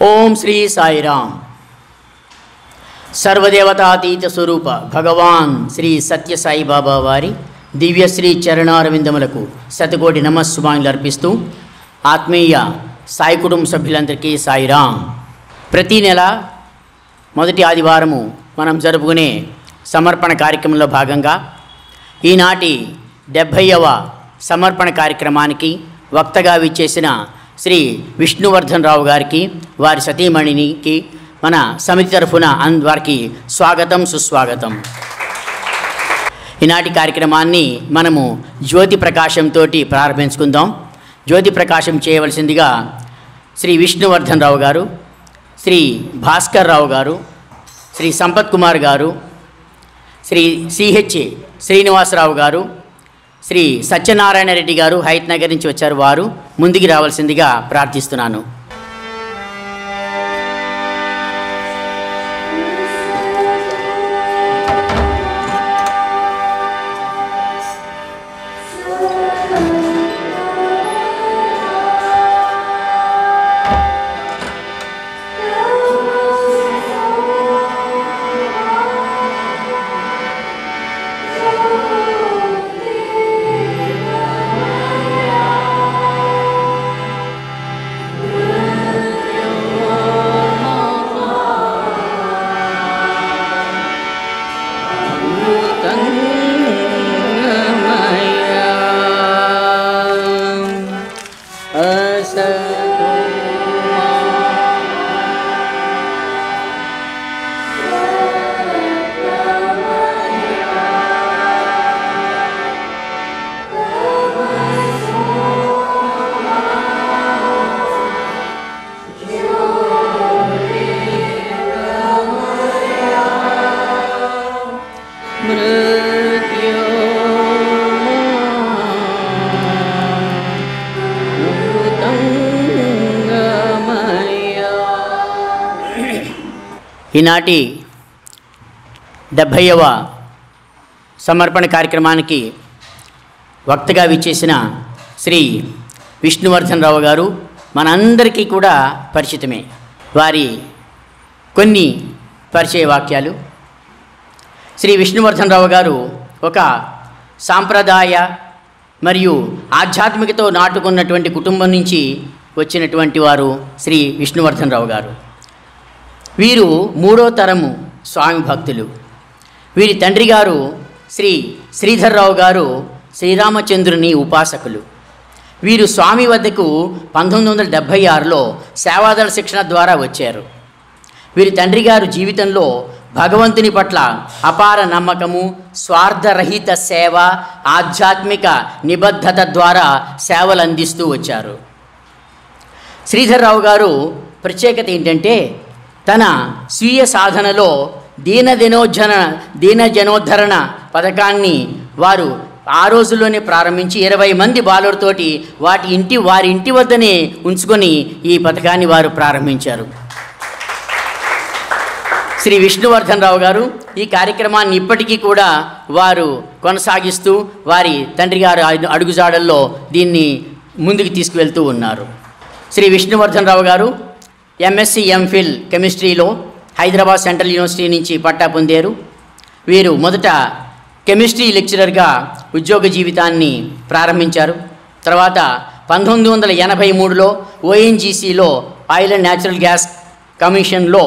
ఓం శ్రీ సాయిరామ్. సర్వదేవతాతీత స్వరూప భగవాన్ శ్రీ సత్య సాయిబాబా వారి దివ్యశ్రీ చరణారవిందములకు శతకోటి నమస్సుమాంగులు అర్పిస్తూ ఆత్మీయ సాయి కుటుంబ సభ్యులందరికీ సాయిరామ్. ప్రతీ నెల మొదటి ఆదివారము మనం జరుపుకునే సమర్పణ కార్యక్రమంలో భాగంగా ఈనాటి 70వ సమర్పణ కార్యక్రమానికి వక్తగా విచ్చేసిన శ్రీ విష్ణువర్ధన్ రావు గారికి, వారి సతీమణికి మన సమితి తరఫున వారికి స్వాగతం, సుస్వాగతం. ఈనాటి కార్యక్రమాన్ని మనము జ్యోతి ప్రకాశంతో ప్రారంభించుకుందాం. జ్యోతి ప్రకాశం చేయవలసిందిగా శ్రీ విష్ణువర్ధన్ రావు గారు, శ్రీ భాస్కర్ రావు గారు, శ్రీ సంపత్ కుమార్ గారు, శ్రీ సిహెచ్ శ్రీనివాసరావు గారు, శ్రీ సత్యనారాయణ రెడ్డి గారు హైత్ నగర్ నుంచి వచ్చారు. వారు ముందుకు రావాల్సిందిగా ప్రార్థిస్తున్నాను. ఈనాటి 70వ సమర్పణ కార్యక్రమానికి వక్తగా విచ్చేసిన శ్రీ విష్ణువర్ధన్ రావు గారు మనందరికీ కూడా పరిచితమే. వారి కొన్ని పరిచయ వాక్యాలు. శ్రీ విష్ణువర్ధన్ రావు గారు ఒక సాంప్రదాయ మరియు ఆధ్యాత్మికతో నాటుకున్నటువంటి కుటుంబం నుంచి వచ్చినటువంటి వారు శ్రీ విష్ణువర్ధన్ రావు గారు. వీరు 3వ తరము స్వామి భక్తులు. వీరి తండ్రి గారు శ్రీ శ్రీధర్రావు గారు శ్రీరామచంద్రుని ఉపాసకులు. వీరు స్వామి వద్దకు 1976లో సేవాదళ శిక్షణ ద్వారా వచ్చారు. వీరి తండ్రి గారు జీవితంలో భగవంతుని పట్ల అపార నమ్మకము, స్వార్థరహిత సేవ, ఆధ్యాత్మిక నిబద్ధత ద్వారా సేవలు అందిస్తూ వచ్చారు. శ్రీధర్రావు గారు ప్రత్యేకత ఏంటంటే, తన స్వీయ సాధనలో దీనజనోద్ధరణ పథకాన్ని వారు ఆ రోజుల్లోనే ప్రారంభించి 20 మంది బాలులతోటి వారి ఇంటి వద్దనే ఉంచుకొని ఈ పథకాన్ని వారు ప్రారంభించారు. శ్రీ విష్ణువర్ధన్ రావు గారు ఈ కార్యక్రమాన్ని ఇప్పటికీ కూడా వారు కొనసాగిస్తూ వారి తండ్రి గారు అడుగుజాడల్లో దీన్ని ముందుకు తీసుకువెళ్తూ ఉన్నారు. శ్రీ విష్ణువర్ధన్ రావు గారు ఎంఎస్సి ఎంఫిల్ కెమిస్ట్రీలో హైదరాబాద్ సెంట్రల్ యూనివర్సిటీ నుంచి పట్టా పొందారు. వీరు మొదట కెమిస్ట్రీ లెక్చరర్గా ఉద్యోగ జీవితాన్ని ప్రారంభించారు. తర్వాత 1983లో ఓఎన్జీసీలో ఆయిల్ అండ్ న్యాచురల్ గ్యాస్ కమిషన్లో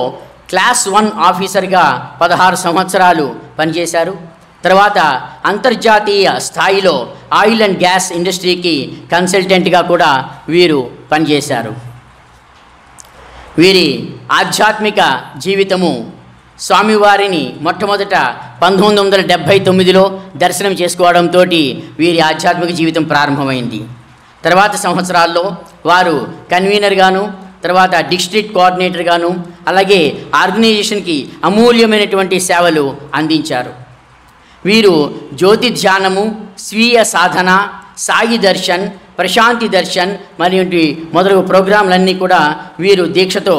క్లాస్ 1 ఆఫీసర్గా 16 సంవత్సరాలు పనిచేశారు. తర్వాత అంతర్జాతీయ స్థాయిలో ఆయిల్ అండ్ గ్యాస్ ఇండస్ట్రీకి కన్సల్టెంట్గా కూడా వీరు పనిచేశారు. వీరి ఆధ్యాత్మిక జీవితము స్వామివారిని మొట్టమొదట 1979లో దర్శనం చేసుకోవడంతో వీరి ఆధ్యాత్మిక జీవితం ప్రారంభమైంది. తర్వాత సంవత్సరాల్లో వారు కన్వీనర్గాను, తర్వాత డిస్ట్రిక్ట్ కోఆర్డినేటర్గాను, అలాగే ఆర్గనైజేషన్కి అమూల్యమైనటువంటి సేవలు అందించారు. వీరు జ్యోతి ధ్యానము, స్వీయ సాధన, సాయి దర్శన్, ప్రశాంతి దర్శన్ మరియు మొదలగు ప్రోగ్రాంలన్నీ కూడా వీరు దీక్షతో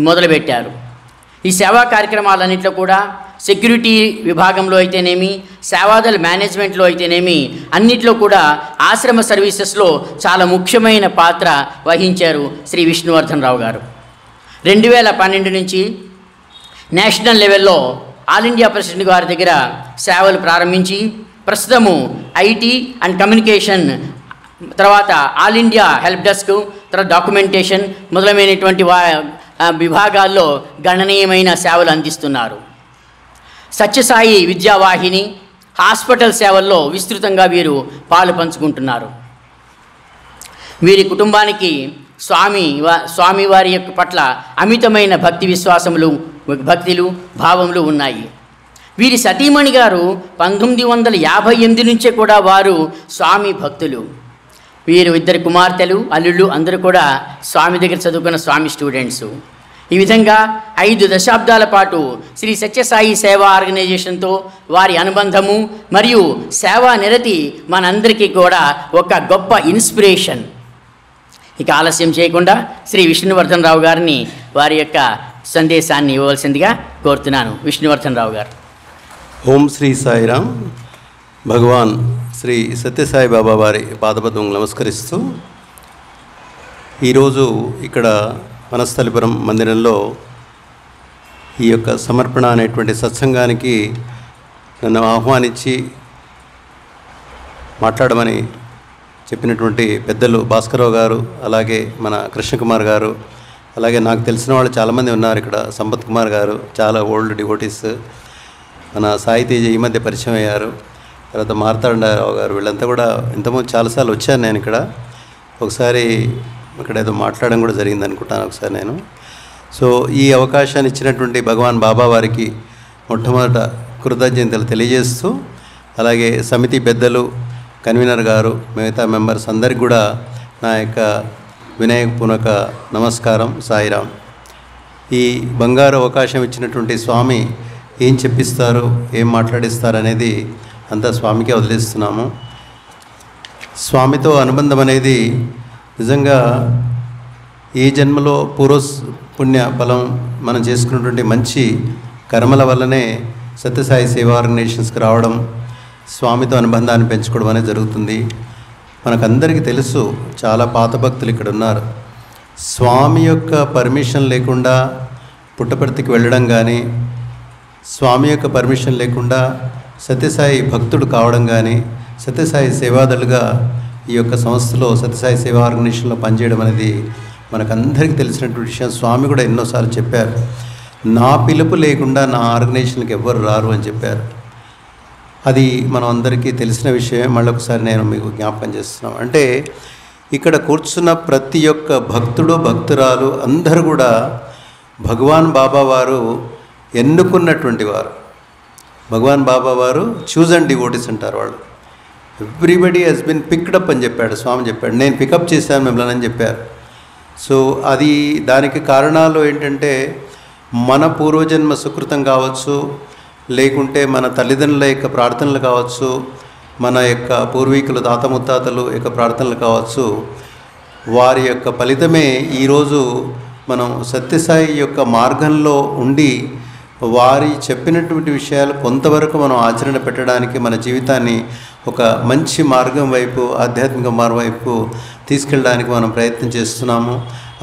మొదలుపెట్టారు. ఈ సేవా కార్యక్రమాలన్నింటిలో కూడా సెక్యూరిటీ విభాగంలో అయితేనేమి, సేవాదళ మేనేజ్మెంట్లో అయితేనేమి, అన్నిట్లో కూడా ఆశ్రమ సర్వీసెస్లో చాలా ముఖ్యమైన పాత్ర వహించారు శ్రీ విష్ణువర్ధన్ రావు గారు. 2012 నుంచి నేషనల్ లెవెల్లో ఆల్ ఇండియా ప్రెసిడెంట్ గారి దగ్గర సేవలు ప్రారంభించి ప్రస్తుతము ఐటీ అండ్ కమ్యూనికేషన్, తర్వాత ఆల్ ఇండియా హెల్ప్ డెస్క్, తర్వాత డాక్యుమెంటేషన్ మొదలైనటువంటి విభాగాల్లో గణనీయమైన సేవలు అందిస్తున్నారు. సత్యసాయి విద్యావాహిని, హాస్పిటల్ సేవల్లో విస్తృతంగా వీరు పాలు పంచుకుంటున్నారు. వీరి కుటుంబానికి స్వామివారి యొక్క పట్ల అమితమైన భక్తులు భావములు ఉన్నాయి. వీరి సతీమణి గారు 1958 నుంచే కూడా వారు స్వామి భక్తులు. వీరు 2 కుమార్తెలు, అల్లుళ్ళు అందరూ కూడా స్వామి దగ్గర చదువుకున్న స్వామి స్టూడెంట్స్. ఈ విధంగా 5 దశాబ్దాల పాటు శ్రీ సత్యసాయి సేవా ఆర్గనైజేషన్తో వారి అనుబంధము మరియు సేవా నిరతి మనందరికీ కూడా ఒక గొప్ప ఇన్స్పిరేషన్. ఇక ఆలస్యం చేయకుండా శ్రీ విష్ణువర్ధన్ రావు గారిని వారి యొక్క సందేశాన్ని ఇవ్వవలసిందిగా కోరుతున్నాను. విష్ణువర్ధన్ రావు గారు. ఓం శ్రీ సాయిరామ్. భగవాన్ శ్రీ సత్యసాయి బాబా వారి పాదపద్మం నమస్కరిస్తూ ఈరోజు ఇక్కడ వనస్థలిపురం మందిరంలో ఈ యొక్క సమర్పణ అనేటువంటి సత్సంగానికి నన్ను ఆహ్వానించి మాట్లాడమని చెప్పినటువంటి పెద్దలు భాస్కరరావు గారు, అలాగే మన కృష్ణకుమార్ గారు, అలాగే నాకు తెలిసిన వాళ్ళు చాలామంది ఉన్నారు ఇక్కడ. సంపత్ కుమార్ గారు చాలా ఓల్డ్ డివోటీస్, మన సాయి తేజ ఈ మధ్య పరిచయం అయ్యారు, తర్వాత మార్తాండరావు గారు, వీళ్ళంతా కూడా ఇంతకుముందు చాలాసార్లు వచ్చాను నేను ఇక్కడ. ఒకసారి ఇక్కడ ఏదో మాట్లాడడం కూడా జరిగింది అనుకుంటాను ఒకసారి నేను. సో ఈ అవకాశాన్ని ఇచ్చినటువంటి భగవాన్ బాబా వారికి మొట్టమొదట కృతజ్ఞతలు తెలియజేస్తూ, అలాగే సమితి పెద్దలు, కన్వీనర్ గారు, మిగతా మెంబర్స్ అందరికి కూడా నా యొక్క వినయపూర్వక నమస్కారం. సాయిరామ్. ఈ బంగారు అవకాశం ఇచ్చినటువంటి స్వామి ఏం చెప్పిస్తారు, ఏం మాట్లాడిస్తారు అనేది అంతా స్వామికే వదిలేస్తున్నాము. స్వామితో అనుబంధం అనేది నిజంగా ఏ జన్మలో పుణ్య ఫలం మనం చేసుకున్నటువంటి మంచి కర్మల వల్లనే సత్యసాయి సేవా ఆర్గనైజేషన్స్కి రావడం, స్వామితో అనుబంధాన్ని పెంచుకోవడం అనేది జరుగుతుంది. మనకందరికీ తెలుసు, చాలా పాత భక్తులు ఇక్కడ ఉన్నారు. స్వామి యొక్క పర్మిషన్ లేకుండా పుట్టపర్తికి వెళ్ళడం కానీ, స్వామి యొక్క పర్మిషన్ లేకుండా సత్యసాయి భక్తుడు కావడం కానీ, సత్యసాయి సేవాదలుగా ఈ యొక్క సంస్థలో సత్యసాయి సేవా ఆర్గనైజేషన్లో పనిచేయడం అనేది మనకందరికీ తెలిసినటువంటి విషయం. స్వామి కూడా ఎన్నోసార్లు చెప్పారు, నా పిలుపు లేకుండా నా ఆర్గనైజేషన్కి ఎవ్వరు రారు అని చెప్పారు. అది మనం అందరికీ తెలిసిన విషయమే. మళ్ళొకసారి నేను మీకు జ్ఞాపకం చేస్తున్నాను. అంటే ఇక్కడ కూర్చున్న ప్రతి ఒక్క భక్తుడు, భక్తురాలు అందరూ కూడా భగవాన్ బాబా వారు ఎన్నుకున్నటువంటి వారు. భగవాన్ బాబా వారు చూజ్ అండ్ డివోటీస్ అంటారు వాళ్ళు. Everybody he's been picked up అని చెప్పాడు స్వామి. చెప్పాడు, నేను పికప్ చేశాను మిమ్మల్ని అని చెప్పారు. సో అది దానికి కారణాలు ఏంటంటే మన పూర్వజన్మ సుకృతం కావచ్చు, లేకుంటే మన తల్లిదండ్రుల యొక్క ప్రార్థనలు కావచ్చు, మన యొక్క పూర్వీకులు తాత ముత్తాతలు యొక్క ప్రార్థనలు కావచ్చు. వారి యొక్క ఫలితమే ఈరోజు మనం సత్యసాయి యొక్క మార్గంలో ఉండి వారి చెప్పినటువంటి విషయాలు కొంతవరకు మనం ఆచరణ పెట్టడానికి, మన జీవితాన్ని ఒక మంచి మార్గం వైపు, ఆధ్యాత్మిక మార్గం వైపు తీసుకెళ్ళడానికి మనం ప్రయత్నం చేస్తున్నాము.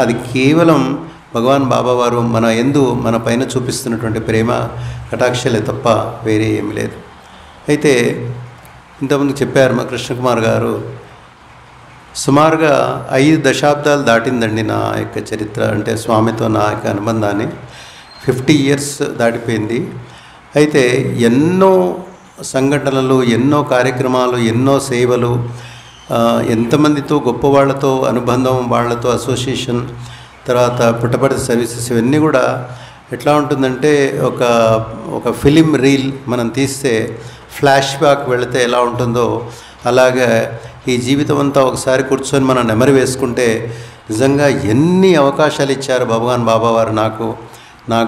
అది కేవలం భగవాన్ బాబా వారు మన పైన చూపిస్తున్నటువంటి ప్రేమ కటాక్షలే తప్ప వేరే ఏమీ లేదు. అయితే ఇంతకుముందు చెప్పారు మా కృష్ణకుమార్ గారు, సుమారుగా 5 దశాబ్దాలు దాటిందండి నా యొక్క చరిత్ర, అంటే స్వామితో నా యొక్క అనుబంధాన్ని. 50 years దాటిపోయింది. అయితే ఎన్నో సంఘటనలు, ఎన్నో కార్యక్రమాలు, ఎన్నో సేవలు, ఎంతమందితో గొప్ప వాళ్ళతో అనుబంధం, వాళ్ళతో అసోసియేషన్, తర్వాత పుట్టపర్తి సర్వీసెస్, ఇవన్నీ కూడా ఎట్లా ఉంటుందంటే ఒక ఫిలిం రీల్ మనం తీస్తే ఫ్లాష్ బ్యాక్ వెళితే ఎలా ఉంటుందో అలాగే ఈ జీవితం అంతా ఒకసారి కూర్చొని మనం నెమరు వేసుకుంటే నిజంగా ఎన్ని అవకాశాలు ఇచ్చారు భగవాన్ బాబా వారు నాకు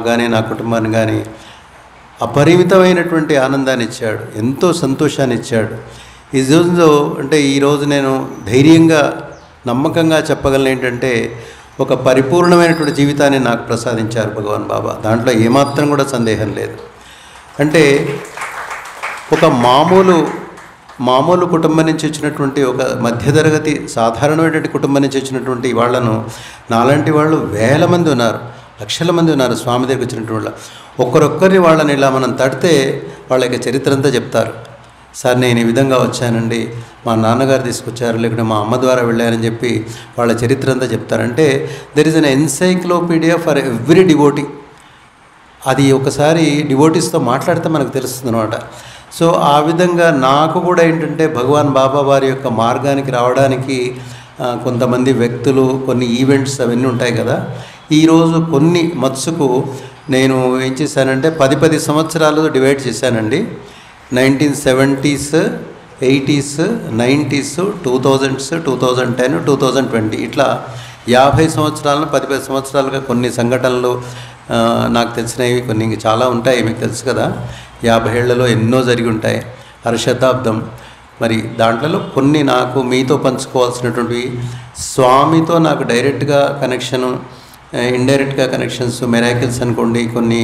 కానీ నా కుటుంబాన్ని కానీ. అపరిమితమైనటువంటి ఆనందాన్ని ఇచ్చాడు, ఎంతో సంతోషాన్ని ఇచ్చాడు. ఈరోజు నేను ధైర్యంగా నమ్మకంగా చెప్పగలను ఏంటంటే ఒక పరిపూర్ణమైనటువంటి జీవితాన్ని నాకు ప్రసాదించారు భగవాన్ బాబా. దాంట్లో ఏమాత్రం కూడా సందేహం లేదు. అంటే ఒక మామూలు కుటుంబం నుంచి వచ్చినటువంటి, ఒక మధ్యతరగతి సాధారణమైనటువంటి కుటుంబం నుంచి వచ్చినటువంటి వాళ్ళను నాలాంటి వాళ్ళు వేల మంది ఉన్నారు. లక్షల మంది ఉన్నారు స్వామి దగ్గరికి వచ్చినటువంటి వాళ్ళు. ఒక్కరొక్కరిని వాళ్ళని ఇలా మనం తడితే వాళ్ళ యొక్క చరిత్ర అంతా చెప్తారు. సార్ నేను ఈ విధంగా వచ్చానండి, మా నాన్నగారు తీసుకొచ్చారు, లేకుంటే మా అమ్మ ద్వారా వెళ్ళారని చెప్పి వాళ్ళ చరిత్ర అంతా చెప్తారంటే there is an encyclopaedia for every devotee. అది ఒకసారి డివోటీస్తో మాట్లాడితే మనకు తెలుస్తుంది అనమాట. సో ఆ విధంగా నాకు కూడా ఏంటంటే భగవాన్ బాబా వారి యొక్క మార్గానికి రావడానికి కొంతమంది వ్యక్తులు, కొన్ని ఈవెంట్స్ అవన్నీ ఉంటాయి కదా. ఈరోజు కొన్ని మత్సుకు నేను ఏం చేశానంటే 10 సంవత్సరాలు డివైడ్ చేశానండి. 1970s, 80s, 90s, 2000s, 2010, 2020 ఇట్లా 50 సంవత్సరాలను 10 సంవత్సరాలుగా కొన్ని సంఘటనలు నాకు తెలిసినవి కొన్ని చాలా ఉంటాయి. మీకు తెలుసు కదా, 50 ఏళ్లలో ఎన్నో జరిగి ఉంటాయి, అరశతాబ్దం. మరి దాంట్లో కొన్ని నాకు మీతో పంచుకోవాల్సినటువంటివి, స్వామితో నాకు డైరెక్ట్గా కనెక్షను, ఇండైరెక్ట్గా కనెక్షన్స్, మెరాకిల్స్ అనుకోండి, కొన్ని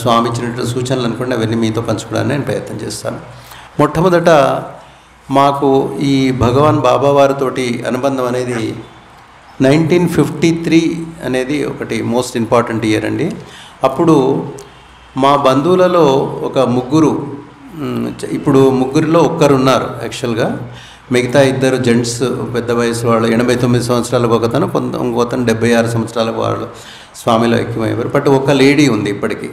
స్వామి ఇచ్చినటువంటి సూచనలు అనుకోండి, అవన్నీ మీతో పంచుకోవడానికి నేను ప్రయత్నం చేస్తాను. మొట్టమొదట మాకు ఈ భగవాన్ బాబా వారితోటి అనుబంధం అనేది 1953 అనేది ఒకటి మోస్ట్ ఇంపార్టెంట్ ఇయర్ అండి. అప్పుడు మా బంధువులలో ఒక ముగ్గురు, ఇప్పుడు ముగ్గురిలో ఒక్కరున్నారు యాక్చువల్గా, మిగతా 2 జెంట్స్ పెద్ద వయసు వాళ్ళు, 89 సంవత్సరాలకు ఒకతను, ఇంకొకతను 76 సంవత్సరాలకు వాళ్ళు స్వామిలో ఎక్కువయ్యారు. బట్ ఒక లేడీ ఉంది ఇప్పటికీ.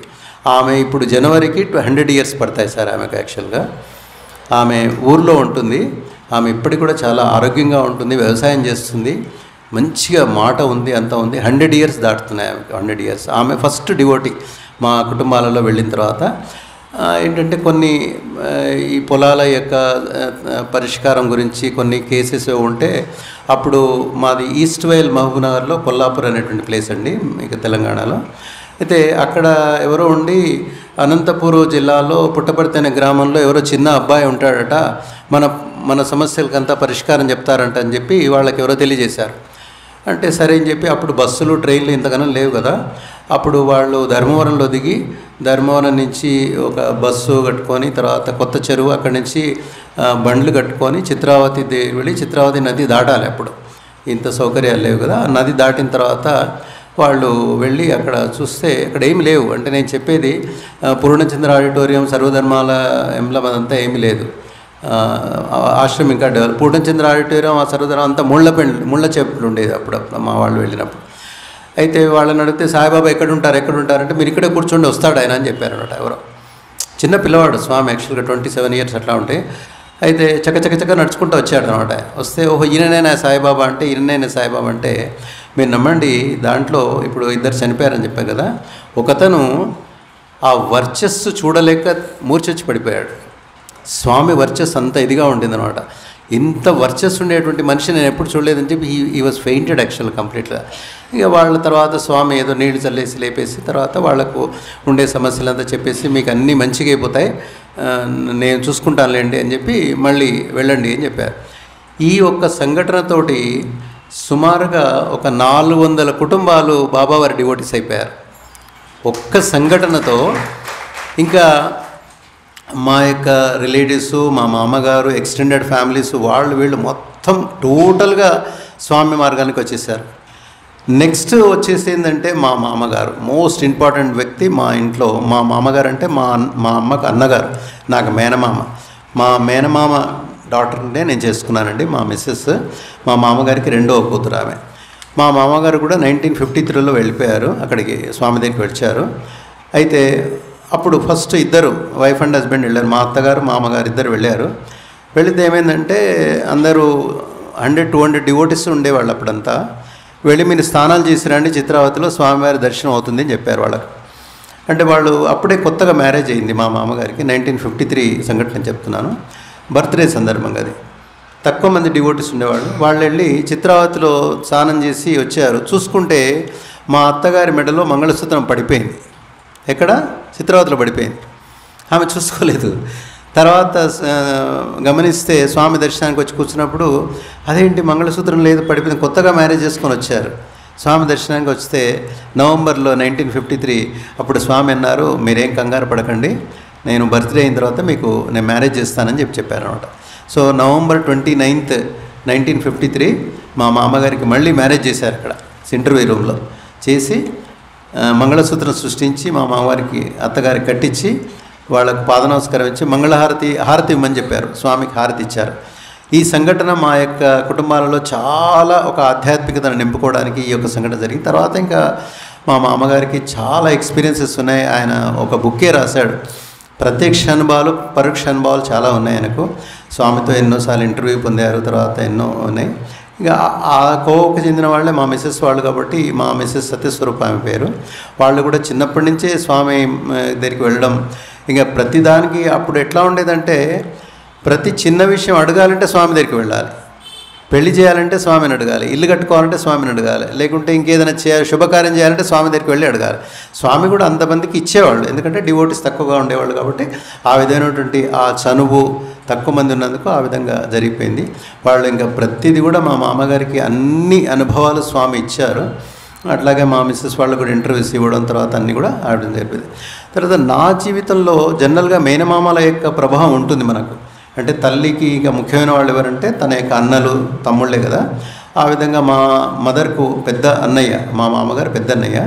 ఆమె ఇప్పుడు జనవరికి 100 ఇయర్స్ పడతాయి సార్ ఆమెకు. యాక్చువల్గా ఆమె ఊర్లో ఉంటుంది. ఆమె ఇప్పటికి కూడా చాలా ఆరోగ్యంగా ఉంటుంది, వ్యవసాయం చేస్తుంది, మంచిగా మాట ఉంది, అంతా ఉంది. 100 ఇయర్స్ దాటుతున్నాయి ఆమెకు. 100 ఇయర్స్. ఆమె ఫస్ట్ డివోటీ మా కుటుంబాలలో వెళ్ళిన తర్వాత. ఏంటంటే కొన్ని ఈ పొలాల యొక్క పరిష్కారం గురించి కొన్ని కేసెస్ ఉంటే, అప్పుడు మాది ఈస్ట్ వైల్ మహబూబ్నగర్లో కొల్లాపూర్ అనేటువంటి ప్లేస్ అండి, మీకు తెలంగాణలో. అయితే అక్కడ ఎవరో ఉండి అనంతపూర్ జిల్లాలో పుట్టపర్తి అనే గ్రామంలో ఎవరో చిన్న అబ్బాయి ఉంటాడట, మన సమస్యలకంతా పరిష్కారం చెప్తారంట అని చెప్పి వాళ్ళకి ఎవరో తెలియజేశారు. అంటే సరే అని చెప్పి, అప్పుడు బస్సులు ట్రైన్లు ఇంతకన్నా లేవు కదా. అప్పుడు వాళ్ళు ధర్మవరంలో దిగి, ధర్మవరం నుంచి ఒక బస్సు కట్టుకొని, తర్వాత కొత్త చెరువు, అక్కడి నుంచి బండ్లు కట్టుకొని చిత్రావతి వెళ్ళి చిత్రావతి నది దాటాలి. అప్పుడు ఇంత సౌకర్యాలు లేవు కదా. నది దాటిన తర్వాత వాళ్ళు వెళ్ళి అక్కడ చూస్తే అక్కడ ఏమి లేవు. అంటే నేను చెప్పేది పూర్ణచంద్ర ఆడిటోరియం, సర్వధర్మాల ఎంబ్లం అదంతా ఏమీ లేదు. ఆశ్రమం ఇంకా డెవలప్. పూర్ణచంద్ర ఆడిటోరియం, ఆ సర్వధర్మం అంతా ముళ్ళ చెప్పులు ఉండేది అప్పుడప్పుడు మా వాళ్ళు వెళ్ళినప్పుడు. అయితే వాళ్ళని అడిగితే సాయిబాబా ఎక్కడుంటారంటే మీరు ఇక్కడే కూర్చోండి, వస్తాడు ఆయన అని చెప్పారనమాట. ఎవరో చిన్న పిల్లవాడు స్వామి, యాక్చువల్గా 27 ఇయర్స్ అట్లా ఉంటాయి. అయితే చక్క నడుచుకుంటూ వచ్చాడు అనమాట. వస్తే ఓహో ఈయననైనా సాయిబాబా అంటే, ఈయననైనా సాయిబాబా అంటే, మీరు నమ్మండి, దాంట్లో ఇప్పుడు 2 చనిపోయారని చెప్పారు కదా, ఒకతను ఆ వర్చస్సు చూడలేక మూర్చొచ్చి పడిపోయాడు. స్వామి వర్చస్సు అంత ఇదిగా ఉండిందనమాట. ఇంత వర్చస్సు ఉండేటువంటి మనిషి నేను ఎప్పుడు చూడలేదని చెప్పి ఈ వాజ్ ఫెయింటెడ్ యాక్చువల్ కంప్లీట్గా. ఇక వాళ్ళ తర్వాత స్వామి ఏదో నీళ్లు చల్లేసి లేపేసి, తర్వాత వాళ్లకు ఉండే సమస్యలంతా చెప్పేసి, మీకు అన్నీ మంచిగా అయిపోతాయి, నేను చూసుకుంటానులేండి అని చెప్పి మళ్ళీ వెళ్ళండి అని చెప్పారు. ఈ ఒక్క సంఘటనతోటి సుమారుగా ఒక 400 కుటుంబాలు బాబావారి డివోటీస్ అయిపోయారు ఒక్క సంఘటనతో. ఇంకా మా యొక్క రిలేటివ్స్, మా మామగారు, ఎక్స్టెండెడ్ ఫ్యామిలీస్, వీళ్ళు మొత్తం టోటల్గా స్వామి మార్గానికి వచ్చేసారు. నెక్స్ట్ వచ్చేసి ఏంటంటే మా మామగారు మోస్ట్ ఇంపార్టెంట్ వ్యక్తి మా ఇంట్లో. మా మామగారు అంటే మా అమ్మకు అన్నగారు, నాకు మేనమామ. మా మేనమామ డాటర్నే నేను చేసుకున్నానండి, మా మిస్సెస్. మా మామగారికి 2వ కూతురు ఆమె. మా మామగారు కూడా 1953లో వెళ్ళిపోయారు, అక్కడికి స్వామి దగ్గరికి వచ్చారు. అయితే అప్పుడు ఫస్ట్ 2 వైఫ్ అండ్ హస్బెండ్ వెళ్ళారు. మా అత్తగారు, మామగారు 2 వెళ్ళారు. వెళితే ఏమైందంటే అందరూ 100-200 డివోటీస్ ఉండేవాళ్ళు అప్పుడంతా. వెళ్ళి మీరు స్నానాలు చేసి రండి, చిత్రావతిలో స్వామివారి దర్శనం అవుతుంది అని చెప్పారు వాళ్ళకు. అంటే వాళ్ళు అప్పుడే కొత్తగా మ్యారేజ్ అయింది మా మామగారికి. 1953 సంఘటన చెప్తున్నాను, బర్త్డే సందర్భంగా. అది తక్కువ మంది డివోటీస్ ఉండేవాళ్ళు. వాళ్ళు వెళ్ళి చిత్రావతిలో స్నానం చేసి వచ్చారు. చూసుకుంటే మా అత్తగారి మెడలో మంగళసూత్రం పడిపోయింది. ఎక్కడ? చిత్రావతిలో పడిపోయింది. ఆమె చూసుకోలేదు. తర్వాత గమనిస్తే స్వామి దర్శనానికి వచ్చి కూర్చున్నప్పుడు, అదేంటి మంగళసూత్రం లేదు, పడిపోయింది. కొత్తగా మ్యారేజ్ చేసుకొని వచ్చారు. స్వామి దర్శనానికి వస్తే నవంబర్లో 1953 అప్పుడు స్వామి అన్నారు, మీరేం కంగారు పడకండి, నేను బర్త్డే అయిన తర్వాత మీకు నేను మ్యారేజ్ చేస్తానని చెప్పారు అనమాట. సో November 29, 1953 మా మామగారికి మళ్ళీ మ్యారేజ్ చేశారు అక్కడ ఇంటర్వ్యూ రూమ్లో చేసి. మంగళసూత్రం సృష్టించి మా మామవారికి అత్తగారికి కట్టించి వాళ్ళకు పాదనమస్కారం ఇచ్చి హారతి ఇవ్వమని చెప్పారు. స్వామికి హారతి ఇచ్చారు. ఈ సంఘటన మా యొక్క కుటుంబాలలో చాలా ఒక ఆధ్యాత్మికతను నింపుకోవడానికి ఈ యొక్క సంఘటన జరిగింది. తర్వాత ఇంకా మా మామగారికి చాలా ఎక్స్పీరియన్సెస్ ఉన్నాయి. ఆయన ఒక బుక్కే రాశాడు. ప్రత్యక్ష అనుభవాలు పరోక్ష అనుభవాలు చాలా ఉన్నాయి ఆయనకు. స్వామితో ఎన్నోసార్లు ఇంటర్వ్యూ పొందారు. తర్వాత ఎన్నో ఉన్నాయి. ఇక ఆ కోవకు చెందిన వాళ్ళే మా మిస్సెస్ వాళ్ళు కాబట్టి మా మిస్సెస్ సత్యస్వరూప ఆమె పేరు. వాళ్ళు కూడా చిన్నప్పటి నుంచే స్వామి దగ్గరికి వెళ్ళడం. ఇంకా ప్రతిదానికి అప్పుడు ఎట్లా ఉండేదంటే ప్రతి చిన్న విషయం అడగాలంటే స్వామి దగ్గరికి వెళ్ళాలి. పెళ్లి చేయాలంటే స్వామిని అడగాలి, ఇల్లు కట్టుకోవాలంటే స్వామిని అడగాలి, లేకుంటే ఇంకేదైనా శుభకార్యం చేయాలంటే స్వామి దగ్గరికి వెళ్ళి అడగాలి. స్వామి కూడా అంతమందికి ఇచ్చేవాళ్ళు, ఎందుకంటే డివోటీస్ తక్కువగా ఉండేవాళ్ళు కాబట్టి. ఆ విధమైనటువంటి ఆ చనువు తక్కువ మంది ఉన్నందుకు ఆ విధంగా జరిగిపోయింది. వాళ్ళు ఇంకా ప్రతిదీ కూడా మా మామగారికి అన్ని అనుభవాలు స్వామి ఇచ్చారు. అట్లాగే మా మిస్సెస్ వాళ్ళు కూడా ఇంటర్వ్యూస్ ఇవ్వడం తర్వాత అన్నీ కూడా ఆడడం జరిగింది. తర్వాత నా జీవితంలో జనరల్గా మేనమామల యొక్క ప్రభావం ఉంటుంది మనకు. అంటే తల్లికి ఇక ముఖ్యమైన వాళ్ళు ఎవరంటే తన యొక్క అన్నలు తమ్ముళ్ళే కదా. ఆ విధంగా మా మదర్కు పెద్ద అన్నయ్య, మా మామగారు పెద్ద అన్నయ్య.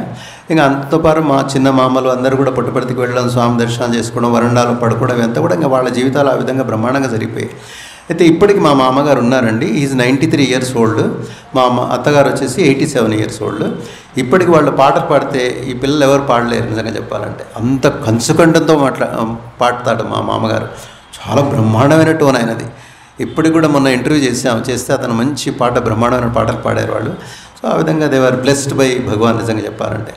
ఇంకా అంతపాటు మా చిన్న మామలు అందరూ కూడా పుట్టపర్తికి వెళ్ళడం, స్వామి దర్శనం చేసుకోవడం, వరండాలో పడుకోవడం ఇదంతా కూడా ఇంకా వాళ్ళ జీవితాలు ఆ విధంగా బ్రహ్మాండంగా జరిగిపోయాయి. అయితే ఇప్పటికి మా మామగారు ఉన్నారండి. Is 93 years old. మా అత్తగారు వచ్చేసి 87 years old. ఇప్పటికి వాళ్ళు పాటలు పాడితే ఈ పిల్లలు ఎవరు పాడలేరు నిజంగా చెప్పాలంటే. అంత కంచుకంఠంతో పాడతాడు మా మామగారు. చాలా బ్రహ్మాండమైన టోన్ అయినది. ఇప్పటికి కూడా మొన్న ఇంటర్వ్యూ చేస్తే అతను మంచి బ్రహ్మాండమైన పాటలు పాడారు వాళ్ళు. సో ఆ విధంగా దే ఆర్ బ్లెస్డ్ బై భగవాన్ నిజంగా చెప్పాలంటే.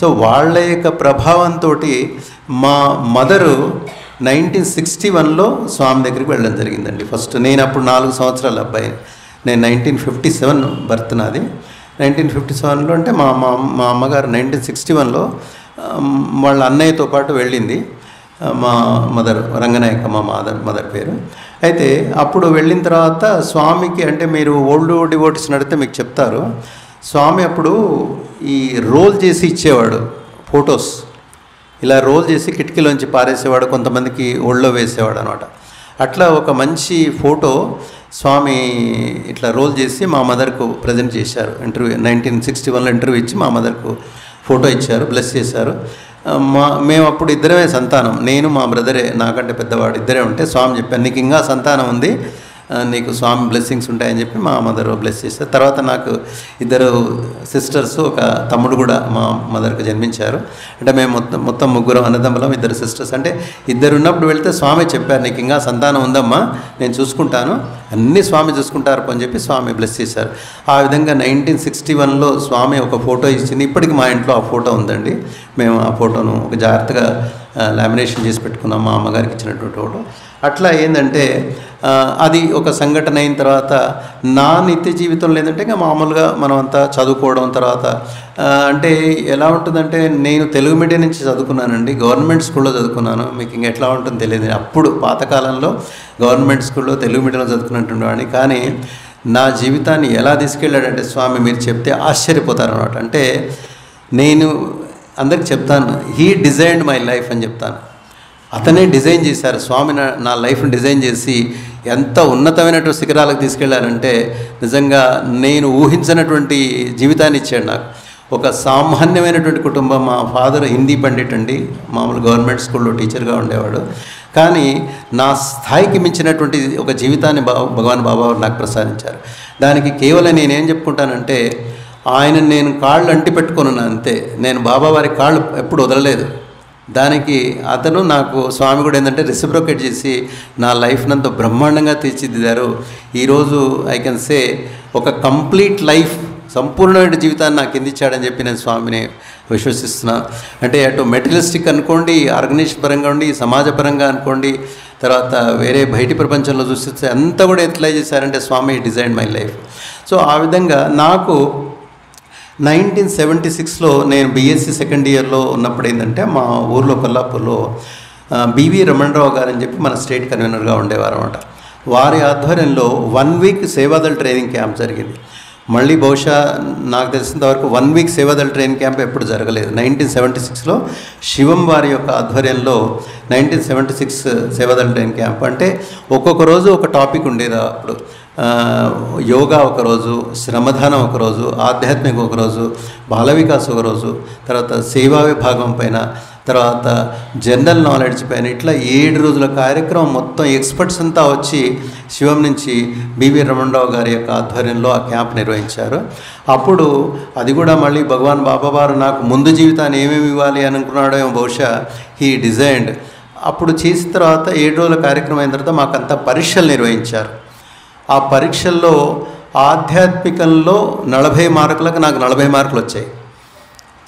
సో వాళ్ళ యొక్క ప్రభావంతో మా మదరు 1961లో స్వామి దగ్గరికి వెళ్ళడం జరిగిందండి. ఫస్ట్ నేను అప్పుడు 4 సంవత్సరాల అబ్బాయి. నేను 1957 బర్త్ నాది. 1957లో అంటే మా అమ్మగారు 1961లో వాళ్ళ అన్నయ్యతో పాటు వెళ్ళింది. మా మదర్ రంగనాయక మా మదర్ పేరు. అయితే అప్పుడు వెళ్ళిన తర్వాత స్వామికి, అంటే మీరు ఓల్డ్ డివోటీస్ నడితే మీకు చెప్తారు, స్వామి అప్పుడు ఈ రోల్ చేసి ఇచ్చేవాడు ఫొటోస్. ఇలా రోల్ చేసి కిటికీలోంచి పారేసేవాడు, కొంతమందికి ఒళ్ళో వేసేవాడు అనమాట. అట్లా ఒక మంచి ఫోటో స్వామి ఇట్లా రోల్ చేసి మా మదర్కు ప్రజెంట్ చేశారు. ఇంటర్వ్యూ 1961లో ఇంటర్వ్యూ ఇచ్చి మా మదర్కు ఫోటో ఇచ్చారు, బ్లెస్ చేశారు. మేము అప్పుడు ఇద్దరమే సంతానం, నేను మా బ్రదరే, నాకంటే పెద్దవాడు ఇద్దరే ఉంటే స్వామి చెప్పాను, నీకు ఇంకా సంతానం ఉంది, నీకు స్వామి బ్లెస్సింగ్స్ ఉంటాయని చెప్పి మా మదర్ బ్లెస్ చేశారు. తర్వాత నాకు 2 సిస్టర్స్, ఒక తమ్ముడు కూడా మా మదర్కి జన్మించారు. అంటే మేము మొత్తం 3 అన్నదమ్ములం, 2 సిస్టర్స్. అంటే 2 ఉన్నప్పుడు వెళ్తే స్వామి చెప్పారు, నీకు ఇంకా సంతానం ఉందమ్మా, నేను చూసుకుంటాను, అన్నీ స్వామి చూసుకుంటారు అని చెప్పి స్వామి బ్లెస్ చేశారు. ఆ విధంగా 1961లో స్వామి ఒక ఫోటో ఇచ్చింది. ఇప్పటికి మా ఇంట్లో ఆ ఫోటో ఉందండి. మేము ఆ ఫోటోను ఒక జాగ్రత్తగా లామినేషన్ చేసి పెట్టుకున్నాం, మా అమ్మగారికి ఇచ్చినటువంటి ఫోటో. అట్లా ఏంటంటే అది ఒక సంఘటన అయిన తర్వాత నా నిత్య జీవితంలో ఏంటంటే ఇంకా మామూలుగా మనం అంతా చదువుకోవడం. తర్వాత అంటే ఎలా ఉంటుందంటే నేను తెలుగు మీడియం నుంచి చదువుకున్నానండి, గవర్నమెంట్ స్కూల్లో చదువుకున్నాను. మీకు ఇంకా ఎట్లా ఉంటుందో తెలియదు. అప్పుడు పాతకాలంలో గవర్నమెంట్ స్కూల్లో తెలుగు మీడియంలో చదువుకున్నటువంటి వాడిని. కానీ నా జీవితాన్ని ఎలా తీసుకెళ్ళాడంటే స్వామి, మీరు చెప్తే ఆశ్చర్యపోతారన్నమాట. అంటే నేను అందరికి చెప్తాను, హీ డిజైన్డ్ మై లైఫ్ అని చెప్తాను. అతనే డిజైన్ చేశారు స్వామి. నా లైఫ్ని డిజైన్ చేసి ఎంత ఉన్నతమైనటువంటి శిఖరాలకు తీసుకెళ్లారంటే నిజంగా నేను ఊహించినటువంటి జీవితాన్ని ఇచ్చాడు నాకు. ఒక సామాన్యమైనటువంటి కుటుంబం. మా ఫాదర్ హిందీ పండిట్ అండి, మామూలు గవర్నమెంట్ స్కూల్లో టీచర్గా ఉండేవాడు. కానీ నా స్థాయికి మించినటువంటి ఒక జీవితాన్ని భగవాన్ బాబా నాకు ప్రసాదించారు. దానికి కేవలం నేనేం చెప్పుకుంటానంటే, ఆయన నేను కాళ్ళు అంటి పెట్టుకున్నాను అంతే. నేను బాబావారి కాళ్ళు ఎప్పుడు వదలలేదు. దానికి అతను నాకు స్వామి కూడా ఏంటంటే రెసిప్రోకేట్ చేసి నా లైఫ్నంతా బ్రహ్మాండంగా తీర్చిదిద్దారు. ఈరోజు ఐ కెన్ సే ఒక కంప్లీట్ లైఫ్, సంపూర్ణమైన జీవితాన్ని నాకు అందించాడని చెప్పి నేను స్వామిని విశ్వసిస్తున్నాను. అంటే అటు మెటీరియలిస్టిక్ అనుకోండి, ఆర్గనైజేషన్ పరంగా ఉండి, సమాజపరంగా అనుకోండి, తర్వాత వేరే బయటి ప్రపంచంలో చూస్తే అంతా కూడా ఎట్లా చేశారంటే స్వామి డిజైన్ మై లైఫ్. సో ఆ విధంగా నాకు 1976లో నేను బీఎస్సీ సెకండ్ ఇయర్లో ఉన్నప్పుడు ఏంటంటే మా ఊర్లో కొల్లాపూర్లో బివి రమణరావు గారు అని చెప్పి మన స్టేట్ కన్వీనర్గా ఉండేవారు అనమాట. వారి ఆధ్వర్యంలో 1 వీక్ సేవాదళ ట్రైనింగ్ క్యాంప్ జరిగింది. మళ్ళీ బహుశా నాకు తెలిసినంతవరకు 1 వీక్ సేవాదళ ట్రైనింగ్ క్యాంప్ ఎప్పుడు జరగలేదు. 1976లో శివం వారి యొక్క ఆధ్వర్యంలో 1976 సేవాదళ ట్రైనింగ్ క్యాంప్. అంటే ఒక్కొక్క రోజు ఒక టాపిక్ ఉండేది. అప్పుడు యోగా ఒకరోజు, శ్రమదానం ఒకరోజు, ఆధ్యాత్మిక ఒకరోజు, బాల వికాస్ ఒకరోజు, తర్వాత సేవా విభాగం పైన, తర్వాత జనరల్ నాలెడ్జ్ పైన, ఇట్లా 7 రోజుల కార్యక్రమం మొత్తం ఎక్స్పర్ట్స్ అంతా వచ్చి శివం నుంచి బివి రమణరావు గారి యొక్క ఆధ్వర్యంలో ఆ క్యాంప్ నిర్వహించారు. అప్పుడు అది కూడా మళ్ళీ భగవాన్ బాబా వారు నాకు ముందు జీవితాన్ని ఏమేమి ఇవ్వాలి అని అనుకున్నాడో ఏమో బహుశా హీ డిజైన్డ్. అప్పుడు చేసిన తర్వాత 7 రోజుల కార్యక్రమం అయిన తర్వాత మాకంతా పరీక్షలు నిర్వహించారు. ఆ పరీక్షల్లో ఆధ్యాత్మికంలో 40 మార్కులకు నాకు 40 మార్కులు వచ్చాయి.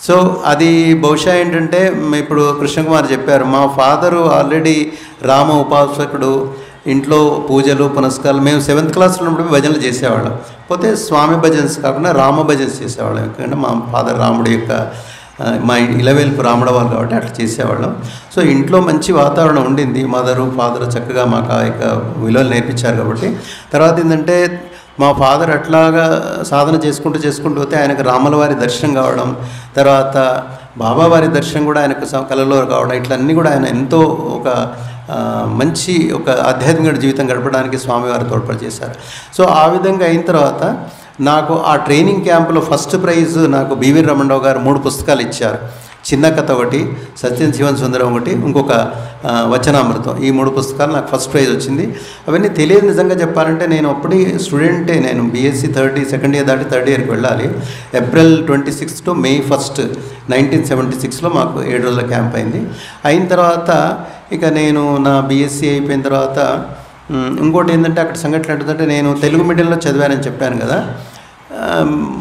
సో అది బహుశా ఏంటంటే ఇప్పుడు కృష్ణకుమార్ చెప్పారు, మా ఫాదరు ఆల్రెడీ రామ ఉపాసకుడు, ఇంట్లో పూజలు పునస్కారాలు. మేము 7th క్లాస్లో ఉన్నప్పుడు భజనలు చేసేవాళ్ళం. పోతే స్వామి భజన్స్ కాకుండా రామ భజన్స్ చేసేవాళ్ళం. ఎందుకంటే మా ఫాదర్ రాముడి యొక్క మా ఇలవేల్పు రాముడు వాళ్ళు కాబట్టి అట్లా చేసేవాళ్ళం. సో ఇంట్లో మంచి వాతావరణం ఉండింది. మదరు ఫాదరు చక్కగా మాకు ఆ యొక్క విలువలు నేర్పించారు కాబట్టి. తర్వాత ఏంటంటే మా ఫాదర్ అట్లాగా సాధన చేసుకుంటూ పోతే ఆయనకు రాముల వారి దర్శనం కావడం, తర్వాత బాబావారి దర్శనం కూడా ఆయనకు కళలో కావడం, ఇట్లా అన్నీ కూడా ఆయన ఎంతో ఒక మంచి ఒక ఆధ్యాత్మిక జీవితం గడపడానికి స్వామివారు తోడ్పడి చేశారు. సో ఆ విధంగా అయిన తర్వాత నాకు ఆ ట్రైనింగ్ క్యాంపులో ఫస్ట్ ప్రైజ్ నాకు బివి రమణరావు గారు 3 పుస్తకాలు ఇచ్చారు. చిన్న కథ ఒకటి, సత్యం శివన్ సుందరం ఒకటి, ఇంకొక వచనామృతం. ఈ 3 పుస్తకాలు నాకు ఫస్ట్ ప్రైజ్ వచ్చింది. అవన్నీ తెలియదు నిజంగా చెప్పాలంటే. నేను అప్పటి స్టూడెంటే, నేను బీఎస్సీ సెకండ్ ఇయర్ దాటి థర్డ్ ఇయర్కి వెళ్ళాలి. ఏప్రిల్ 26 టు May 1, 1976లో మాకు 7 రోజుల క్యాంప్ అయింది. అయిన తర్వాత ఇక నేను నా బీఎస్సీ అయిపోయిన తర్వాత ఇంకోటి ఏంటంటే అక్కడ సంఘటన ఏంటంటే, నేను తెలుగు మీడియంలో చదివానని చెప్పాను కదా.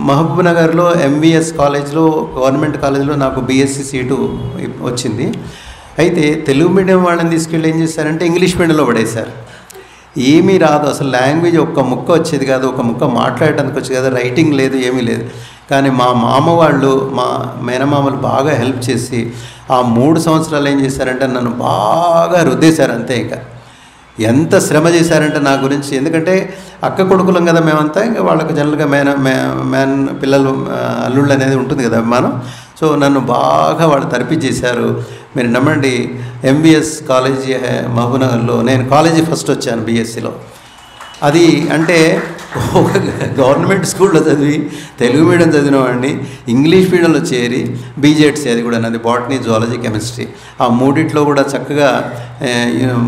మహబూబ్ నగర్లో ఎంవిఎస్ కాలేజ్లో, గవర్నమెంట్ కాలేజ్లో నాకు బీఎస్సీ సీటు వచ్చింది. అయితే తెలుగు మీడియం వాళ్ళని తీసుకెళ్ళి ఏం చేశారంటే ఇంగ్లీష్ మీడియంలో పడేశారు. ఏమీ రాదు అసలు, లాంగ్వేజ్ ఒక్క ముక్క వచ్చేది కాదు, ఒక ముక్క మాట్లాడటానికి వచ్చేది కదా, రైటింగ్ లేదు, ఏమీ లేదు. కానీ మా మామ వాళ్ళు, మా మేనమామలు బాగా హెల్ప్ చేసి ఆ 3 సంవత్సరాలు ఏం చేశారంటే నన్ను బాగా రుద్దేశారు. అంతే, ఇక ఎంత శ్రమ చేశారంటే నా గురించి. ఎందుకంటే అక్క కొడుకులం కదా మేమంతా, ఇంకా వాళ్ళకి జనరల్గా మ్యాన్ పిల్లలు అల్లుళ్ళు అనేది ఉంటుంది కదా అభిమానం. సో నన్ను బాగా వాళ్ళు తరిపించేశారు. మీరు నమ్మండి, ఎంబీఎస్ కాలేజీ మహబూబ్నగర్లో నేను కాలేజీ ఫస్ట్ వచ్చాను బీఎస్సీలో. అది అంటే గవర్నమెంట్ స్కూల్లో చదివి తెలుగు మీడియం చదివిన వాడిని ఇంగ్లీష్ మీడియంలో చేరి బీజెడ్సీ, అది కూడా నాది బాటనీ, జువాలజీ, కెమిస్ట్రీ, ఆ 3 కూడా చక్కగా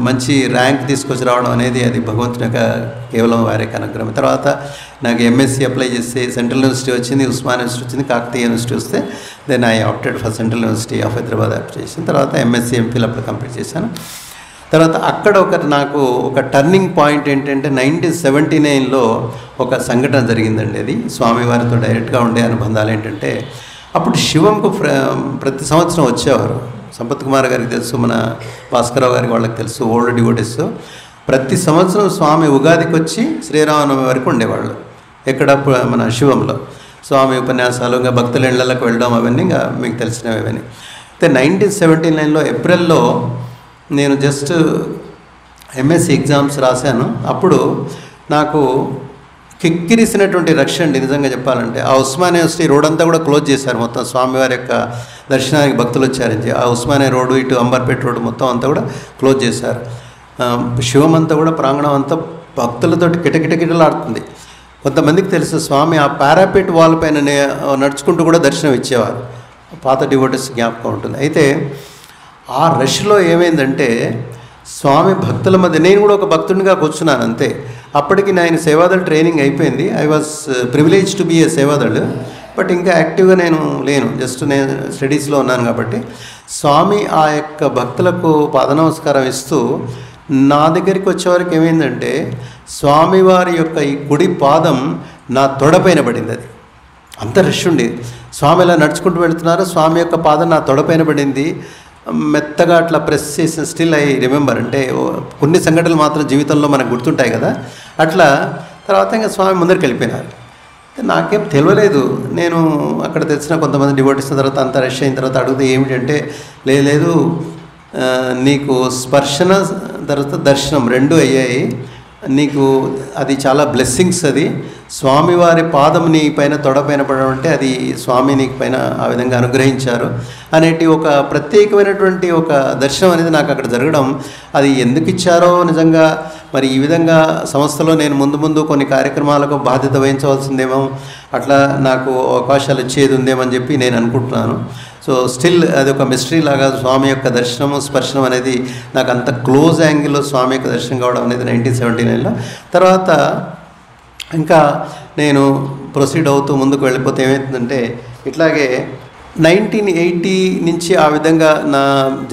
మంచి ర్యాంక్ తీసుకొచ్చి రావడం అనేది అది భగవంతుని యొక్క కేవలం వారి అనుగ్రహం. తర్వాత నాకు ఎంఎస్సీ అప్లై చేస్తే సెంట్రల్ యూనివర్సిటీ వచ్చింది, ఉస్మాన్ యూనివర్సిటీ వచ్చింది, కాకతీయ యూనివర్సిటీ వస్తే then I opted for central university of Hyderabad apply చేసిన తర్వాత ఎంఎస్సీ ఎంఫిల్ అప్పుడు కంప్లీట్ చేశాను. తర్వాత అక్కడ నాకు ఒక టర్నింగ్ పాయింట్ ఏంటంటే 1979లో ఒక సంఘటన జరిగిందండి. అది స్వామివారితో డైరెక్ట్గా ఉండే అనుబంధాలు ఏంటంటే, అప్పుడు శివంకు ప్రతి సంవత్సరం వచ్చేవారు. సంపత్ కుమార్ గారికి తెలుసు, మన భాస్కరరావు గారికి వాళ్ళకి తెలుసు, ఓల్డ్ డివోటీస్. ప్రతి సంవత్సరం స్వామి ఉగాదికి వచ్చి శ్రీరామనవమి వరకు ఉండేవాళ్ళు. ఎక్కడ మన శివంలో స్వామి ఉపన్యాసాలు, ఇంకా భక్తుల ఇళ్లకు వెళ్ళడం, అవన్నీ ఇంకా మీకు తెలిసినవి అవన్నీ. అయితే 1979లో ఏప్రిల్లో నేను జస్ట్ ఎంఎస్సీ ఎగ్జామ్స్ రాశాను. అప్పుడు నాకు కిక్కిరిసినటువంటి రష్ అండి నిజంగా చెప్పాలంటే. ఆ ఉస్మానియా యూనివర్సిటీ రోడ్ అంతా కూడా క్లోజ్ చేశారు. మొత్తం స్వామివారి యొక్క దర్శనానికి భక్తులు వచ్చారని ఆ ఉస్మానియా రోడ్డు, ఇటు అంబర్పేట రోడ్డు మొత్తం అంతా కూడా క్లోజ్ చేశారు. శివం అంతా కూడా ప్రాంగణం అంతా భక్తులతోటి కిటకిటకిటలాడుతుంది. కొంతమందికి తెలుసు, స్వామి ఆ పారాపేట్ వాల్ పైన నడుచుకుంటూ కూడా దర్శనం ఇచ్చేవారు. పాత డివోటీస్ జ్ఞాపకం ఉంటుంది. అయితే ఆ రష్లో ఏమైందంటే స్వామి భక్తుల మధ్య, నేను కూడా ఒక భక్తుడిగా కూర్చున్నాను అంతే. అప్పటికి నేను సేవాదళ ట్రైనింగ్ అయిపోయింది. I was privilege to be a Sevadal, but ఇంకా యాక్టివ్గా నేను లేను, జస్ట్ నేను స్టడీస్లో ఉన్నాను. కాబట్టి స్వామి ఆ యొక్క భక్తులకు పాదనమస్కారం ఇస్తూ నా దగ్గరికి వచ్చేవారికి ఏమైందంటే, స్వామివారి యొక్క ఈ కుడి పాదం నా తొడపైన పడింది. అది అంత రష్ ఉండేది. స్వామి ఇలా నడుచుకుంటూ వెళుతున్నారు, స్వామి యొక్క పాదం నా తొడపైన పడింది. మెత్తగా అట్లా ప్రెస్ చేసిన, స్టిల్ ఐ రిమెంబర్. అంటే కొన్ని సంఘటనలు మాత్రం జీవితంలో మనకు గుర్తుంటాయి కదా, అట్లా. తర్వాత ఇంకా స్వామి ముందరికి వెళ్ళిపోయినారు. నాకేం తెలియలేదు. నేను అక్కడ తెలిసిన కొంతమంది డివోటీస్ తర్వాత అంత రష్ అయిన తర్వాత అడిగితే ఏమిటంటే, లేదు నీకు స్పర్శన తర్వాత దర్శనం 2 అయ్యాయి, నీకు అది చాలా బ్లెస్సింగ్స్. అది స్వామివారి పాదం నీ పైన తొడపైన పడడం అంటే అది స్వామి నీకు పైన ఆ విధంగా అనుగ్రహించారు అనేటి ఒక ప్రత్యేకమైనటువంటి ఒక దర్శనం అనేది నాకు అక్కడ జరగడం. అది ఎందుకు ఇచ్చారో నిజంగా మరి ఈ విధంగా సంస్థలో నేను ముందు ముందు కొన్ని కార్యక్రమాలకు బాధ్యత వహించవలసిందేమో, అట్లా నాకు అవకాశాలు ఇచ్చేది ఉందేమని చెప్పి నేను అనుకుంటున్నాను. సో స్టిల్ అది ఒక మిస్టరీ లాగా స్వామి యొక్క దర్శనము స్పర్శనం అనేది నాకు అంత క్లోజ్ యాంగిల్లో స్వామి యొక్క దర్శనం కావడం అనేది 1979లో. తర్వాత ఇంకా నేను ప్రొసీడ్ అవుతూ ముందుకు వెళ్ళిపోతే ఏమవుతుందంటే, ఇట్లాగే 1980 నుంచి ఆ విధంగా నా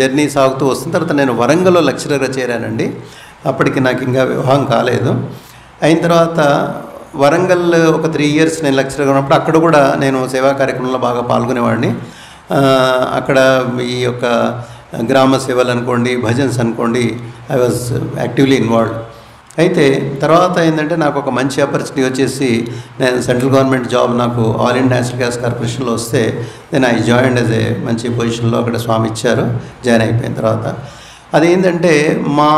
జర్నీ సాగుతూ వస్తున్న తర్వాత నేను వరంగల్లో లెక్చరర్గా చేరానండి. అప్పటికి నాకు ఇంకా వివాహం కాలేదు. అయిన తర్వాత వరంగల్ ఒక 3 ఇయర్స్ నేను లెక్చరర్గా ఉన్నప్పుడు అక్కడ కూడా నేను సేవా కార్యక్రమంలో బాగా పాల్గొనేవాడిని. అక్కడ ఈ యొక్క గ్రామ సేవలు అనుకోండి, భజన్స్ అనుకోండి, ఐ వాజ్ యాక్టివ్లీ ఇన్వాల్వ్డ్. అయితే తర్వాత ఏంటంటే నాకు ఒక మంచి ఆపర్చునిటీ వచ్చేసి నేను సెంట్రల్ గవర్నమెంట్ జాబ్ నాకు ఆల్ ఇండియా నేషనల్ గ్యాస్ కార్పొరేషన్లో వస్తే నేను ఐ జాయిన్డ్ యాజ్ ఏ మంచి పొజిషన్లో అక్కడ స్వామి ఇచ్చారు. జాయిన్ అయిపోయిన తర్వాత అదేంటంటే మా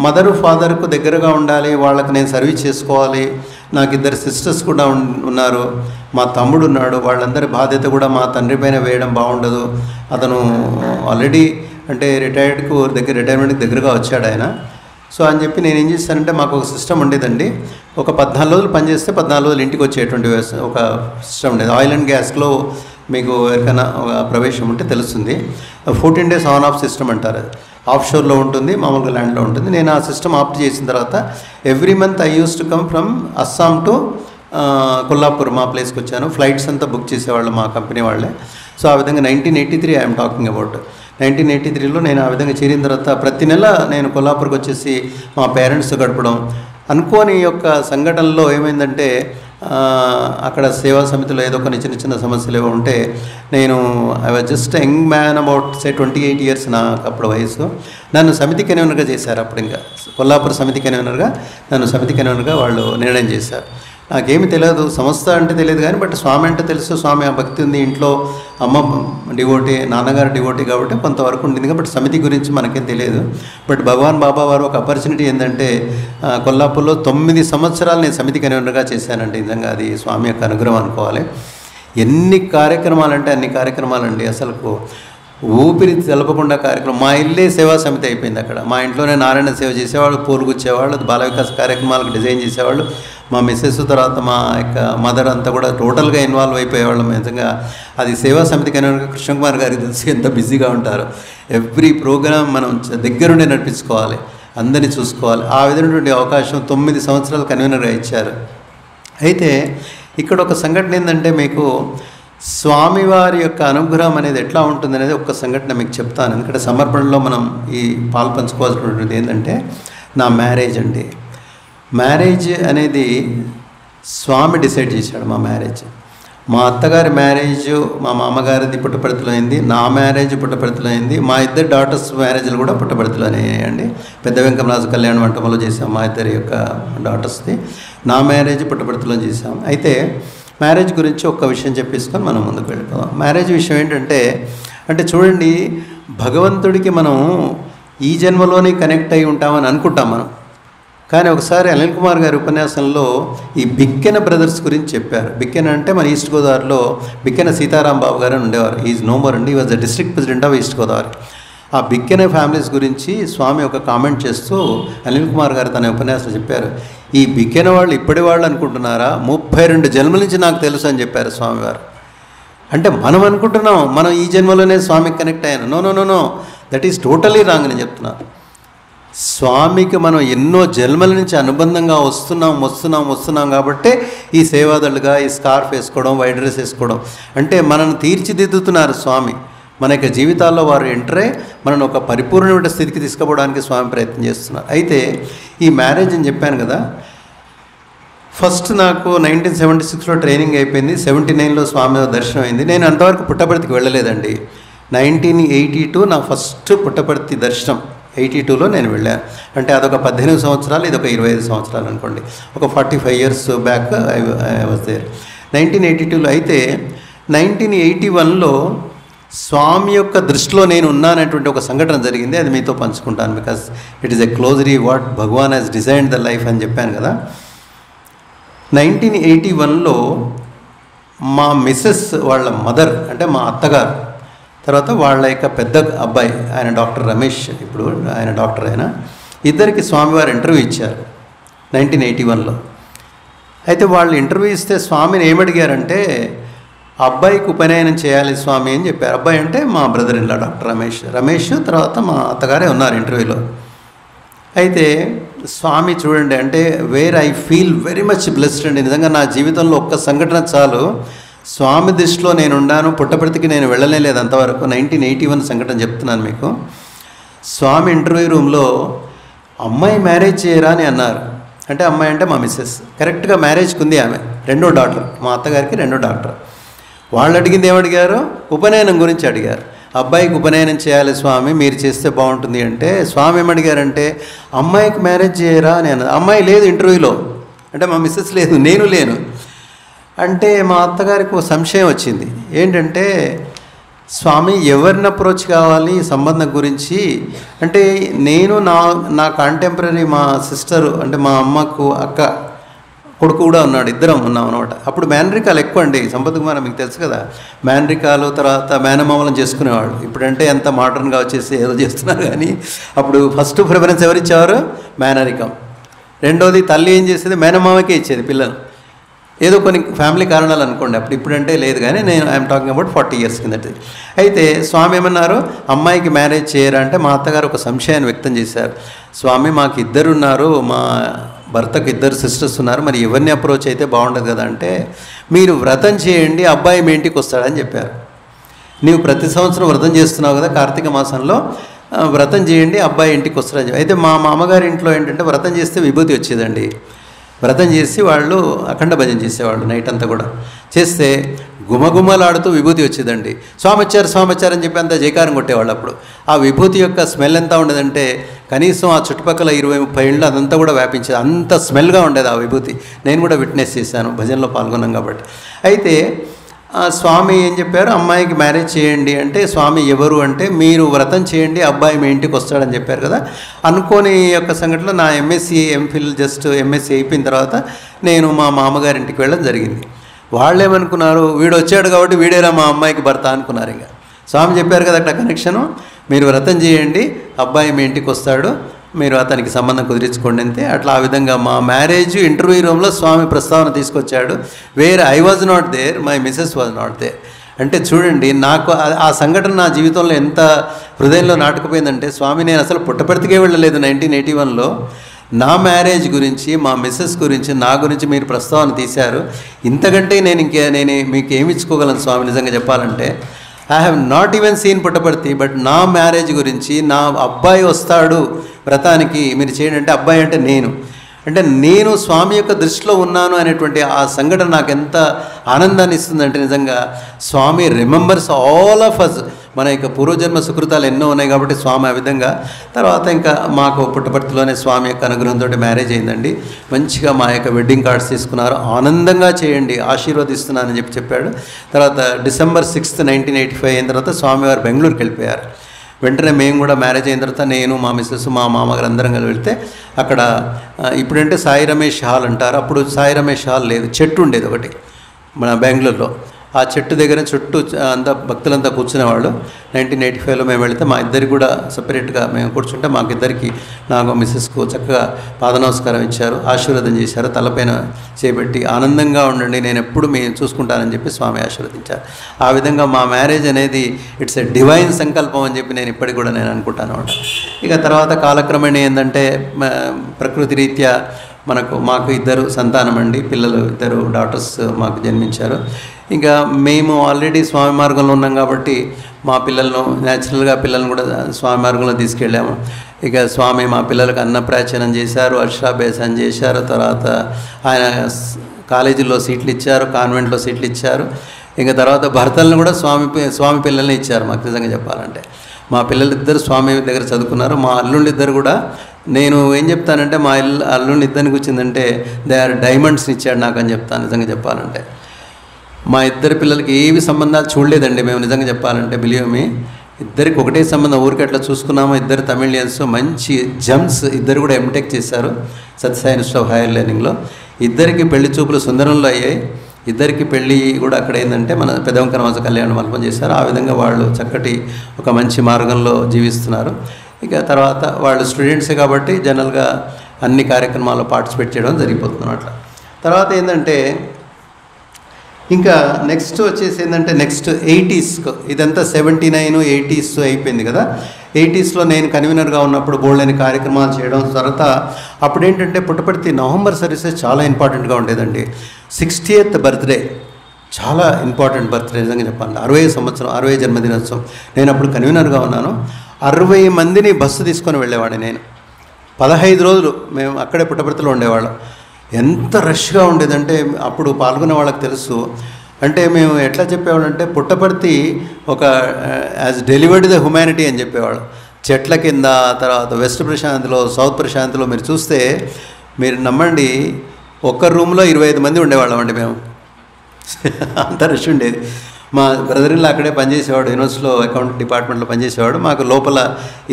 మదరు ఫాదర్కు దగ్గరగా ఉండాలి, వాళ్ళకి నేను సర్వీస్ చేసుకోవాలి. నాకు 2 సిస్టర్స్ కూడా ఉన్నారు, మా తమ్ముడు ఉన్నాడు. వాళ్ళందరి బాధ్యత కూడా మా తండ్రి పైన వేయడం బాగుండదు. అతను ఆల్రెడీ అంటే రిటైర్మెంట్కి దగ్గరగా వచ్చాడు ఆయన. సో అని చెప్పి నేను ఏం చేస్తానంటే, మాకు ఒక సిస్టమ్ ఉండేదండి. ఒక 14 రోజులు పనిచేస్తే 14 రోజులు ఇంటికి వచ్చేటువంటి ఒక సిస్టమ్ ఉండేది. ఆయిల్ అండ్ గ్యాస్లో మీకు ఎవరికైనా ప్రవేశం ఉంటే తెలుస్తుంది. 14 days ఆన్ ఆఫ్ సిస్టమ్ అంటారు. అది ఆఫ్ షోర్లో ఉంటుంది, మామూలుగా ల్యాండ్లో ఉంటుంది. నేను ఆ సిస్టమ్ ఆప్ట్ చేసిన తర్వాత every month I use to come from Assam to Kollapur మా ప్లేస్కి వచ్చాను. ఫ్లైట్స్ అంతా బుక్ చేసేవాళ్ళు మా కంపెనీ వాళ్ళే. సో ఆ విధంగా 1983 ఐఎమ్ టాకింగ్ అబౌట్. 1983లో నేను ఆ విధంగా చేరిన తర్వాత ప్రతి నెల నేను కొల్లాపూర్కి వచ్చేసి మా పేరెంట్స్తో గడపడం. అనుకోని యొక్క సంఘటనలో ఏమైందంటే, అక్కడ సేవా సమితిలో ఏదో కొన్ని చిన్న సమస్యలు ఏవో ఉంటే, నేను I was just young man about 28 years నాకు అప్పుడు వయసు. నన్ను సమితి కన్వీనర్గా చేశారు. అప్పుడు ఇంకా కొల్లాపూర్ సమితి కన్వీనర్గా వాళ్ళు నిర్ణయం చేశారు. నాకేమి తెలియదు, సంస్థ అంటే తెలియదు కానీ బట్ స్వామి అంటే తెలుసు. స్వామి ఆ భక్తి ఉంది ఇంట్లో, అమ్మ డివోటీ, నాన్నగారు డివోటీ కాబట్టి కొంతవరకు ఉండింది. కాబట్టి సమితి గురించి మనకేం తెలియదు. బట్ భగవాన్ బాబా వారు ఒక ఆపర్చునిటీ ఏంటంటే, కొల్లాపూర్లో 9 సంవత్సరాలు నేను సమితి కన్వీనర్గా చేశానండి. నిజంగా అది స్వామి యొక్క అనుగ్రహం అనుకోవాలి. ఎన్ని కార్యక్రమాలంటే అన్ని కార్యక్రమాలండి. అసలు ఊపిరి తెలపకుండా కార్యక్రమం. మా ఇల్లే సేవా సమితి అయిపోయింది అక్కడ. మా ఇంట్లోనే నారాయణ సేవ చేసేవాళ్ళు, పూరుగుచ్చేవాళ్ళు, బాల వికాస కార్యక్రమాలకు డిజైన్ చేసేవాళ్ళు. మా మిస్సెస్ తర్వాత మా యొక్క మదర్ అంతా కూడా టోటల్గా ఇన్వాల్వ్ అయిపోయేవాళ్ళం. నిజంగా అది సేవా సమితి కనుక కృష్ణకుమార్ గారికి తెలిసి ఎంత బిజీగా ఉంటారు. ఎవ్రీ ప్రోగ్రామ్ మనం దగ్గరుండి నడిపించుకోవాలి, అందరినీ చూసుకోవాలి. ఆ విధమైనటువంటి అవకాశం 9 సంవత్సరాలు కన్వీనర్గా ఇచ్చారు. అయితే ఇక్కడ ఒక సంఘటన ఏంటంటే, మీకు స్వామివారి యొక్క అనుగ్రహం అనేది ఎట్లా ఉంటుంది అనేది ఒక సంఘటన మీకు చెప్తాను. ఎందుకంటే సమర్పణలో మనం ఈ పాలు పంచుకోవాల్సినటువంటిది ఏంటంటే, నా మ్యారేజ్ అండి. మ్యారేజ్ అనేది స్వామి డిసైడ్ చేశాడు. మా మ్యారేజ్, మా అత్తగారి మ్యారేజ్ మా మామగారిది పుట్టపర్తిలో అయింది, నా మ్యారేజ్ పుట్టపర్తిలో అయింది, మా 2 డాటర్స్ మ్యారేజ్లు కూడా పుట్టపర్తిలోనే అయ్యాయండి. పెద్ద వెంకమరాజు కళ్యాణ మంటపంలో చేసాం మా 2 యొక్క డాటర్స్ది. నా మ్యారేజ్ పుట్టపర్తిలో చేసాం. అయితే మ్యారేజ్ గురించి ఒక్క విషయం చెప్పేసుకొని మనం ముందుకు వెళ్ళిపోదాం. మ్యారేజ్ విషయం ఏంటంటే, చూడండి, భగవంతుడికి మనం ఈ జన్మలోనే కనెక్ట్ అయి ఉంటామని అనుకుంటాం మనం. కానీ ఒకసారి అనిల్ కుమార్ గారి ఉపన్యాసంలో ఈ బిక్కెన బ్రదర్స్ గురించి చెప్పారు. బిక్కెన అంటే మన ఈస్ట్ గోదావరిలో బిక్కెన సీతారాం బాబు గారు అని ఉండేవారు. ఈజ్ నో మోర్ అండి, ఈ was the district president of east Godavari. ఆ బిక్కెన ఫ్యామిలీస్ గురించి స్వామి ఒక కామెంట్ చేస్తూ అనిల్ కుమార్ గారు తన ఉపన్యాసం చెప్పారు. ఈ బిక్కెన వాళ్ళు ఇప్పటి వాళ్ళు అనుకుంటున్నారా, 32 జన్మల నుంచి నాకు తెలుసు అని చెప్పారు స్వామివారు. అంటే మనం అనుకుంటున్నాం మనం ఈ జన్మలోనే స్వామికి కనెక్ట్ అయ్యాను. No no no no, that is totally wrong అని చెప్తున్నాను. స్వామికి మనం ఎన్నో జన్మల నుంచి అనుబంధంగా వస్తున్నాం కాబట్టే ఈ సేవాదళుగా ఈ స్కార్ఫ్ వేసుకోవడం, వైట్ డ్రెస్ వేసుకోవడం, అంటే మనల్ని తీర్చిదిద్దుతున్నారు స్వామి. మన యొక్క జీవితాల్లో వారు ఎంటరే మనను ఒక పరిపూర్ణమైన స్థితికి తీసుకుపోవడానికి స్వామి ప్రయత్నం చేస్తున్నారు. అయితే ఈ మ్యారేజ్ అని చెప్పాను కదా, ఫస్ట్ నాకు 1976లో ట్రైనింగ్ అయిపోయింది. 79లో స్వామి దర్శనం అయింది. నేను అంతవరకు పుట్టపర్తికి వెళ్ళలేదండి. 1982 నా ఫస్ట్ పుట్టపర్తి దర్శనం. 82లో నేను వెళ్ళాను. అంటే అదొక 18 సంవత్సరాలు, ఇదొక 25 సంవత్సరాలు అనుకోండి. ఒక 45 years back I was there 1982లో. అయితే 1981లో స్వామి యొక్క దృష్టిలో నేను ఉన్నానటువంటి ఒక సంఘటన జరిగింది. అది మీతో పంచుకుంటాను. Because it is a closely what Bhagwan has designed the life అని చెప్పాను కదా. 1981లో మా మిస్సెస్ వాళ్ళ మదర్, అంటే మా అత్తగారు, తర్వాత వాళ్ళ యొక్క పెద్ద అబ్బాయి, ఆయన డాక్టర్ రమేష్, ఇప్పుడు ఆయన డాక్టర్. ఇద్దరికి స్వామివారు ఇంటర్వ్యూ ఇచ్చారు 1981లో. అయితే వాళ్ళు ఇంటర్వ్యూ ఇస్తే స్వామిని ఏమడిగారంటే, అబ్బాయికి ఉపనయనం చేయాలి స్వామి అని చెప్పారు. అబ్బాయి అంటే మా brother in law doctor Ramesh తర్వాత మా అత్తగారే ఉన్నారు ఇంటర్వ్యూలో. అయితే స్వామి చూడండి, అంటే where I feel very much blessed అండి. నిజంగా నా జీవితంలో ఒక్క సంఘటన చాలు. స్వామి దృష్టిలో నేను ఉన్నాను, పుట్టపర్తికి నేను వెళ్ళనే లేదు అంతవరకు. 1981 సంఘటన చెప్తున్నాను మీకు. స్వామి ఇంటర్వ్యూ రూమ్లో అమ్మాయి మ్యారేజ్ చేయరా అని అన్నారు. అంటే అమ్మాయి అంటే మా మిస్సెస్, కరెక్ట్గా మ్యారేజ్కి ఉంది ఆమె, రెండో డాక్టర్, మా అత్తగారికి రెండో డాక్టర్. వాళ్ళు అడిగింది ఏమడిగారు, ఉపనయనం గురించి అడిగారు. అబ్బాయికి ఉపనయనం చేయాలి స్వామి, మీరు చేస్తే బాగుంటుంది అంటే స్వామి ఏమడిగారంటే, అమ్మాయికి మ్యారేజ్ చేయరా అని అన్నది. అమ్మాయి లేదు ఇంటర్వ్యూలో, అంటే మా మిస్సెస్ లేదు, నేను లేను. అంటే మా అత్తగారికి ఒక సంశయం వచ్చింది. ఏంటంటే, స్వామి ఎవరిని అప్రోచ్ కావాలి ఈ సంబంధం గురించి అంటే, నేను నా కాంటెంపరీ మా సిస్టరు అంటే మా అమ్మకు అక్క కొడుకు కూడా ఉన్నాడు, ఇద్దరం ఉన్నాం అనమాట. అప్పుడు మేనరికాలు ఎక్కువ అండి. సంపత్ కుమార్ మీకు తెలుసు కదా, మేనరికాలు తర్వాత మేనమామలను చేసుకునేవాళ్ళు. ఇప్పుడంటే ఎంత మోడర్న్గా వచ్చేసి ఏదో చేస్తున్నారు, కానీ అప్పుడు ఫస్ట్ ప్రిఫరెన్స్ ఎవరిచ్చేవారు, మేనరికం. రెండోది తల్లి ఏం చేసేది, మేనమామకే ఇచ్చేది పిల్లలు. ఏదో కొన్ని ఫ్యామిలీ కారణాలు అనుకోండి, ఇప్పుడంటే లేదు, కానీ నేను ఐఎమ్ టాకింగ్ అబౌట్ 40 years కిందటి. అయితే స్వామి ఏమన్నారు, అమ్మాయికి మ్యారేజ్ చేయరా అంటే మా అత్తగారు ఒక సంశయాన్ని వ్యక్తం చేశారు. స్వామి మాకు ఇద్దరు ఉన్నారు, మా భర్తకు ఇద్దరు సిస్టర్స్ ఉన్నారు, మరి ఎవరిని అప్రోచ్ అయితే బాగుండదు కదా అంటే, మీరు వ్రతం చేయండి అబ్బాయి మీ ఇంటికి వస్తాడని చెప్పారు. నీవు ప్రతి సంవత్సరం వ్రతం చేస్తున్నావు కదా, కార్తీక మాసంలో వ్రతం చేయండి అబ్బాయి ఇంటికి వస్తాడని చెప్పి. అయితే మా మామగారి ఇంట్లో ఏంటంటే వ్రతం చేస్తే విభూతి వచ్చేదండి. వ్రతం చేసి వాళ్ళు అఖండ భజన చేసేవాళ్ళు నైట్ అంతా కూడా. చేస్తే గుమగుమలాడుతూ విభూతి వచ్చేదండి. స్వామి వచ్చారు అని చెప్పి అంత జయకారం కొట్టేవాళ్ళు. అప్పుడు ఆ విభూతి యొక్క స్మెల్ ఎంత ఉండేదంటే, కనీసం ఆ చుట్టుపక్కల 20-30 ఇళ్ళు అదంతా కూడా వ్యాపించేది, అంత స్మెల్గా ఉండేది ఆ విభూతి. నేను కూడా విట్నెస్ చేశాను, భజనలో పాల్గొన్నాం కాబట్టి. అయితే స్వామి ఏం చెప్పారు, అమ్మాయికి మ్యారేజ్ చేయండి అంటే, స్వామి ఎవరు అంటే, మీరు వ్రతం చేయండి అబ్బాయి మీ ఇంటికి వస్తాడని చెప్పారు కదా. అనుకోని యొక్క సంఘటనలో నా ఎంఎస్సి ఎంఫిల్ జస్ట్ ఎంఎస్సి అయిపోయిన తర్వాత నేను మా మామగారింటికి వెళ్ళడం జరిగింది. వాళ్ళు ఏమనుకున్నారు, వీడు వచ్చాడు కాబట్టి వీడేరా మా అమ్మాయికి భర్త అనుకున్నారు. ఇంకా స్వామి చెప్పారు కదా అక్కడ కనెక్షను, మీరు వ్రతం చేయండి అబ్బాయి మీ ఇంటికి వస్తాడు, మీరు అతనికి సంబంధం కుదిరించుకోండి అంతే. అట్లా ఆ విధంగా మా మ్యారేజ్ ఇంటర్వ్యూ రూమ్లో స్వామి ప్రస్తావన తీసుకొచ్చాడు. Where I was not there, my missus was not there. అంటే చూడండి, నాకు ఆ సంఘటన నా జీవితంలో ఎంత హృదయంలో నాటుకుపోయిందంటే, స్వామి నేను అసలు పుట్టపర్తికే వెళ్ళలేదు 1981లో. నా మ్యారేజ్ గురించి, మా మిస్సెస్ గురించి, నా గురించి మీరు ప్రస్తావన తీశారు. ఇంతకంటే నేను మీకు ఏమి ఇచ్చుకోగలను స్వామి నిజంగా చెప్పాలంటే. I have not even scene Puttaparthi, but నా మ్యారేజ్ గురించి, నా అబ్బాయి వస్తాడు వ్రతానికి మీరు చేయండి అంటే, అబ్బాయి అంటే నేను స్వామి యొక్క దృష్టిలో ఉన్నాను అనేటువంటి ఆ సంఘటన నాకు ఎంత ఆనందాన్ని ఇస్తుందంటే, నిజంగా స్వామి రిమెంబర్స్ ఆల్ ఆఫ్ అస్. మన యొక్క పూర్వజన్మ సుకృతాలు ఎన్నో ఉన్నాయి కాబట్టి స్వామి ఆ విధంగా. తర్వాత ఇంకా మాకు పుట్టపర్తిలోనే స్వామి యొక్క అనుగ్రహంతో మ్యారేజ్ అయిందండి. మంచిగా మా యొక్క వెడ్డింగ్ కార్డ్స్ తీసుకున్నారు. ఆనందంగా చేయండి, ఆశీర్వదిస్తున్నానని చెప్పాడు. తర్వాత December 6th, 1985 అయిన తర్వాత స్వామివారు బెంగళూరుకి వెళ్ళిపోయారు. వెంటనే మేము కూడా మ్యారేజ్ అయిన తర్వాత నేను, మా మిస్సెస్, మా మామగారు అందరం కలిసి వెళ్తే అక్కడ ఇప్పుడంటే సాయి రమేష్ హాల్ అంటారు, అప్పుడు సాయి రమేష్ హాల్ లేదు, చెట్టు ఉండేది ఒకటి మన బెంగళూరులో. ఆ చెట్టు దగ్గర చుట్టూ అంతా భక్తులంతా కూర్చునేవాళ్ళు. 1985లో మేము వెళితే మా ఇద్దరికి కూడా సపరేట్గా మేము కూర్చుంటే మాకిద్దరికి, నాకు మిస్సెస్కు చక్కగా పాదనమస్కారం ఇచ్చారు, ఆశీర్వాదం చేశారు, తలపైన చేపెట్టి ఆనందంగా ఉండండి నేను ఎప్పుడు మేము చూసుకుంటానని చెప్పి స్వామి ఆశీర్వదించారు. ఆ విధంగా మా మ్యారేజ్ అనేది ఇట్స్ ఎ డివైన్ సంకల్పం అని చెప్పి నేను ఇప్పటికి కూడా నేను అనుకుంటాను అన్నమాట. ఇక తర్వాత కాలక్రమేణా ఏంటంటే, ప్రకృతి రీత్యా మాకు ఇద్దరు సంతానం అండి, పిల్లలు, ఇద్దరు డాటర్స్ మాకు జన్మించారు. ఇంకా మేము ఆల్రెడీ స్వామి మార్గంలో ఉన్నాం కాబట్టి మా పిల్లలను న్యాచురల్గా పిల్లలను కూడా స్వామి మార్గంలో తీసుకెళ్ళాము. ఇక స్వామి మా పిల్లలకు అన్నప్రాచనం చేశారు, అక్షరాభ్యాసం చేశారు. తర్వాత ఆయన కాలేజీలో సీట్లు ఇచ్చారు, కాన్వెంట్లో సీట్లు ఇచ్చారు. ఇంకా తర్వాత భర్తలను కూడా స్వామి పిల్లల్ని ఇచ్చారు. మాకు నిజంగా చెప్పాలంటే మా పిల్లలిద్దరు స్వామి దగ్గర చదువుకున్నారు. మా అల్లుళ్ళిద్దరు కూడా, నేను ఏం చెప్తానంటే, మా అల్లుళ్ళి ఇద్దరికి వచ్చిందంటే దే ఆర్ డైమండ్స్ని ఇచ్చాడు నాకు అని చెప్తాను నిజంగా చెప్పాలంటే. మా ఇద్దరు పిల్లలకి ఏవి సంబంధాలు చూడలేదండి మేము నిజంగా చెప్పాలంటే, బిలీవ్ మీ. ఇద్దరికి ఒకటే సంబంధం, ఊరికి అట్లా చూసుకున్నాము. ఇద్దరు తమిళియన్స్, మంచి జమ్స్, ఇద్దరు కూడా ఎంటెక్ చేశారు సత్యసాయి ఇన్స్టిట్యూట్ ఆఫ్ హైయర్ లెర్నింగ్లో. ఇద్దరికి పెళ్లి చూపులు సుందరంలో అయ్యాయి. ఇద్దరికి పెళ్ళి కూడా అక్కడ ఏంటంటే మన పెదవంకర మాస కళ్యాణ మండపం చేశారు. ఆ విధంగా వాళ్ళు చక్కటి ఒక మంచి మార్గంలో జీవిస్తున్నారు. ఇక తర్వాత వాళ్ళు స్టూడెంట్సే కాబట్టి జనరల్గా అన్ని కార్యక్రమాల్లో పార్టిసిపేట్ చేయడం జరిగిపోతుంది అట్లా. తర్వాత ఏంటంటే ఇంకా నెక్స్ట్ వచ్చేసి ఏంటంటే నెక్స్ట్ 80s ఇదంతా 79, 80s అయిపోయింది కదా. 80sలో నేను కన్వీనర్గా ఉన్నప్పుడు బోల్డని కార్యక్రమాలు చేయడం. తర్వాత అప్పుడు ఏంటంటే పుట్టపర్తి నవంబర్ సర్వీసెస్ చాలా ఇంపార్టెంట్గా ఉండేదండి. 60th బర్త్డే చాలా ఇంపార్టెంట్ బర్త్డే నిజంగా చెప్పాలి. 60 సంవత్సరం 60 జన్మదినోత్సవం. నేను అప్పుడు కన్వీనర్గా ఉన్నాను. 60 మందిని బస్సు తీసుకొని వెళ్ళేవాడిని నేను. 15 రోజులు మేము అక్కడే పుట్టపర్తిలో ఉండేవాళ్ళం. ఎంత రష్గా ఉండేదంటే అప్పుడు పాల్గొనే వాళ్ళకి తెలుసు. అంటే మేము ఎట్లా చెప్పేవాళ్ళంటే పుట్టపర్తి ఒక యాజ్ డెలివర్డ్ ద హ్యుమానిటీ అని చెప్పేవాళ్ళం. చెట్ల కింద, తర్వాత వెస్ట్ ప్రశాంత్లో, సౌత్ ప్రశాంత్లో మీరు చూస్తే మీరు నమ్మండి, ఒక్క రూమ్లో 25 మంది ఉండేవాళ్ళం అండి మేము. అంత రష్ ఉండేది. మా బ్రదర్లో అక్కడే పనిచేసేవాడు, యూనివర్సిటీలో అకౌంట్ డిపార్ట్మెంట్లో పనిచేసేవాడు. మాకు లోపల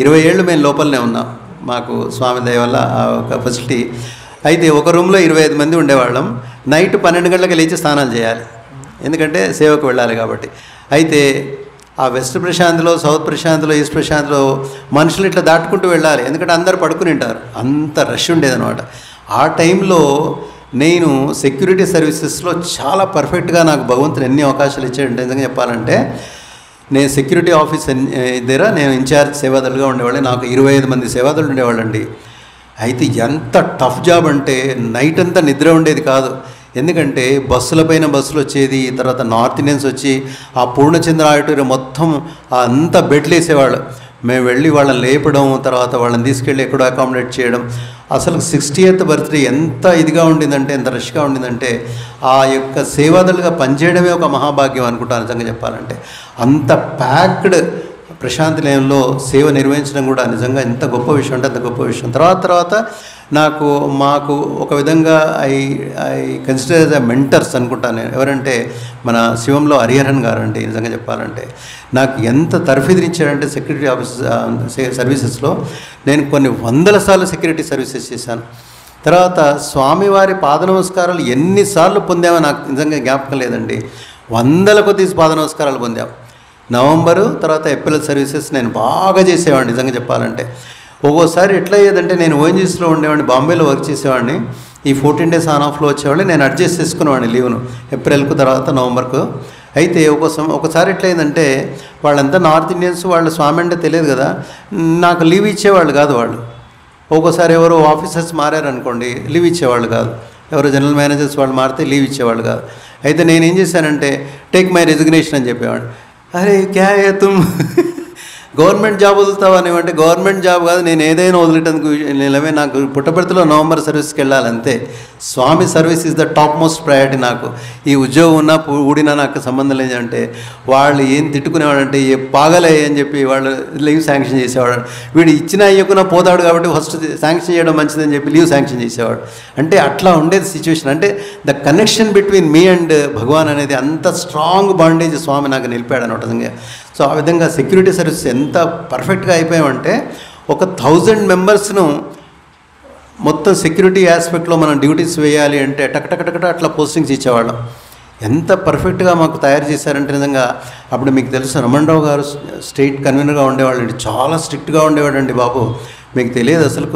20 ఏళ్ళు మేము లోపలనే ఉన్నాం, మాకు స్వామి దయ వల్ల ఒక ఫెసిలిటీ. అయితే ఒక రూమ్లో 25 మంది ఉండేవాళ్ళం. నైట్ 12 గంటలకు లేచి స్నానాలు చేయాలి, ఎందుకంటే సేవకు వెళ్ళాలి కాబట్టి. అయితే ఆ వెస్ట్ ప్రశాంత్లో, సౌత్ ప్రశాంత్లో, ఈస్ట్ ప్రశాంత్లో మనుషులు ఇట్లా దాటుకుంటూ వెళ్ళాలి, ఎందుకంటే అందరు పడుకుని ఉంటారు, అంత రష్ ఉండేదన్నమాట. ఆ టైంలో నేను సెక్యూరిటీ సర్వీసెస్లో చాలా పర్ఫెక్ట్గా నాకు భగవంతుని ఎన్ని అవకాశాలు ఇచ్చాడు నిజంగా చెప్పాలంటే. నేను సెక్యూరిటీ ఆఫీస్ దగ్గర నేను ఇన్ఛార్జ్ సేవాదలుగా ఉండేవాళ్ళే. నాకు 25 మంది సేవాదలు ఉండేవాళ్ళండి. అయితే ఎంత టఫ్ జాబ్ అంటే నైట్ అంతా నిద్ర ఉండేది కాదు, ఎందుకంటే బస్సులపైన బస్సులు వచ్చేది. తర్వాత నార్త్ ఇండియన్స్ వచ్చి ఆ పూర్ణచంద్ర ఆడిటోరియం మొత్తం అంతా బెడ్లు వేసేవాళ్ళు. మేము వెళ్ళి వాళ్ళని లేపడం, తర్వాత వాళ్ళని తీసుకెళ్ళి ఎక్కడో అకామిడేట్ చేయడం. అసలు 60th బర్త్డే ఎంత ఇదిగా ఉండిందంటే, ఎంత రష్గా ఉండిందంటే, ఆ యొక్క సేవాదలుగా పనిచేయడమే ఒక మహాభాగ్యం అనుకుంటాను నిజంగా చెప్పాలంటే. అంత ప్యాక్డ్ ప్రశాంతి నిలయంలో సేవ నిర్వహించడం కూడా నిజంగా ఎంత గొప్ప విషయం అంటే అంత గొప్ప విషయం. తర్వాత మాకు ఒక విధంగా I consider as a mentors అనుకుంటాను. ఎవరంటే మన శివంలో హరిహరన్ గారు అండి. నిజంగా చెప్పాలంటే నాకు ఎంత తర్ఫీదునిచ్చారంటే సెక్యూరిటీ ఆఫీస్ సర్వీసెస్లో నేను కొన్ని 100 సార్లు సెక్యూరిటీ సర్వీసెస్ చేశాను. తర్వాత స్వామివారి పాద నమస్కారాలు ఎన్నిసార్లు పొందామో నాకు నిజంగా జ్ఞాపకం లేదండి. 100 కొద్ది పాద నమస్కారాలు పొందాం. నవంబరు తర్వాత ఏప్రిల్ సర్వీసెస్ నేను బాగా చేసేవాడిని నిజంగా చెప్పాలంటే. ఒక్కోసారి ఎట్లా అయ్యేదంటే నేను ఓఎన్జీసీలో ఉండేవాడిని, బాంబేలో వర్క్ చేసేవాడిని. ఈ 14 days ఆన్ ఆఫ్లో వచ్చేవాడిని. నేను అడ్జస్ట్ చేసుకునేవాడిని లీవ్ను, ఏప్రిల్కు తర్వాత నవంబర్కు. అయితే ఒకసారి ఎట్లయిందంటే వాళ్ళంతా నార్త్ ఇండియన్స్, వాళ్ళ స్వామి అంటే తెలియదు కదా, నాకు లీవ్ ఇచ్చేవాళ్ళు కాదు వాళ్ళు. ఒక్కోసారి ఎవరో ఆఫీసర్స్ మారారనుకోండి లీవ్ ఇచ్చేవాళ్ళు కాదు, ఎవరో జనరల్ మేనేజర్స్ వాళ్ళు మారితే లీవ్ ఇచ్చేవాళ్ళు కాదు. అయితే నేనేం చేశానంటే టేక్ మై రెసిగ్నేషన్ అని చెప్పేవాడు. అరే క్యా హై తుమ్, గవర్నమెంట్ జాబ్ వదులుతావా అంటే గవర్నమెంట్ జాబ్ కాదు, నేను ఏదైనా వదిలేటందుకు నిలవే. నాకు పుట్టపర్తిలో నవంబర్ సర్వీస్కి వెళ్ళాలి అంతే. Swami service is the top most priority నాకు. ఈ ఉద్యోగం ఉన్నా ఊడినా నాకు సంబంధం లేదంటే వాళ్ళు ఏం తిట్టుకునేవాడంటే ఏ పాగలే అని చెప్పి వాళ్ళు లీవ్ శాంక్షన్ చేసేవాడు. వీడు ఇచ్చినా ఇవ్వకున్నా పోతాడు కాబట్టి ఫస్ట్ శాంక్షన్ చేయడం మంచిదని చెప్పి లీవ్ శాంక్షన్ చేసేవాడు. అంటే అట్లా ఉండేది సిచ్యువేషన్. అంటే the connection between me and Bhagwan అనేది అంత స్ట్రాంగ్ బాండేజ్ స్వామి నాకు నిలిపాడు అనమాట. సో ఆ విధంగా సెక్యూరిటీ సర్వీస్ ఎంత పర్ఫెక్ట్గా అయిపోయామంటే 1000 మెంబర్స్ను మొత్తం సెక్యూరిటీ ఆస్పెక్ట్లో మనం డ్యూటీస్ వేయాలి అంటే టకటకటకట అట్లా పోస్టింగ్స్ ఇచ్చేవాళ్ళం. ఎంత పర్ఫెక్ట్గా మాకు తయారు చేశారంటే నిజంగా. అప్పుడు మీకు తెలుసు రమణరావు గారు స్టేట్ కన్వీనర్గా ఉండేవాళ్ళండి. చాలా స్ట్రిక్ట్గా ఉండేవాడండి బాబు, మీకు తెలియదు అసలు,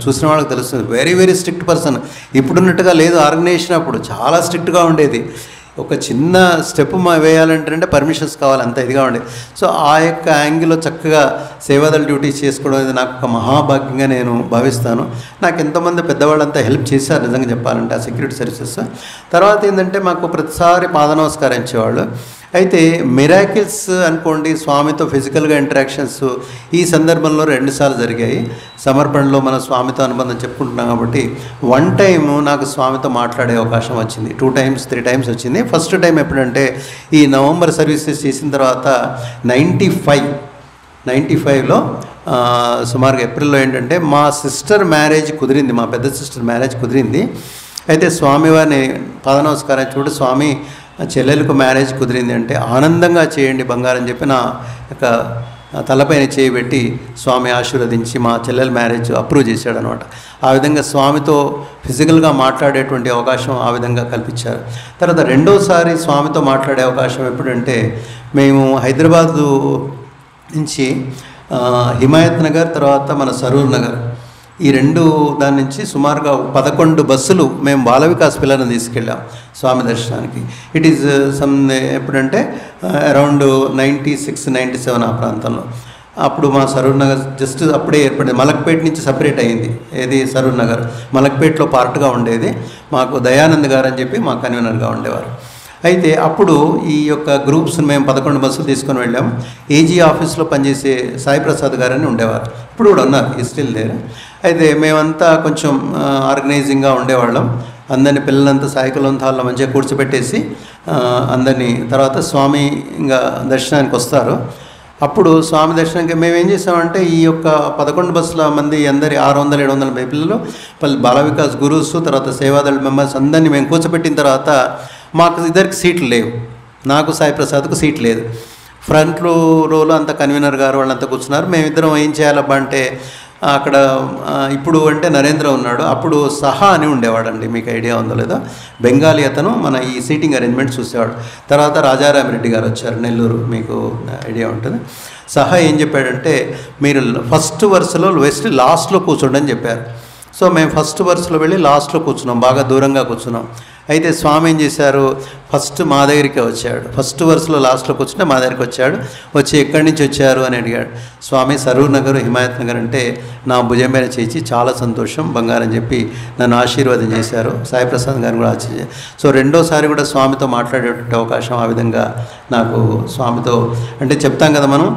చూసిన వాళ్ళకి తెలుస్తుంది. Very very strict person. ఇప్పుడున్నట్టుగా లేదు ఆర్గనైజేషన్, అప్పుడు చాలా స్ట్రిక్ట్గా ఉండేది. ఒక చిన్న స్టెప్ వేయాలంటే పర్మిషన్స్ కావాలి, అంత ఇదిగా ఉండేది. సో ఆ యొక్క యాంగిల్లో చక్కగా సేవాదళ డ్యూటీస్ చేసుకోవడం అనేది నాకు ఒక మహాభాగ్యంగా నేను భావిస్తాను. నాకు ఎంతోమంది పెద్దవాళ్ళంతా హెల్ప్ చేశారు నిజంగా చెప్పాలంటే ఆ సెక్యూరిటీ సర్వీసెస్. తర్వాత ఏంటంటే మాకు ప్రతిసారి పాద నమస్కారం ఇచ్చేవాళ్ళు. అయితే మిరాకిల్స్ అనుకోండి, స్వామితో ఫిజికల్గా ఇంటరాక్షన్స్ ఈ సందర్భంలో 2 సార్లు జరిగాయి. సమర్పణలో మన స్వామితో అనుబంధం చెప్పుకుంటున్నాం కాబట్టి 1 time నాకు స్వామితో మాట్లాడే అవకాశం వచ్చింది. 2 times 3 times వచ్చింది. ఫస్ట్ టైం ఎప్పుడంటే ఈ నవంబర్ సర్వీసెస్ చేసిన తర్వాత 95లో సుమారుగా ఏప్రిల్లో ఏంటంటే మా సిస్టర్ మ్యారేజ్ కుదిరింది, మా పెద్ద సిస్టర్ మ్యారేజ్ కుదిరింది. అయితే స్వామివారిని పాద నమస్కారం చూడు, స్వామి చెల్లెలకు మ్యారేజ్ కుదిరింది అంటే ఆనందంగా చేయండి బంగారం చెప్పి నా యొక్క తలపైన చేయబెట్టి స్వామి ఆశీర్వదించి మా చెల్లెల మ్యారేజ్ అప్రూవ్ చేశాడు అనమాట. ఆ విధంగా స్వామితో ఫిజికల్గా మాట్లాడేటువంటి అవకాశం ఆ విధంగా కల్పించారు. తర్వాత రెండోసారి స్వామితో మాట్లాడే అవకాశం ఎప్పుడంటే మేము హైదరాబాదు నుంచి హిమాయత్ నగర్, తర్వాత మన సరూర్ నగర్, ఈ రెండు దాని నుంచి సుమారుగా 11 బస్సులు మేము బాల వికాస్ పిల్లలను తీసుకెళ్ళాం స్వామి దర్శనానికి. ఇట్ ఈజ్ సమ్ ఎప్పుడంటే అరౌండ్ 96, 97 ఆ ప్రాంతంలో. అప్పుడు మా సరూర్ నగర్ జస్ట్ అప్పుడే ఏర్పడింది. మలక్పేట నుంచి సపరేట్ అయింది. ఏది సరూర్ నగర్ మలక్పేటలో పార్ట్గా ఉండేది. మాకు దయానంద్ గారు అని చెప్పి మా కన్వీనర్గా ఉండేవారు. అయితే అప్పుడు ఈ యొక్క గ్రూప్స్ని మేము 11 బస్సులు తీసుకొని వెళ్ళాం. ఏజీ ఆఫీస్లో పనిచేసే సాయి ప్రసాద్ గారు అని ఉండేవారు, ఇప్పుడు కూడా ఉన్నారు, ఈ స్టిల్ దేర్. అయితే మేమంతా కొంచెం ఆర్గనైజింగ్గా ఉండేవాళ్ళం. అందరినీ పిల్లలంతా సాయికులంతాల్లో మంచిగా కూర్చోబెట్టేసి అందరినీ తర్వాత స్వామి ఇంకా దర్శనానికి వస్తారు. అప్పుడు స్వామి దర్శనానికి మేము ఏం చేసామంటే ఈ యొక్క 11 బస్సుల మంది అందరి 600-700 పిల్లలు బాల వికాస్ గురూస్ తర్వాత సేవాదళ మెంబర్స్ అందరినీ మేము కూర్చోబెట్టిన తర్వాత మాకు ఇద్దరికి సీట్లు లేవు. నాకు సాయి ప్రసాద్కు సీట్ లేదు. ఫ్రంట్ రోలో అంతా కన్వీనర్ గారు వాళ్ళంతా కూర్చున్నారు. మేమిద్దరం ఏం చేయాలబ్బా అంటే అక్కడ ఇప్పుడు అంటే నరేంద్ర ఉన్నాడు, అప్పుడు సహా అని ఉండేవాడండి, మీకు ఐడియా ఉందో లేదో, బెంగాలీ అతను మన ఈ సీటింగ్ అరేంజ్మెంట్ చూసేవాడు. తర్వాత రాజారామిరెడ్డి గారు వచ్చారు, నెల్లూరు, మీకు ఐడియా ఉంటుంది. సహా ఏం చెప్పాడంటే మీరు ఫస్ట్ వరుసలో వెస్ట్ లాస్ట్లో కూర్చోండి అని చెప్పారు. సో మేము ఫస్ట్ వరుసలో వెళ్ళి లాస్ట్లో కూర్చున్నాం, బాగా దూరంగా కూర్చున్నాం. అయితే స్వామి ఏం చేశారు, ఫస్ట్ మా దగ్గరికి వచ్చాడు. ఫస్ట్ వరుసలో లాస్ట్లో కూర్చుంటే మా దగ్గరికి వచ్చాడు. వచ్చి ఎక్కడి నుంచి వచ్చారు అని అడిగాడు. స్వామి సరూర్ నగర్, హిమాయత్ నగర్ అంటే నా భుజం మీద చేసి చాలా సంతోషం బంగారం చెప్పి నన్ను ఆశీర్వాదం చేశారు. సాయి ప్రసాద్ గారిని కూడా ఆశీర్వాదం. సో రెండోసారి కూడా స్వామితో మాట్లాడేటువంటి అవకాశం ఆ విధంగా నాకు స్వామితో అంటే చెప్తాం కదా మనం,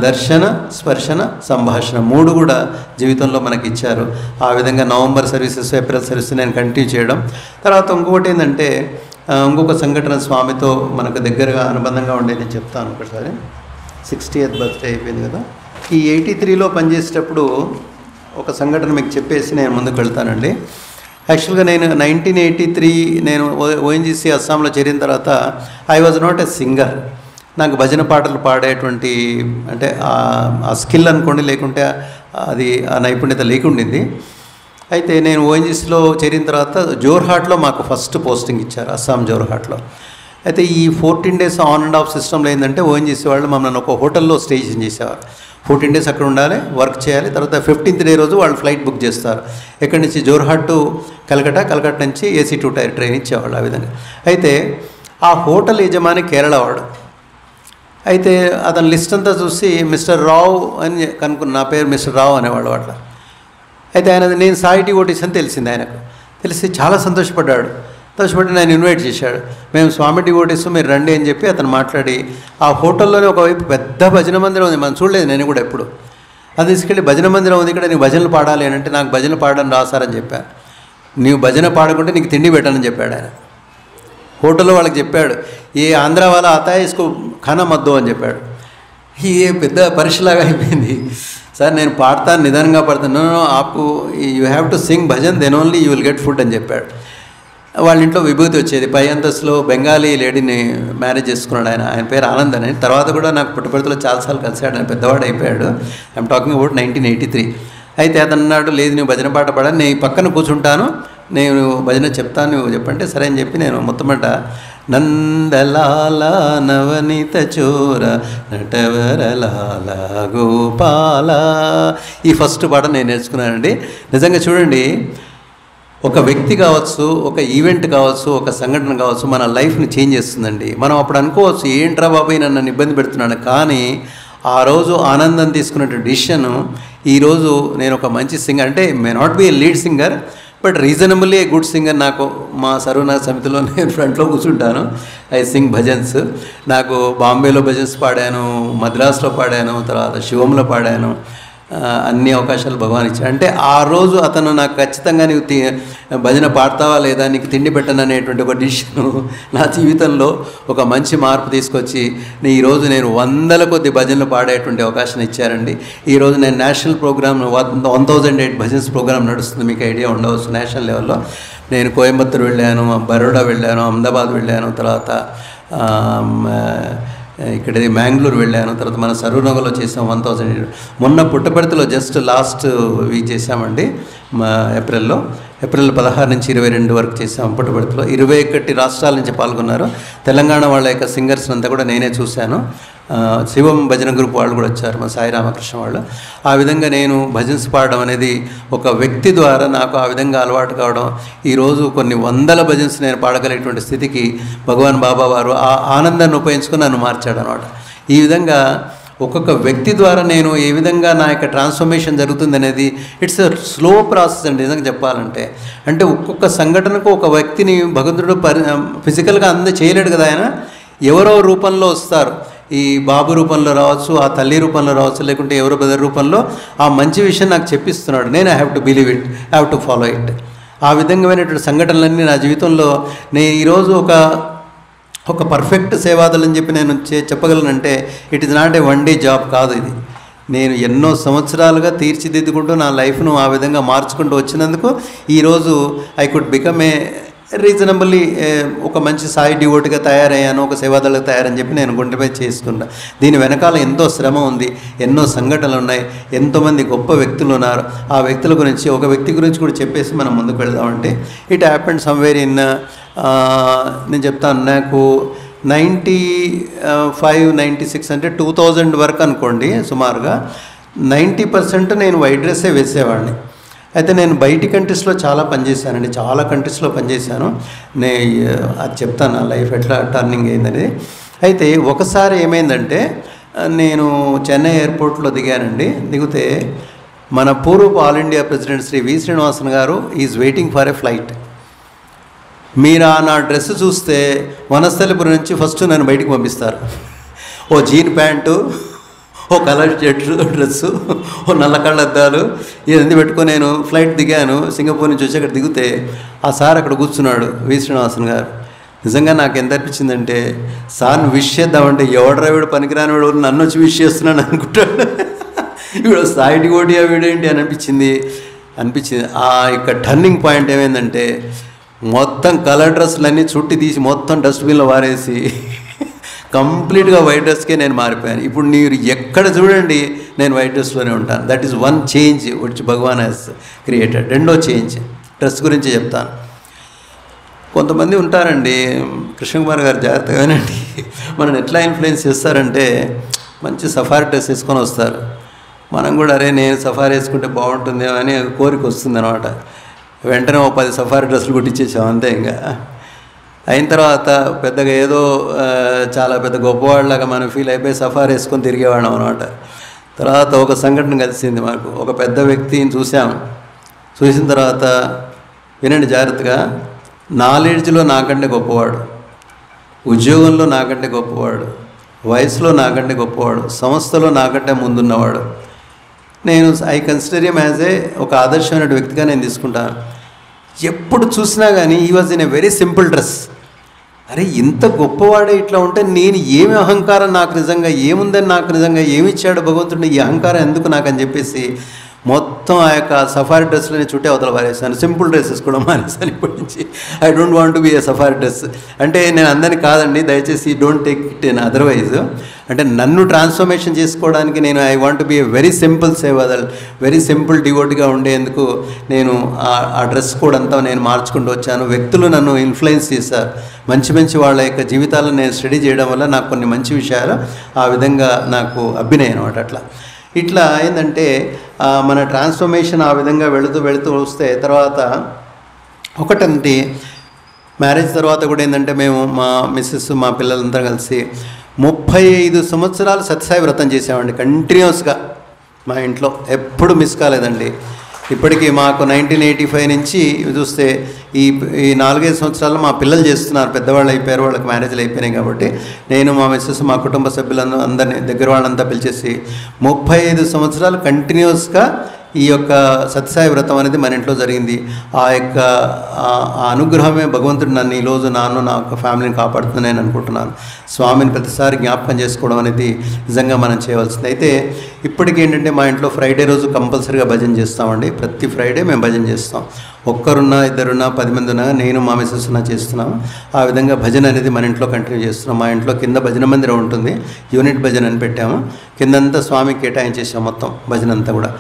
దర్శన, స్పర్శన, సంభాషణ 3 కూడా జీవితంలో మనకి ఇచ్చారు. ఆ విధంగా నవంబర్ సర్వీసెస్, ఏప్రిల్ సర్వీసెస్ నేను కంటిన్యూ చేయడం. తర్వాత ఇంకొకటి ఏంటంటే ఇంకొక సంఘటన స్వామితో మనకు దగ్గరగా అనుబంధంగా ఉండేది నేను చెప్తాను ఒకసారి. 60th బర్త్డే అయిపోయింది కదా. ఈ 83లో పనిచేసేటప్పుడు ఒక సంఘటన మీకు చెప్పేసి నేను ముందుకు వెళ్తానండి. యాక్చువల్గా నేను 1983 నేను ఓఎన్జీసీ అస్సాంలో చేరిన తర్వాత I was not a singer. నాకు భజన పాటలు పాడేటువంటి అంటే ఆ స్కిల్ అనుకోండి, లేకుంటే అది ఆ నైపుణ్యత లేకుండింది. అయితే నేను ఓఎన్జీసీలో చేరిన తర్వాత జోర్హాట్లో మాకు ఫస్ట్ పోస్టింగ్ ఇచ్చారు, అస్సాం జోర్హాట్లో. అయితే ఈ 14 days ఆన్ అండ్ ఆఫ్ సిస్టంలో ఏంటంటే ఓఎన్జీసీ వాళ్ళు మమ్మల్ని ఒక హోటల్లో స్టేజ్ చేసేవారు. 14 days అక్కడ ఉండాలి, వర్క్ చేయాలి. తర్వాత 15th day రోజు వాళ్ళు ఫ్లైట్ బుక్ చేస్తారు. ఎక్కడి నుంచి జోర్హాట్ టు కలకట్టా, కలకట్టా నుంచి AC 2 టైర్ ట్రైన్ ఇచ్చేవాళ్ళు ఆ విధంగా. అయితే ఆ హోటల్ యజమాని కేరళ వాడు. అయితే అతని లిస్ట్ అంతా చూసి మిస్టర్ రావు అని కనుక్కున్న, నా పేరు మిస్టర్ రావు అనేవాడు అట్లా. అయితే ఆయన నేను సాయి డివోటీస్ అని తెలిసింది ఆయనకు. తెలిసి చాలా సంతోషపడ్డాడు. నేను ఇన్వైట్ చేశాడు. మేము స్వామి డివోటీస్, మీరు రండి అని చెప్పి అతను మాట్లాడి ఆ హోటల్లోనే ఒకవైపు పెద్ద భజన మందిరం ఉంది. మనం చూడలేదు నేను కూడా ఎప్పుడు. అది తీసుకెళ్ళి భజన మందిరం ఉంది ఇక్కడ, నీకు భజనలు పాడాలి అని అంటే నాకు భజన పాడడం రాసారని చెప్పాను. నీవు భజన పాడకుంటే నీకు తిండి పెట్టానని చెప్పాడు ఆయన. హోటల్లో వాళ్ళకి చెప్పాడు, ఏ ఆంధ్ర వాళ్ళ అతాయిస్కు ఖానా మద్దు అని చెప్పాడు. ఏ పెద్ద పరీక్షలాగా అయిపోయింది. సార్ నేను పాడతాను, నిదానంగా పాడతాను. ఆపు, you have to sing bhajan, then only you will get food అని చెప్పాడు. వాళ్ళ ఇంట్లో విభూతి వచ్చేది. పై అంతస్తులో బెంగాలీ లేడీని మ్యారేజ్ చేసుకున్నాడు ఆయన. ఆయన పేరు ఆనంద్ అని. తర్వాత కూడా నాకు పుట్టపర్తిలో చాలాసార్లు కలిసాడు. ఆయన పెద్దవాడు అయిపోయాడు. I'm talking about 1983. అయితే అతను అన్నాడు, లేదు నువ్వు భజన పాట పాడాలి, నేను పక్కన కూర్చుంటాను, నేను భజన చెప్తాను, నువ్వు చెప్పంటే సరే అని చెప్పి నేను మొత్తమట నందలాల నవనీత చోర నటవరలాల గోపాల ఈ ఫస్ట్ పాట నేను నేర్చుకున్నానండి. నిజంగా చూడండి, ఒక వ్యక్తి కావచ్చు, ఒక ఈవెంట్ కావచ్చు, ఒక సంఘటన కావచ్చు, మన లైఫ్ని చేంజ్ చేస్తుందండి. మనం అప్పుడు అనుకోవచ్చు, ఏంట్రా బాబాయ్ నన్ను ఇబ్బంది పెడుతున్నాను, కానీ ఆ రోజు ఆనందం తీసుకున్నటువంటి డిసిషన్ ఈరోజు నేను ఒక మంచి సింగర్, అంటే may not be A lead singer but reasonably a good singer. నాకు మా సర్వనాథ సమితిలో నేను ఫ్రంట్లో కూర్చుంటాను. I sing bhajans. నాకు బాంబేలో భజన్స్ పాడాను, మద్రాసులో పాడాను, తర్వాత శివంలో పాడాను. అన్ని అవకాశాలు భగవాన్ ఇచ్చాడు. అంటే ఆ రోజు అతను నాకు ఖచ్చితంగా నీవు భజన పాడతావా లేదా, నీకు తిండి పెట్టను అనేటువంటి ఒక డిసిషన్ నా జీవితంలో ఒక మంచి మార్పు తీసుకొచ్చి ఈరోజు నేను 100 కొద్ది భజనలు పాడేటువంటి అవకాశం ఇచ్చారండి. ఈరోజు నేను నేషనల్ ప్రోగ్రామ్ 1008 భజన్స్ ప్రోగ్రామ్ నడుస్తుంది, మీకు ఐడియా ఉండవచ్చు. నేషనల్ లెవెల్లో నేను కోయంబత్తూరు వెళ్ళాను, బరోడా వెళ్ళాను, అహ్మదాబాద్ వెళ్ళాను, తర్వాత ఇక్కడ మ్యాంగ్లూరు వెళ్ళాను, తర్వాత మన సరూర్ నగర్లో చేసాం 1008. మొన్న పుట్టపర్తిలో జస్ట్ లాస్ట్ వీక్ చేసామండి. ఏప్రిల్ 16 నుంచి 22 వరకు చేసాం పుట్టపర్తిలో. 21 రాష్ట్రాల నుంచి పాల్గొన్నారు. తెలంగాణ వాళ్ళ యొక్క సింగర్స్ అంతా కూడా నేనే చూశాను. శివం భజన గ్రూప్ వాళ్ళు కూడా వచ్చారు, మా సాయి రామకృష్ణ వాళ్ళు. ఆ విధంగా నేను భజన్స్ పాడడం అనేది ఒక వ్యక్తి ద్వారా నాకు ఆ విధంగా అలవాటు కావడం, ఈరోజు కొన్ని వందల భజన్స్ నేను పాడగలిగేటువంటి స్థితికి భగవాన్ బాబా వారు ఆ ఆనందాన్ని ఉపయోగించుకొని నన్ను మార్చాడు అనమాట. ఈ విధంగా ఒక్కొక్క వ్యక్తి ద్వారా నేను ఏ విధంగా నా యొక్క ట్రాన్స్ఫర్మేషన్ జరుగుతుంది అనేది ఇట్స్ ఎ స్లో ప్రాసెస్ అండి నిజంగా చెప్పాలంటే. అంటే ఒక్కొక్క సంఘటనకు ఒక వ్యక్తిని భగవంతుడు ఫిజికల్గా చేయలేడు కదా, ఆయన ఎవరో రూపంలో వస్తారు. ఈ బాబు రూపంలో రావచ్చు, ఆ తల్లి రూపంలో రావచ్చు, లేకుంటే ఎవరో బ్రదర్ రూపంలో ఆ మంచి విషయం నాకు చెప్పిస్తున్నాడు. నేను I have to believe it, I have to follow it. ఆ విధంగామైనటువంటి సంఘటనలన్నీ నా జీవితంలో నేను ఈరోజు ఒక పర్ఫెక్ట్ సేవాదులని చెప్పి నేను చెప్పగలనంటే it is not a one day job కాదు. ఇది నేను ఎన్నో సంవత్సరాలుగా తీర్చిదిద్దుకుంటూ నా లైఫ్ను ఆ విధంగా మార్చుకుంటూ వచ్చినందుకు ఈరోజు I could become a reasonably ఒక మంచి సాయి డివోట్గా తయారయ్యాను, ఒక సేవాదళకు తయారని చెప్పి నేను గుండెపై చేసుకుంటా. దీని వెనకాల ఎంతో శ్రమ ఉంది, ఎన్నో సంఘటనలు ఉన్నాయి, ఎంతోమంది గొప్ప వ్యక్తులు ఉన్నారు. ఆ వ్యక్తుల గురించి ఒక వ్యక్తి గురించి కూడా చెప్పేసి మనం ముందుకు వెళ్దామంటే ఇట్ హ్యాపెండ్ సమ్వేర్ ఇన్ నేను చెప్తాను, నాకు 95, 96 అంటే 2000 వరకు అనుకోండి సుమారుగా 90% నేను వైట్ డ్రెస్సే వేసేవాడిని. అయితే నేను బయటి కంట్రీస్లో చాలా పనిచేశానండి, చాలా కంట్రీస్లో పనిచేశాను. అది చెప్తాను నా లైఫ్ ఎట్లా టర్నింగ్ అయిందని. అయితే ఒకసారి ఏమైందంటే నేను చెన్నై ఎయిర్పోర్ట్లో దిగానండి. దిగితే మన పూర్వపు ఆల్ ఇండియా ప్రెసిడెంట్ శ్రీ వి శ్రీనివాసన్ గారు is waiting for a flight. మీరు నా డ్రెస్ చూస్తే వనస్థలిపురం నుంచి ఫస్ట్ నన్ను బయటికి పంపిస్తారు. ఓ జీన్ ప్యాంటు, ఓ కలర్ డ్రెస్సు, ఓ నల్ల కళ్ళద్దాలు, ఇవన్నీ పెట్టుకొని నేను ఫ్లైట్ దిగాను. సింగపూర్ నుంచి వచ్చి అక్కడ దిగితే ఆ సార్ అక్కడ కూర్చున్నాడు, వి శ్రీనివాసన్ గారు. నిజంగా నాకు ఎంత అనిపించిందంటే సార్ని విష్ చేద్దామంటే ఎవడరా వీడు పనికిరానివాడు నన్ను వచ్చి విష్ చేస్తున్నాను అనుకుంటాడు, వీడు సాయి డివోటీ వీడేంటి అని అనిపించింది. ఆ యొక్క టర్నింగ్ పాయింట్ ఏమైందంటే మొత్తం కలర్ డ్రెస్సులన్నీ చుట్టి తీసి మొత్తం డస్ట్బిన్లో వారేసి కంప్లీట్గా వైట్ డ్రెస్కే నేను మారిపోయాను. ఇప్పుడు మీరు ఎక్కడ చూడండి నేను వైట్ డ్రెస్లోనే ఉంటాను. That is one change which Bhagwan has created. రెండో చేంజ్ డ్రెస్ గురించి చెప్తాను. కొంతమంది ఉంటారండి, కృష్ణకుమార్ గారు జాగ్రత్తగానండి, మనల్ని ఎట్లా ఇన్ఫ్లుయెన్స్ చేస్తారంటే మంచి సఫారీ డ్రెస్ వేసుకొని వస్తారు. మనం కూడా అరే నేను సఫారీ వేసుకుంటే బాగుంటుందేమో అని కోరిక వస్తుంది అనమాట. వెంటనే 10 సఫారీ డ్రెస్సులు కుట్టించేసాం అంతే. ఇంకా అయిన తర్వాత పెద్దగా ఏదో చాలా పెద్ద గొప్పవాళ్ళలాగా మనం ఫీల్ అయిపోయి సఫారీ వేసుకొని తిరిగేవాళ్ళం అనమాట. తర్వాత ఒక సంఘటన కలిసింది మాకు. ఒక పెద్ద వ్యక్తిని చూసిన తర్వాత వినండి జాగ్రత్తగా, నాలెడ్జ్లో నాకంటే గొప్పవాడు, ఉద్యోగంలో నాకంటే గొప్పవాడు, వయసులో నాకంటే గొప్పవాడు, సంస్థలో నాకంటే ముందున్నవాడు. నేను ఐ కన్సిడర్ హిమ్ యాజ్ ఒక ఆదర్శమైన వ్యక్తిగా నేను తీసుకుంటాను. ఎప్పుడు చూసినా కానీ ఈ was in a very simple dress. అరే ఇంత గొప్పవాడే ఇట్లా ఉంటే నేను ఏమి అహంకారం, నాకు నిజంగా ఏముందని, నాకు నిజంగా ఏమి ఇచ్చాడు భగవంతుడిని, ఈ అహంకారం ఎందుకు నాకు అని చెప్పేసి మొత్తం ఆ యొక్క సఫారీ డ్రెస్లని చుట్టే అవతల పారేసాను. సింపుల్ డ్రెస్సెస్ కూడా మానేసాను ఇప్పటి నుంచి. I don't want to be a safari dress. అంటే నేను అందరినీ కాదండి, దయచేసి don't take it in otherwise. అంటే నన్ను ట్రాన్స్ఫర్మేషన్ చేసుకోవడానికి నేను I want to be a very simple Sevadal, very simple డివోట్గా ఉండేందుకు నేను ఆ డ్రెస్ కోడ్ అంతా నేను మార్చుకుంటూ వచ్చాను. వ్యక్తులు నన్ను ఇన్ఫ్లుయెన్స్ చేశారు. మంచి వాళ్ళ యొక్క జీవితాలను నేను స్టడీ చేయడం వల్ల నాకు కొన్ని మంచి విషయాలు ఆ విధంగా నాకు అబ్బినాయి అనమాట. ఇట్లా ఏంటంటే మన ట్రాన్స్ఫర్మేషన్ ఆ విధంగా వెళుతూ వస్తే తర్వాత ఒకటంటే మ్యారేజ్ తర్వాత కూడా ఏంటంటే మేము మా మిస్సెస్ మా పిల్లలంతా కలిసి 35 సంవత్సరాలు సత్యసాయి వ్రతం చేసామండి కంటిన్యూస్గా. మా ఇంట్లో ఎప్పుడు మిస్ కాలేదండి. ఇప్పటికీ మాకు 1985 నుంచి చూస్తే ఈ 4-5 సంవత్సరాలు మా పిల్లలు చేస్తున్నారు, పెద్దవాళ్ళు అయిపోయారు, వాళ్ళకి మ్యారేజ్లు అయిపోయినాయి. కాబట్టి నేను మా మిస్సెస్ మా కుటుంబ సభ్యులను అందరినీ దగ్గర వాళ్ళంతా పిలిచేసి 35 సంవత్సరాలు కంటిన్యూస్గా ఈ యొక్క సత్యసాయి వ్రతం అనేది మన ఇంట్లో జరిగింది. ఆ యొక్క అనుగ్రహమే భగవంతుడు నన్ను ఈరోజు నా యొక్క ఫ్యామిలీని కాపాడుతుందని అనుకుంటున్నాను. స్వామిని ప్రతిసారి జ్ఞాపకం చేసుకోవడం అనేది నిజంగా మనం చేయవలసింది. అయితే ఇప్పటికీ ఏంటంటే మా ఇంట్లో ఫ్రైడే రోజు కంపల్సరీగా భజన చేస్తామండి. ప్రతి ఫ్రైడే మేము భజన చేస్తాం. ఒక్కరున్నా, ఇద్దరున్నా, 10 మంది ఉన్నా, నేను మా మిస్సెస్ ఉన్నా చేస్తున్నాము. ఆ విధంగా భజన అనేది మన ఇంట్లో కంటిన్యూ చేస్తున్నాం. మా ఇంట్లో కింద భజన మందిరం ఉంటుంది, యూనిట్ భజన అని పెట్టాము. కిందంతా స్వామికి కేటాయించేసాం మొత్తం భజన అంతా కూడా.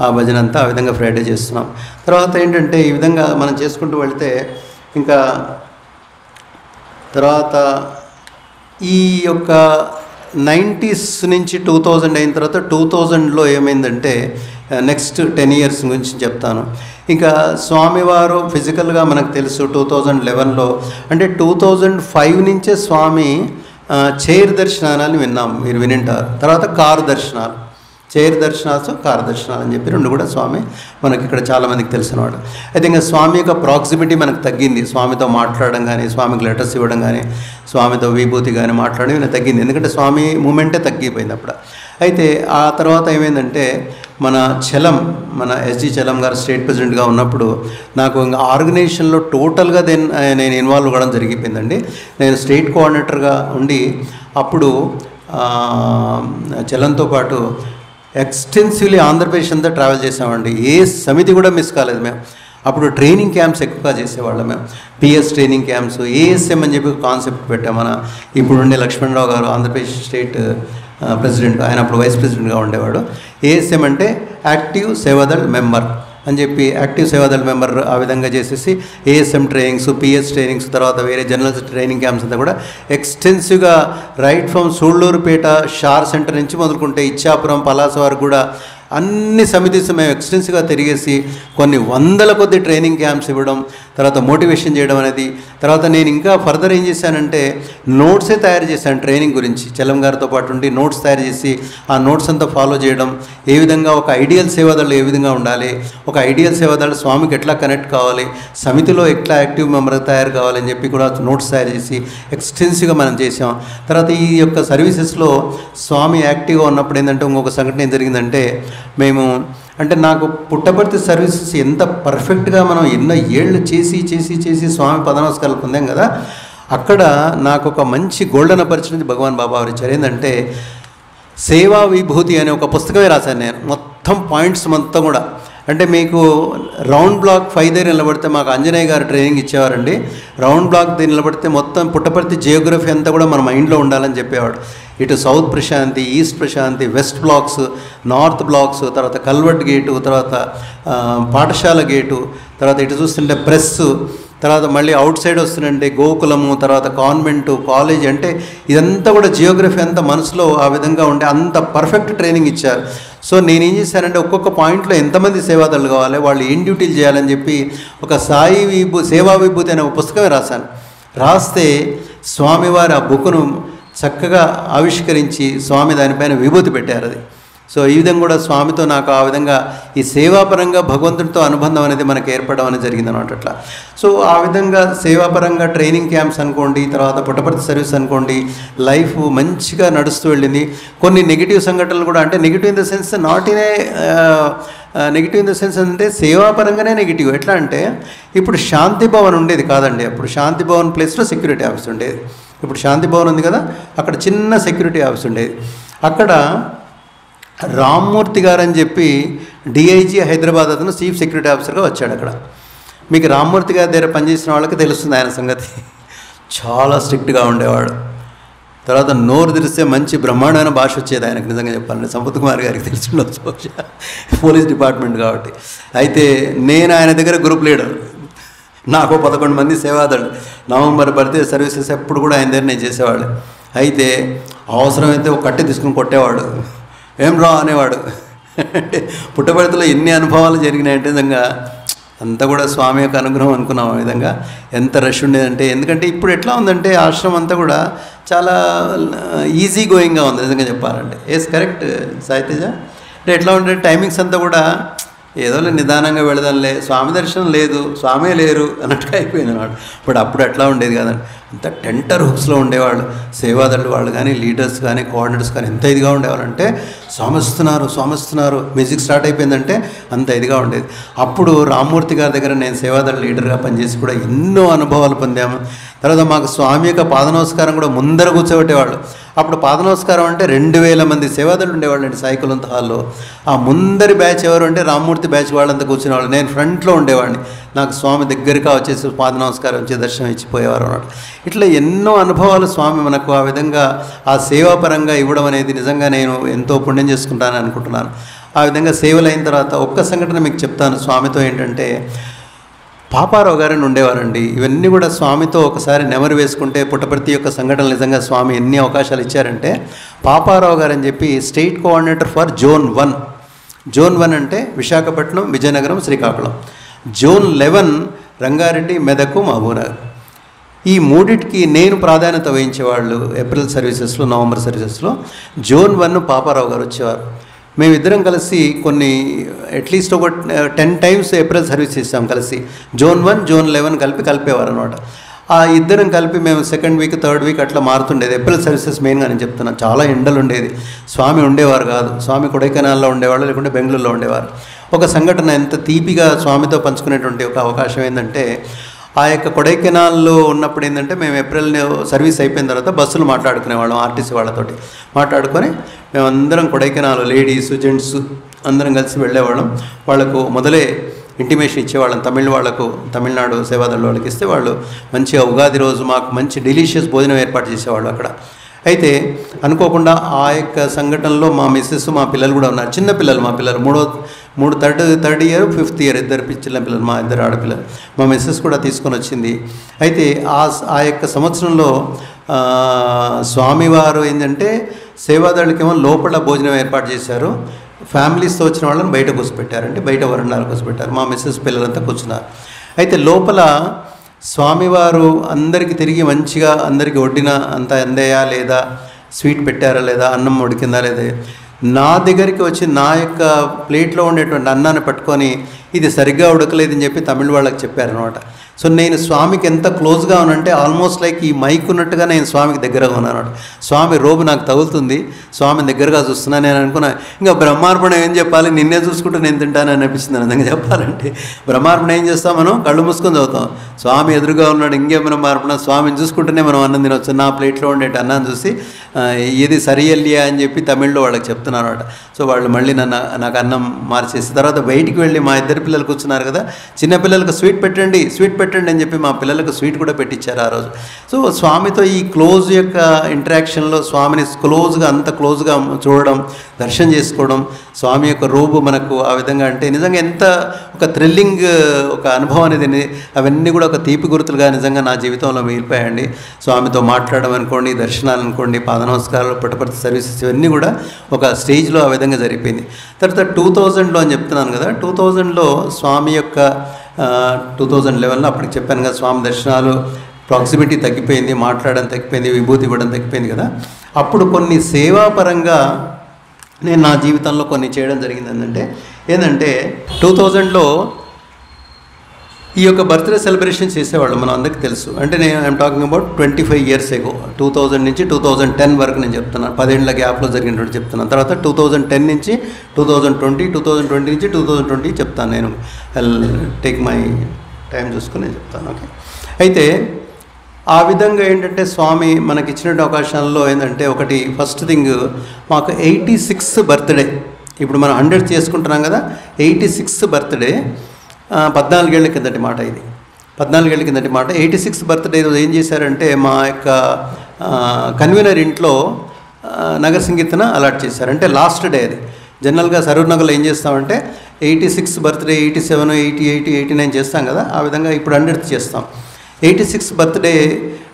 ఆ భజన అంతా ఆ విధంగా ఫ్రైడే చేస్తున్నాం. తర్వాత ఏంటంటే ఈ విధంగా మనం చేసుకుంటూ వెళితే ఇంకా తర్వాత ఈ యొక్క 90s నుంచి 2000 అయిన తర్వాత 2000లో ఏమైందంటే నెక్స్ట్ 10 years గురించి చెప్తాను. ఇంకా స్వామివారు ఫిజికల్గా మనకు తెలుసు 2011లో, అంటే 2005 నుంచే స్వామి చైర్ దర్శనాలని విన్నాం, మీరు వినింటారు. తర్వాత కారు దర్శనాలు, చైర్ దర్శనాలు, కారు దర్శనాలు అని చెప్పి రెండు కూడా స్వామి మనకి ఇక్కడ చాలామందికి తెలిసినవాడు. అయితే ఇంకా స్వామి యొక్క ప్రాక్సిమిటీ మనకు తగ్గింది. స్వామితో మాట్లాడడం కానీ, స్వామికి లెటర్స్ ఇవ్వడం కానీ, స్వామితో విభూతి కానీ మాట్లాడడం తగ్గింది. ఎందుకంటే స్వామి మూమెంటే తగ్గిపోయింది అప్పుడు. అయితే ఆ తర్వాత ఏమైందంటే మన ఎస్జి చలం గారు స్టేట్ ప్రెసిడెంట్గా ఉన్నప్పుడు నాకు ఇంకా ఆర్గనైజేషన్లో టోటల్గా నేను ఇన్వాల్వ్ అవ్వడం జరిగిపోయిందండి. నేను స్టేట్ కోఆర్డినేటర్గా ఉండి అప్పుడు చలంతో పాటు ఎక్స్టెన్సివ్లీ ఆంధ్రప్రదేశ్ అంతా ట్రావెల్ చేసామండి. ఏ సమితి కూడా మిస్ కాలేదు మేము. అప్పుడు ట్రైనింగ్ క్యాంప్స్ ఎక్కువగా చేసేవాళ్ళం మేము. పిఎస్ ట్రైనింగ్ క్యాంప్స్, ఏఎస్ఎం అని చెప్పి కాన్సెప్ట్ పెట్టాం. మన ఇప్పుడుండే లక్ష్మణరావు గారు ఆంధ్రప్రదేశ్ స్టేట్ ప్రెసిడెంట్, ఆయన అప్పుడు వైస్ ప్రెసిడెంట్గా ఉండేవాడు. ఏఎస్ఎం అంటే యాక్టివ్ సేవాదళ్ మెంబర్ అని చెప్పి, యాక్టివ్ సేవాదళ్ మెంబర్ ఆ విధంగా చేసేసి ఏఎస్ఎం ట్రైనింగ్స్, పిఎస్ ట్రైనింగ్స్, తర్వాత వేరే జనరల్ ట్రైనింగ్ క్యాంప్స్ అంతా కూడా ఎక్స్టెన్సివ్గా right from Sullurpeta SHAR centre నుంచి మొదలుకుంటే ఇచ్చాపురం, పలాస వరకు కూడా అన్ని సమితిస్ మేము ఎక్స్టెన్సివ్గా తిరిగేసి కొన్ని వందల కొద్ది ట్రైనింగ్ క్యాంప్స్ ఇవ్వడం, తర్వాత మోటివేషన్ చేయడం అనేది. తర్వాత నేను ఇంకా ఫర్దర్ ఏం చేశానంటే నోట్సే తయారు చేశాను ట్రైనింగ్ గురించి. చలం గారితో పాటు ఉండి నోట్స్ తయారు చేసి ఆ నోట్స్ అంతా ఫాలో చేయడం, ఏ విధంగా ఒక ఐడియల్ సేవాదళ్ళు ఏ విధంగా ఉండాలి, ఒక ఐడియల్ సేవాదళ్ళు స్వామికి ఎట్లా కనెక్ట్ కావాలి, సమితిలో ఎట్లా యాక్టివ్ మెంబర్ తయారు కావాలని చెప్పి కూడా నోట్స్ తయారు చేసి ఎక్స్టెన్సివ్గా మనం చేసాం. తర్వాత ఈ యొక్క సర్వీసెస్లో స్వామి యాక్టివ్గా ఉన్నప్పుడు ఏంటంటే ఇంకొక సంఘటన ఏం జరిగిందంటే, మేము అంటే నాకు పుట్టపర్తి సర్వీసెస్ ఎంత పర్ఫెక్ట్గా మనం ఎన్నో ఏళ్ళు చేసి స్వామి పదనమస్కారాలు పొందాం కదా, అక్కడ నాకు ఒక మంచి గోల్డెన్ ఆపర్చునిటీ భగవాన్ బాబా వారు ఇచ్చారు. ఏంటంటే సేవా విభూతి అనే ఒక పుస్తకమే రాశాను నేను. మొత్తం పాయింట్స్ మొత్తం కూడా, అంటే మీకు రౌండ్ బ్లాక్ 5 దగ్గర నిలబడితే మాకు ఆంజనేయ గారు ట్రైనింగ్ ఇచ్చేవారండి. రౌండ్ బ్లాక్ దగ్గర నిలబడితే మొత్తం పుట్టపర్తి జియోగ్రఫీ అంతా కూడా మన మైండ్లో ఉండాలని చెప్పేవాడు. ఇటు south Prasanthi, east Prasanthi, west blocks, north blocks, తర్వాత కల్వర్ట్ గేటు, తర్వాత పాఠశాల గేటు, తర్వాత ఇటు చూస్తుంటే ప్రెస్, తర్వాత మళ్ళీ అవుట్ సైడ్ వస్తుందంటే గోకులము, తర్వాత కాన్వెంటు, కాలేజ్, అంటే ఇదంతా కూడా జియోగ్రఫీ అంతా మనసులో ఆ విధంగా ఉండే అంత పర్ఫెక్ట్ ట్రైనింగ్ ఇచ్చారు. సో నేనేం చేశానంటే ఒక్కొక్క పాయింట్లో ఎంతమంది సేవాదళ్ళు కావాలి, వాళ్ళు ఏం డ్యూటీలు చేయాలని చెప్పి ఒక సేవా విభూతి అనే ఒక పుస్తకమే రాశాను. రాస్తే స్వామివారు ఆ బుక్ను చక్కగా ఆవిష్కరించి స్వామి దానిపైన విభూతి పెట్టారు. అది సో ఈ విధంగా కూడా స్వామితో నాకు ఆ విధంగా ఈ సేవాపరంగా భగవంతుడితో అనుబంధం అనేది మనకు ఏర్పడడం అనేది జరిగింది అనమాట. అట్లా సో ఆ విధంగా సేవాపరంగా ట్రైనింగ్ క్యాంప్స్ అనుకోండి, తర్వాత పుట్టపర్తి సర్వీస్ అనుకోండి, లైఫ్ మంచిగా నడుస్తూ వెళ్ళింది. కొన్ని నెగిటివ్ సంఘటనలు కూడా, అంటే negative in the sense not in a negative in the sense అంటే సేవాపరంగానే నెగిటివ్. ఎట్లా అంటే ఇప్పుడు శాంతి భవన్ ఉండేది కాదండి, అప్పుడు శాంతి భవన్ ప్లేస్లో సెక్యూరిటీ ఆఫీస్ ఉండేది. ఇప్పుడు శాంతి భవన్ ఉంది కదా, అక్కడ చిన్న సెక్యూరిటీ ఆఫీస్ ఉండేది. అక్కడ రామ్మూర్తి గారు అని చెప్పి డిఐజీ హైదరాబాద్ అతను చీఫ్ సెక్యూరిటీ ఆఫీసర్గా వచ్చాడు. అక్కడ మీకు రామ్మూర్తి గారి దగ్గర పనిచేసిన వాళ్ళకి తెలుస్తుంది ఆయన సంగతి. చాలా స్ట్రిక్ట్గా ఉండేవాడు. తర్వాత నోరు తెరిస్తే మంచి బ్రహ్మాండమైన భాష వచ్చేది ఆయనకు. నిజంగా చెప్పాలంటే సంపత్ కుమార్ గారికి తెలిసిండొచ్చు బహుశా, పోలీస్ డిపార్ట్మెంట్ కాబట్టి. అయితే నేను ఆయన దగ్గర గ్రూప్ లీడర్, నాకు 11 మంది సేవాదళ్ళు. నవంబర్ బర్త్డే సర్వీసెస్ ఎప్పుడు కూడా ఆయన దగ్గర నేను చేసేవాడు. అయితే అవసరమైతే ఒక కట్టె తీసుకుని కొట్టేవాడు, ఏం రా అనేవాడు. అంటే పుట్టపర్తిలో ఎన్ని అనుభవాలు జరిగినాయంటే నిజంగా అంతా కూడా స్వామి యొక్క అనుగ్రహం అనుకున్నాం. ఆ విధంగా ఎంత రష్ ఉండేదంటే, ఎందుకంటే ఇప్పుడు ఎట్లా ఉందంటే ఆశ్రమం అంతా కూడా చాలా ఈజీ గోయింగ్గా ఉంది నిజంగా చెప్పాలంటే. Yes correct Saiteja. అంటే ఎట్లా ఉంటే టైమింగ్స్ అంతా కూడా ఏదో నిదానంగా వెళదాంలే, స్వామి దర్శనం లేదు, స్వామే లేరు అన్నట్టుగా అయిపోయింది అన్నమాట. బట్ అప్పుడు అట్లా ఉండేది కాదండి, అంత టెంటర్ హుక్స్లో ఉండేవాళ్ళు సేవాదళ్ళు వాళ్ళు కానీ, లీడర్స్ కానీ, కోఆర్డినేటర్స్ కానీ. ఎంత ఇదిగా ఉండేవాళ్ళంటే స్వామిస్తున్నారు మ్యూజిక్ స్టార్ట్ అయిపోయిందంటే అంత ఇదిగా ఉండేది. అప్పుడు రామ్మూర్తి గారి దగ్గర నేను సేవాదళ లీడర్గా పనిచేసి కూడా ఎన్నో అనుభవాలు పొందాము. తర్వాత మాకు స్వామి యొక్క పాదనమస్కారం కూడా ముందర కూర్చోబెట్టేవాళ్ళు. అప్పుడు పాదనమస్కారం అంటే 2000 మంది సేవాదళ్ళు ఉండేవాళ్ళు అండి సాయికులంత హాల్లో. ఆ ముందరి బ్యాచ్ ఎవరు అంటే రామ్మూర్తి బ్యాచ్ వాళ్ళంతా కూర్చునేవాళ్ళు. నేను ఫ్రంట్లో ఉండేవాడిని. నాకు స్వామి దగ్గరగా వచ్చేసి పాదనమస్కారం వచ్చి దర్శనం ఇచ్చిపోయేవారు అన్నమాట. ఇట్లా ఎన్నో అనుభవాలు స్వామి మనకు ఆ విధంగా ఆ సేవాపరంగా ఇవ్వడం అనేది నిజంగా నేను ఎంతో పుణ్యం చేసుకుంటానని అనుకుంటున్నాను. ఆ విధంగా సేవలు అయిన తర్వాత ఒక్క సంఘటన మీకు చెప్తాను స్వామితో. ఏంటంటే పాపారావు గారిని ఉండేవారండి. ఇవన్నీ కూడా స్వామితో ఒకసారి నెమరు వేసుకుంటే పుట్టపర్తి యొక్క సంఘటనలు నిజంగా స్వామి ఎన్ని అవకాశాలు ఇచ్చారంటే, పాపారావు గారు అని చెప్పి state coordinator for zone 1. Zone 1 అంటే విశాఖపట్నం, విజయనగరం, శ్రీకాకుళం. జోన్ 11 రంగారెడ్డి, మెదక్, మహబూబ్నగర్. ఈ మూడింటికి నేను ప్రాధాన్యత వహించేవాళ్ళు. ఏప్రిల్ సర్వీసెస్లో, నవంబర్ సర్వీసెస్లో జోన్ 1 పాపారావు గారు వచ్చేవారు. మేమిద్దరం కలిసి కొన్ని అట్లీస్ట్ ఒక 10 times ఏప్రిల్ సర్వీస్ చేసాం కలిసి. జోన్ 1, జోన్ 11 కలిపేవారు అనమాట. ఆ ఇద్దరం కలిపి మేము సెకండ్ వీక్, థర్డ్ వీక్ అట్లా మారుతుండేది. ఏప్రిల్ సర్వీసెస్ మెయిన్గా నేను చెప్తున్నాను. చాలా ఎండలు ఉండేది. స్వామి ఉండేవారు కాదు. స్వామి కొడైకెనాల్లో ఉండేవాళ్ళు, లేకుంటే బెంగళూరులో ఉండేవారు. ఒక సంఘటన ఎంత తీపిగా స్వామితో పంచుకునేటువంటి ఒక అవకాశం ఏంటంటే, ఆ యొక్క కొడైకెనాల్లో ఉన్నప్పుడు ఏంటంటే మేము ఏప్రిల్ సర్వీస్ అయిపోయిన తర్వాత బస్సులు మాట్లాడుకునేవాళ్ళం ఆర్టీసీ వాళ్ళతోటి. మాట్లాడుకొని మేమందరం కొడైకెనాల్ లేడీస్, జెంట్స్ అందరం కలిసి వెళ్ళేవాళ్ళం. వాళ్ళకు మొదలే ఇంటిమేషన్ ఇచ్చేవాళ్ళం. వాళ్ళకు తమిళనాడు సేవాదళ వాళ్ళకి ఇస్తే వాళ్ళు మంచిగా ఉగాది రోజు మాకు మంచి డెలిషియస్ భోజనం ఏర్పాటు చేసేవాళ్ళు అక్కడ. అయితే అనుకోకుండా ఆ యొక్క సంఘటనలో మా మిస్సెస్, మా పిల్లలు కూడా ఉన్నారు. చిన్న పిల్లలు, మా పిల్లలు థర్డ్ ఇయర్, 5th ఇయర్, ఇద్దరు చిన్న పిల్లలు, మా ఇద్దరు ఆడపిల్లలు. మా మిస్సెస్ కూడా తీసుకొని వచ్చింది. అయితే ఆ యొక్క సంవత్సరంలో స్వామివారు ఏంటంటే సేవాదళికేమో లోపల భోజనం ఏర్పాటు చేశారు. ఫ్యామిలీస్తో వచ్చిన వాళ్ళని బయట కూర్చోపెట్టారు. అంటే బయట వరండాలు కూర్చోపెట్టారు. మా మిస్సెస్ పిల్లలంతా కూర్చున్నారు. అయితే లోపల స్వామివారు అందరికీ తిరిగి మంచిగా అందరికీ వడ్డిన అంత అందేయా లేదా, స్వీట్ పెట్టారా లేదా, అన్నం ఉడికిందా లేదా, నా దగ్గరికి వచ్చి నా యొక్క ప్లేట్లో ఉండేటువంటి అన్నాన్ని పట్టుకొని ఇది సరిగ్గా ఉడకలేదని చెప్పి తమిళ వాళ్ళకి చెప్పారనమాట. సో నేను స్వామికి ఎంత క్లోజ్గా ఉన్నానంటే ఆల్మోస్ట్ లైక్ ఈ మైక్ ఉన్నట్టుగా నేను స్వామికి దగ్గరగా ఉన్నాను. స్వామి రోబు నాకు తగులుతుంది, స్వామి దగ్గరగా చూస్తున్నాను. నేను అనుకున్నా ఇంకా బ్రహ్మార్పణ ఏం చెప్పాలి, నిన్నే చూసుకుంటూ నేను తింటానని అనిపిస్తుంది. నిజంగా చెప్పాలంటే బ్రహ్మార్పణ ఏం చేస్తాం, మనం కళ్ళు మూసుకొని చదువుతాం. స్వామి ఎదురుగా ఉన్నాడు, ఇంకే బ్రహ్మార్పణ, స్వామిని చూసుకుంటూనే మనం అన్నం తినవచ్చు. నా ప్లేట్లో ఉండే అన్నాన్ని చూసి ఇది సరియల్లియా అని చెప్పి తమిళ్లో వాళ్ళకి చెప్తున్నాను అనమాట. సో వాళ్ళు మళ్ళీ నాకు అన్నం మార్చేసి తర్వాత బయటికి వెళ్ళి మా ఇద్దరు పిల్లలు కూర్చున్నారు కదా, చిన్నపిల్లలకు స్వీట్ పెట్టండి అని చెప్పి మా పిల్లలకు స్వీట్ కూడా పెట్టించారు ఆ రోజు. సో స్వామితో ఈ క్లోజ్ యొక్క ఇంటరాక్షన్లో స్వామిని అంత క్లోజ్గా చూడడం, దర్శనం చేసుకోవడం, స్వామి యొక్క రూపు మనకు ఆ విధంగా అంటే నిజంగా ఎంత ఒక థ్రిల్లింగ్ ఒక అనుభవం అనేది, అవన్నీ కూడా ఒక తీపి గుర్తులుగా నిజంగా నా జీవితంలో మిగిలిపోయాయండి. స్వామితో మాట్లాడడం అనుకోండి, దర్శనాలు అనుకోండి, పాద నమస్కారాలు, పుట్టపర్తి సర్వీసెస్ ఇవన్నీ కూడా ఒక స్టేజ్లో ఆ విధంగా జరిగిపోయింది. తర్వాత 2000లో అని చెప్తున్నాను కదా, 2000లో స్వామి యొక్క 2011లో అప్పటికి చెప్పాను కదా, స్వామి దర్శనాలు ప్రాక్సిమిటీ తగ్గిపోయింది, మాట్లాడడం తగ్గిపోయింది, విభూతి ఇవ్వడం తగ్గిపోయింది కదా. అప్పుడు కొన్ని సేవాపరంగా నేను నా జీవితంలో కొన్ని చేయడం జరిగింది. ఏంటంటే 2000లో ఈ యొక్క బర్త్డే సెలబ్రేషన్ చేసేవాళ్ళు మనం అందరికీ తెలుసు. అంటే I'm talking about 25 years ago, 2000 నుంచి 2010 వరకు నేను చెప్తున్నాను. 10 ఏళ్ల గ్యాప్లో జరిగినట్టు చెప్తున్నాను. తర్వాత 2010 నుంచి 2020, 2020 నుంచి 2020 చెప్తాను. నేను టేక్ మై టైం చూసుకుని నేను చెప్తాను. ఓకే. అయితే ఆ విధంగా ఏంటంటే స్వామి మనకి ఇచ్చినటువంటి అవకాశాల్లో ఏంటంటే ఒకటి ఫస్ట్ థింగ్, మాకు 86th బర్త్డే, ఇప్పుడు మనం 100 చేసుకుంటున్నాం కదా, 86th బర్త్డే 14 ఏళ్ల కిందటి మాట ఇది. 14 ఏళ్ల కిందటి మాట. 86th బర్త్డే రోజు ఏం చేశారంటే మా యొక్క కన్వీనర్ ఇంట్లో నగర సంకీర్తన అలాట్ చేశారు. అంటే లాస్ట్ డే అది. జనరల్గా సరూర్ నగర్లో ఏం చేస్తామంటే 86th బర్త్డే, 87, 88, 89 చేస్తాం కదా, ఆ విధంగా ఇప్పుడు 100th చేస్తాం. 86th బర్త్డే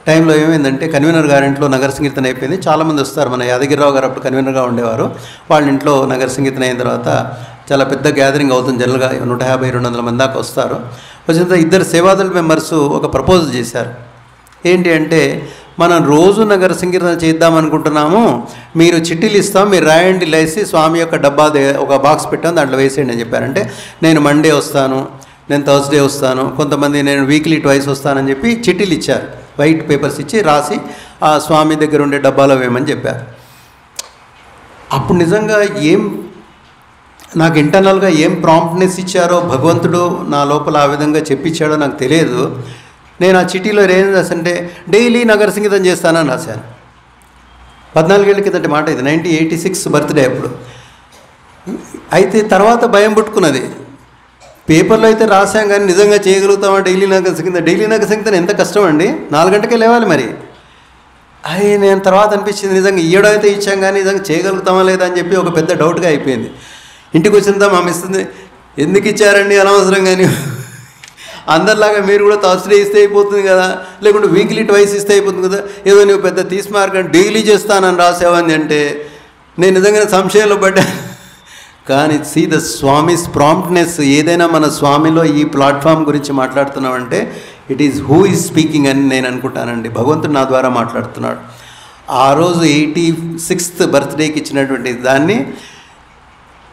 టైంలో ఏమైందంటే కన్వీనర్ గారింట్లో నగర సంకీర్తన అయిపోయింది. చాలామంది వస్తారు. మన యాదగిరిరావు గారు అప్పుడు కన్వీనర్గా ఉండేవారు. వాళ్ళ ఇంట్లో నగర సంకీర్తన అయిన తర్వాత చాలా పెద్ద గ్యాదరింగ్ అవుతుంది. జనరల్గా 150-200 మంది దాకా వస్తారు. వచ్చిన తర్వాత ఇద్దరు సేవాదళ మెంబర్స్ ఒక ప్రపోజల్ చేశారు. ఏంటి అంటే, మనం రోజు నగర సంకీర్తన చేద్దాం అనుకుంటున్నాము, మీరు చిట్టీలు ఇస్తాం, మీరు రాయండి, లేసి స్వామి యొక్క డబ్బా ఒక బాక్స్ పెట్టాం, దాంట్లో వేసేయండి అని చెప్పారంటే, నేను మండే వస్తాను, నేను థర్స్డే వస్తాను, కొంతమంది నేను వీక్లీ 2 వస్తానని చెప్పి చిట్టీలు ఇచ్చారు. వైట్ పేపర్స్ ఇచ్చి రాసి ఆ స్వామి దగ్గర ఉండే డబ్బాలో వేయమని చెప్పారు. అప్పుడు నిజంగా నాకు ఇంటర్నల్గా ఏం ప్రాంప్ట్నెస్ ఇచ్చారో భగవంతుడు నా లోపల ఆ విధంగా చెప్పించాడో నాకు తెలియదు. నేను ఆ చిట్టీలో ఏం రాసంటే డైలీ నగర సంగీతం చేస్తానని రాశాను. 14 ఏళ్ల కిందటి మాట ఇది, 1986 బర్త్డే అప్పుడు. అయితే తర్వాత భయం పుట్టుకున్నది. పేపర్లో అయితే రాసాం కానీ నిజంగా చేయగలుగుతామా డైలీ నగర సంగీతం ఎంత కష్టం అండి, 4 గంటలకే లేవాలి మరి. అది నేను తర్వాత అనిపించింది నిజంగా ఇయ్యడం అయితే ఇచ్చాం కానీ నిజంగా చేయగలుగుతామా లేదా అని చెప్పి ఒక పెద్ద డౌట్గా అయిపోయింది. ఇంటికి వచ్చినంత మా మిస్సెస్ ఎందుకు ఇచ్చారండి అనవసరం, కానీ అందరిలాగా మీరు కూడా థర్స్డే ఇస్తే అయిపోతుంది కదా, లేకుంటే వీక్లీ ట్వైస్ ఇస్తే అయిపోతుంది కదా, ఏదో నువ్వు పెద్ద తీసుమార్గం డైలీ చేస్తానని రాసేవాడిని అంటే నేను నిజంగా సంశయంలో పడ్డా. కానీ సీ ద స్వామిస్ ప్రాంప్ట్నెస్. ఏదైనా మన స్వామిలో ఈ ప్లాట్ఫామ్ గురించి మాట్లాడుతున్నామంటే it is who is speaking అని నేను అనుకుంటానండి. భగవంతుడు నా ద్వారా మాట్లాడుతున్నాడు. ఆ రోజు 86th బర్త్డేకి ఇచ్చినటువంటి దాన్ని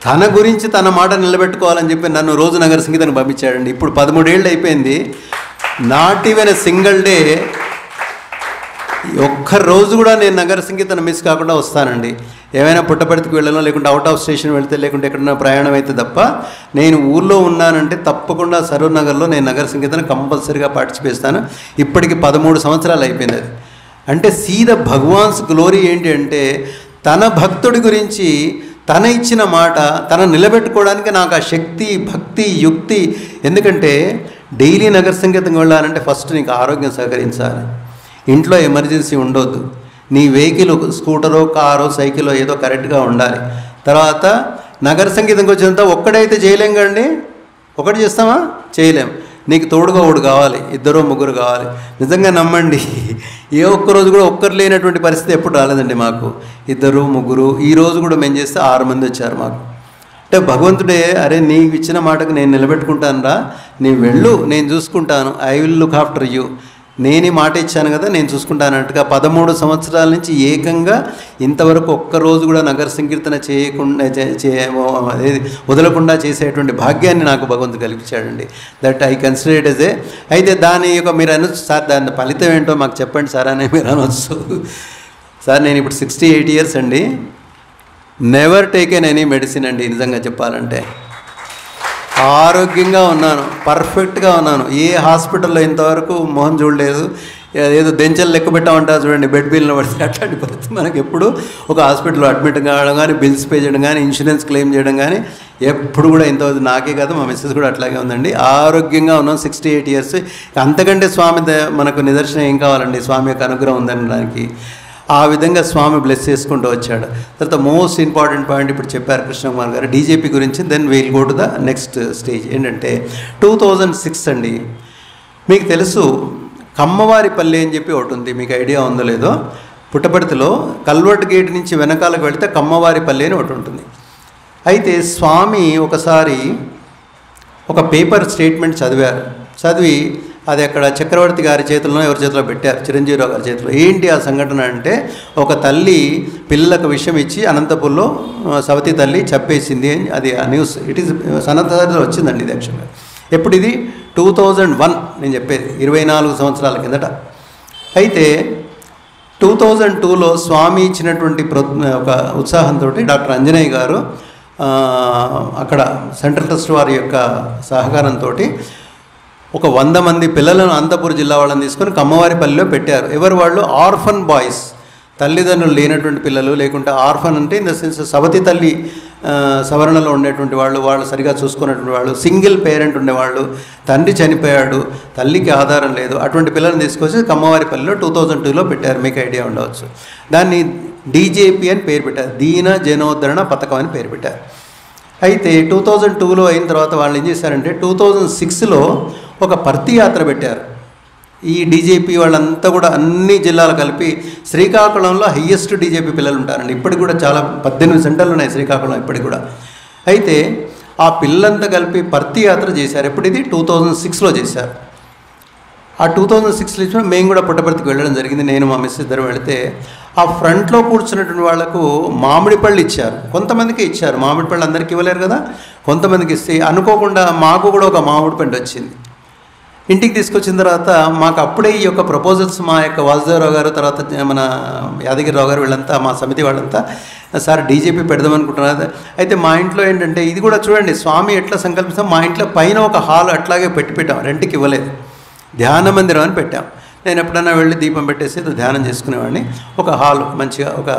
తన గురించి తన మాట నిలబెట్టుకోవాలని చెప్పి నన్ను రోజు నగర సంగీతాన్ని పంపించాడండి. ఇప్పుడు 13 ఏళ్ళు అయిపోయింది. Not even a single day, ఒక్కరోజు కూడా నేను నగర సంగీతాన్ని మిస్ కాకుండా వస్తానండి. ఏమైనా పుట్టపర్తికి వెళ్ళాలో, లేకుంటే అవుట్ ఆఫ్ స్టేషన్ వెళ్తే, లేకుంటే ఎక్కడైనా ప్రయాణం అయితే తప్ప నేను ఊళ్ళో ఉన్నానంటే తప్పకుండా సరూర్ నగర్లో నేను నగర సంగీతాన్ని కంపల్సరీగా పార్టిసిపేట్ చేస్తాను. ఇప్పటికి 13 సంవత్సరాలు అయిపోయింది అది. అంటే సీ ద భగవాన్స్ గ్లోరీ ఏంటి అంటే తన భక్తుడి గురించి తన ఇచ్చిన మాట తన నిలబెట్టుకోవడానికి నాకు ఆ శక్తి, భక్తి, యుక్తి. ఎందుకంటే డైలీ నగర సంగీతం వెళ్ళాలంటే ఫస్ట్ నీకు ఆరోగ్యం సహకరించాలి, ఇంట్లో ఎమర్జెన్సీ ఉండొద్దు, నీ వెహికల్ స్కూటరో, కారో, సైకిలో ఏదో కరెక్ట్గా ఉండాలి. తర్వాత నగర సంగీతంకి వచ్చినంత ఒక్కడైతే చేయలేం కండి. ఒకటి చేస్తామా? చేయలేం. నీకు తోడుగా ఒకడు కావాలి, 2 3 కావాలి. నిజంగా నమ్మండి, ఏ ఒక్కరోజు కూడా ఒక్కరు లేనటువంటి పరిస్థితి ఎప్పుడు రాలేదండి మాకు. 2 3, ఈరోజు కూడా మేము చేస్తే 6 మంది వచ్చారు మాకు. అంటే భగవంతుడే అరే నీకు ఇచ్చిన మాటకు నేను నిలబెట్టుకుంటాను రా, నీ వెళ్ళు, నేను చూసుకుంటాను, I will look after you, నేను ఈ మాట ఇచ్చాను కదా నేను చూసుకుంటానట్టుగా 13 సంవత్సరాల నుంచి ఏకంగా ఇంతవరకు ఒక్కరోజు కూడా నగర సంకీర్తన చేయకుండా వదలకుండా చేసేటువంటి భాగ్యాన్ని నాకు భగవంతుడు కల్పించాడండి. That I consider it as a. అయితే దాని యొక్క మీరు అనొచ్చు సార్, దాని ఫలితం ఏంటో మాకు చెప్పండి సార్ అని మీరు అనొచ్చు. సార్ నేను ఇప్పుడు 68 years అండి, నెవర్ టేకెన్ ఎనీ మెడిసిన్ అండి. నిజంగా చెప్పాలంటే ఆరోగ్యంగా ఉన్నాను, పర్ఫెక్ట్గా ఉన్నాను. ఏ హాస్పిటల్లో ఇంతవరకు మొహం చూడలేదు. ఏదో దెంచలు లెక్క పెట్టామంటారు చూడండి, బెడ్ బిల్ని పడితే అట్లాంటి పరిస్థితి మనకి ఎప్పుడు ఒక హాస్పిటల్లో అడ్మిట్ కావడం కానీ, బిల్స్ పే చేయడం కానీ, ఇన్సూరెన్స్ క్లెయిమ్ చేయడం కానీ ఎప్పుడు కూడా ఇంతవరకు నాకే కాదు మా మిస్సెస్ కూడా అట్లాగే ఉందండి. ఆరోగ్యంగా ఉన్నాం. 68 years. అంతకంటే స్వామి మనకు నిదర్శనం ఏం కావాలండి? స్వామి యొక్క అనుగ్రహం ఉందనడానికి. ఆ విధంగా స్వామి బ్లెస్ చేసుకుంటూ వచ్చాడు. తర్వాత మోస్ట్ ఇంపార్టెంట్ పాయింట్ ఇప్పుడు చెప్పారు కృష్ణకుమార్ గారు డీజేపీ గురించి. Then will go to the next stage. ఏంటంటే 2006 అండి. మీకు తెలుసు కమ్మవారిపల్లి అని చెప్పి ఒకటి ఉంది, మీకు ఐడియా ఉందో లేదో. పుట్టపర్తిలో కల్వర్ట్ గేట్ నుంచి వెనకాలకు వెళితే కమ్మవారిపల్లి అని ఒకటి ఉంటుంది. అయితే స్వామి ఒకసారి ఒక పేపర్ స్టేట్మెంట్ చదివారు. చదివి అది అక్కడ చక్రవర్తి గారి చేతుల్లో ఎవరి చేతిలో పెట్టారు, చిరంజీవిరావు గారి చేతిలో. ఏంటి ఆ సంఘటన అంటే ఒక తల్లి పిల్లలకు విషయం ఇచ్చి అనంతపూర్లో సవతి తల్లి చెప్పేసింది అని అది ఆ న్యూస్. ఇట్ ఈస్ సనత్సారిలో వచ్చిందండి ఇది యాక్చువల్గా. ఎప్పుడు ఇది 2001 నేను చెప్పేది, 24 సంవత్సరాల కిందట. అయితే 2002లో స్వామి ఇచ్చినటువంటి ఒక ఉత్సాహంతో డాక్టర్ అంజనేయ గారు అక్కడ సెంట్రల్ ట్రస్ట్ వారి యొక్క సహకారంతో ఒక 100 మంది పిల్లలను అనంతపురం జిల్లా వాళ్ళని తీసుకొని కమ్మవారిపల్లిలో పెట్టారు. ఎవరు వాళ్ళు? ఆర్ఫన్ బాయ్స్, తల్లిదండ్రులు లేనటువంటి పిల్లలు, లేకుంటే ఆర్ఫన్ అంటే ఇన్ ద సెన్స్ సవతి తల్లి సవరణలో ఉండేటువంటి వాళ్ళు, వాళ్ళు సరిగా చూసుకున్నటువంటి వాళ్ళు, సింగిల్ పేరెంట్ ఉండేవాళ్ళు, తండ్రి చనిపోయాడు, తల్లికి ఆధారం లేదు, అటువంటి పిల్లల్ని తీసుకొచ్చి కమ్మవారిపల్లిలో 2002లో పెట్టారు. మీకు ఐడియా ఉండవచ్చు. దాన్ని డీజేపీ అని పేరు పెట్టారు, దీన జనోద్ధరణ పథకం అని పేరు పెట్టారు. అయితే 2002లో అయిన తర్వాత వాళ్ళు ఏం చేశారంటే 2006లో ఒక పర్తి యాత్ర పెట్టారు. ఈ డీజేపీ వాళ్ళంతా కూడా అన్ని జిల్లాలు కలిపి శ్రీకాకుళంలో హయ్యెస్ట్ డీజేపీ పిల్లలు ఉంటారండి. ఇప్పటికి కూడా చాలా 18 సెంటర్లు ఉన్నాయి శ్రీకాకుళం ఇప్పటికి కూడా. అయితే ఆ పిల్లలంతా కలిపి పర్తి యాత్ర చేశారు. ఎప్పుడు ఇది 2006లో చేశారు. ఆ 2006లో మేము కూడా పుట్టపర్తికి వెళ్ళడం జరిగింది. నేను మా మిస్ ఇద్దరు వెళితే ఆ ఫ్రంట్లో కూర్చున్నటువంటి వాళ్లకు మామిడి పళ్ళు ఇచ్చారు. కొంతమందికి ఇచ్చారు, మామిడి పళ్ళు అందరికీ ఇవ్వలేరు కదా, కొంతమందికి ఇస్తే అనుకోకుండా మాకు కూడా ఒక మామిడి పండు వచ్చింది. ఇంటికి తీసుకొచ్చిన తర్వాత మాకు అప్పుడే ఈ యొక్క ప్రపోజల్స్ మా యొక్క వాసుదేవరావు గారు, తర్వాత మన యాదగిరిరావు గారు, వీళ్ళంతా మా సమితి వాళ్ళంతా సార్ డీజేపీ పెడదామనుకుంటున్నారు. అయితే మా ఇంట్లో ఏంటంటే ఇది కూడా చూడండి స్వామి ఎట్లా సంకల్పిస్తాం. మా ఇంట్లో పైన ఒక హాల్ అట్లాగే పెట్టాం, రెంట్కి ఇవ్వలేదు, ధ్యాన మందిరం అని పెట్టాం. నేను ఎప్పుడైనా వెళ్ళి దీపం పెట్టేసి ధ్యానం చేసుకునేవాడిని. ఒక హాల్ మంచిగా ఒక